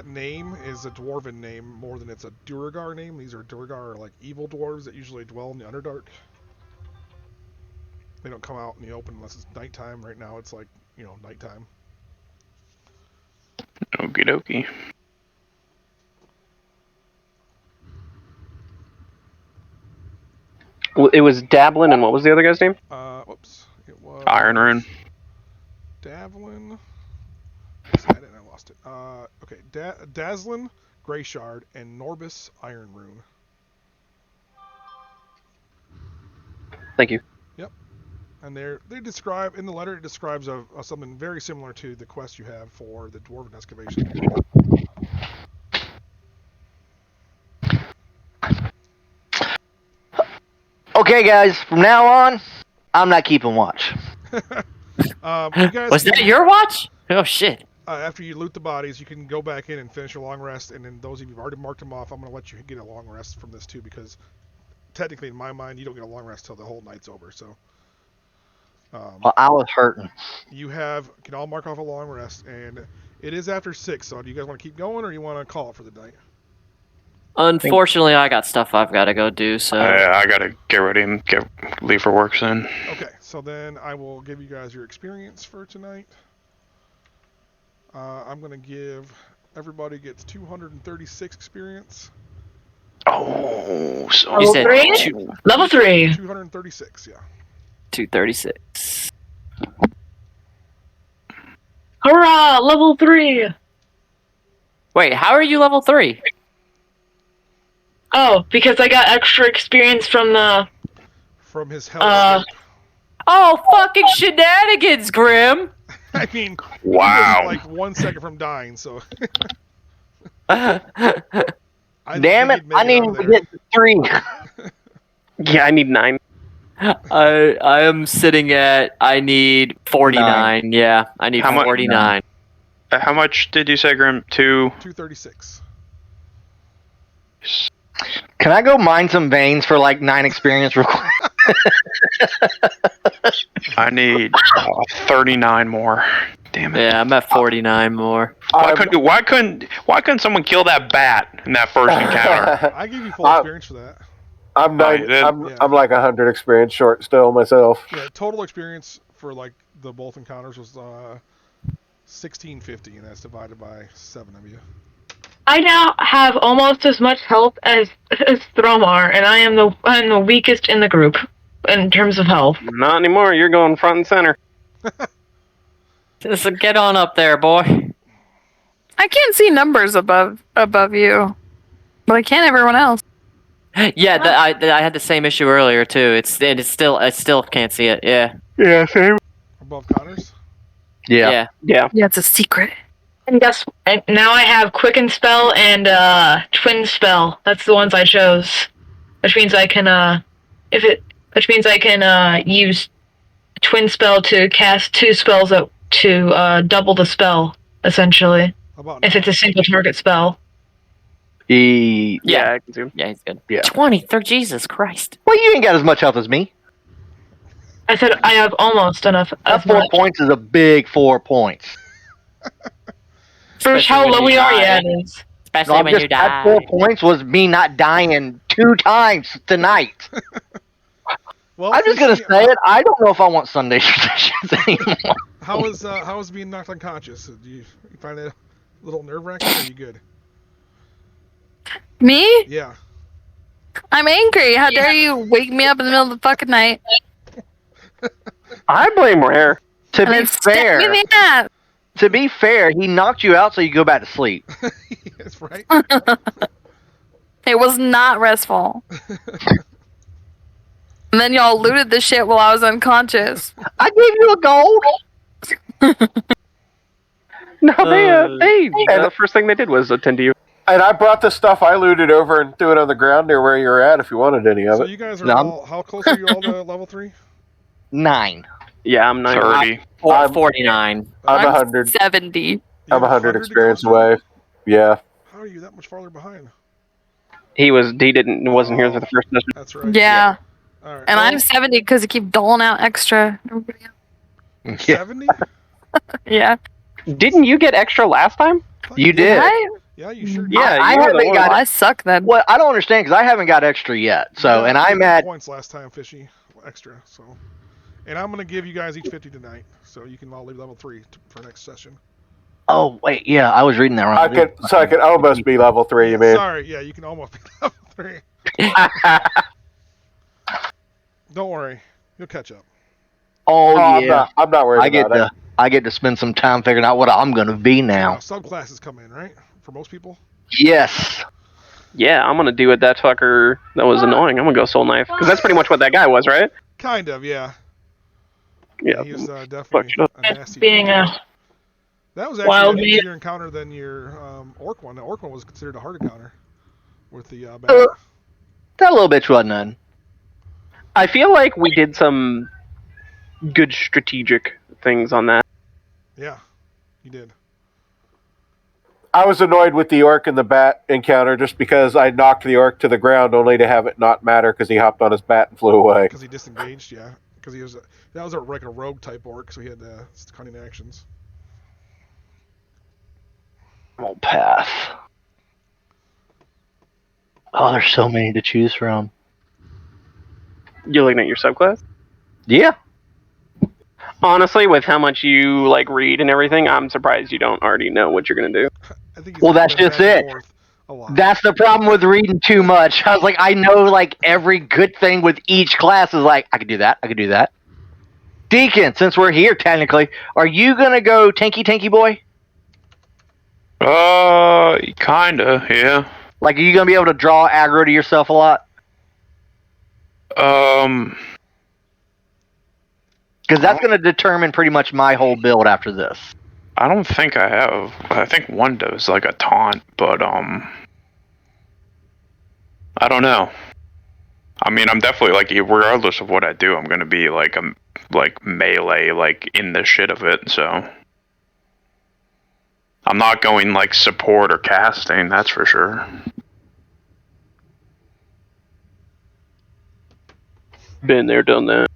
name is a dwarven name more than it's a Duergar name. These are Duergar are evil dwarves that usually dwell in the Underdark. They don't come out in the open unless it's nighttime. Right now it's nighttime. Okie dokie. It was Dablin, and what was the other guy's name? Whoops. It was Ironrune. Davlin. I lost it. Okay, Daslin Greyshard and Norbis Ironrune. Thank you. Yep. And they describe in the letter. It describes something very similar to the quest you have for the dwarven excavation. Okay, guys, from now on, I'm not keeping watch. You guys Was that your watch? Oh, shit. After you loot the bodies, you can go back in and finish your long rest, and then those of you who've already marked them off, I'm going to let you get a long rest from this too, because technically, in my mind, you don't get a long rest till the whole night's over. So, Well, I was hurting. you can all mark off a long rest, and it is after 6. So, do you guys want to keep going, or you want to call it for the night? Unfortunately, I got stuff I've got to go do, so... I gotta get ready and leave for work soon. Okay, so then I will give you guys your experience for tonight. I'm going to give everybody gets 236 experience. Oh, so You said Level 3? Level 3. 236, yeah. 236. Hurrah! Level 3. Wait, how are you level 3? Oh, because I got extra experience from the. From his health. Oh, fucking shenanigans, Grim! I mean, wow. he was like 1 second from dying, so. Damn it! I need to get to 3. Yeah, I need 9. I am sitting at. I need 49. Yeah, I need How much? 49. How much did you say, Grim? 236. Can I go mine some veins for like 9 experience real quick? I need 39 more. Damn it. Yeah, I'm at 49 more. Why couldn't someone kill that bat in that first encounter? I give you full experience for that. I'm Right, I'm like 100 experience short still myself. Yeah, total experience for like the both encounters was 1650, and that's divided by 7 of you. I now have almost as much health as Thromar, and I'm the weakest in the group in terms of health. Not anymore. You're going front and center. Just get on up there, boy. I can't see numbers above you, but I can everyone else. Yeah, I had the same issue earlier too. I still can't see it. Yeah. Yeah, same. Above Connors? Yeah. Yeah. Yeah, it's a secret. And now I have Quicken Spell and Twin Spell. That's the ones I chose, which means I can use Twin Spell to cast 2 spells to double the spell essentially. If it's a single target spell. Yeah, I can zoom. Yeah, he's good. Yeah. 23. Jesus Christ. Well, you ain't got as much health as me. I said I have almost enough. That 4 points is a big 4 points. For how low we are, yeah, it is. Especially when you that die. 4 points was me not dying 2 times tonight. Well, I'm just gonna say it. I don't know if I want Sunday traditions anymore. How was being knocked unconscious? Do you find it a little nerve-wracking, or are you good? Me? Yeah. I'm angry. How dare you wake me up in the middle of the fucking night? I blame Rare. To And be then stick fair, me in the ass. to be fair, he knocked you out so you go back to sleep. That's right. It was not restful. And then y'all looted the shit while I was unconscious. I gave you a gold. No, the first thing they did was attend to you. And I brought the stuff I looted over and threw it on the ground near where you're at if you wanted any of So it. you guys are all, how close are you all to level 3? 9. Yeah, I'm 90. 30. 49. I'm 100. 70. I'm 100 experience away. Yeah. How are you that much farther behind? He wasn't here for the first session. That's right. Yeah. All right. And I'm 70 because you keep doling out extra. 70? Yeah. Didn't you get extra last time? You did. Yeah, you sure did. Yeah, I you were haven't the one. got I suck then. Well, I don't understand because I haven't got extra yet. So, You and got I'm 50 at. points last time, Fishy. Extra. So, and I'm gonna give you guys each 50 tonight, so you can all leave level 3 for next session. Oh wait, yeah, I was reading that wrong. I could almost be level 3, you mean? Sorry, yeah, you can almost be level 3. Don't worry, you'll catch up. Oh yeah, I'm not worried about it. I get to spend some time figuring out what I'm gonna be now. Subclasses come in, right? For most people. Yes. Yeah, I'm gonna do what that fucker that was annoying. I'm gonna go Soul Knife because that's pretty much what that guy was, right? Kind of, yeah. Yeah. He was definitely a nasty. Being a That was wild actually an beast. easier encounter than your orc one. The orc one was considered a hard encounter with the bat. That little bitch wasn't none. I feel like we did some good strategic things on that. Yeah, you did. I was annoyed with the orc and the bat encounter just because I knocked the orc to the ground only to have it not matter because he hopped on his bat and flew away. Because he disengaged, yeah. Because he was that was like a rogue type orc, so he had cunning actions. Won't pass. Oh, there's so many to choose from. You're looking at your subclass? Yeah. Honestly, with how much you like read and everything, I'm surprised you don't already know what you're gonna do. I think he's Well, that's flipping just back and it. forth a lot. That's the problem with reading too much. I was like, I know like every good thing with each class is like, I could do that. I could do that. Deacon, since we're here technically, are you gonna go tanky boy? Kinda, yeah. Like, are you gonna be able to draw aggro to yourself a lot? Because that's gonna determine pretty much my whole build after this. I don't think I have. I think one does like a taunt, but I don't know. I mean, I'm definitely like, regardless of what I do, I'm gonna be like melee, like in the shit of it. So I'm not going like support or casting. That's for sure. Been there, done that.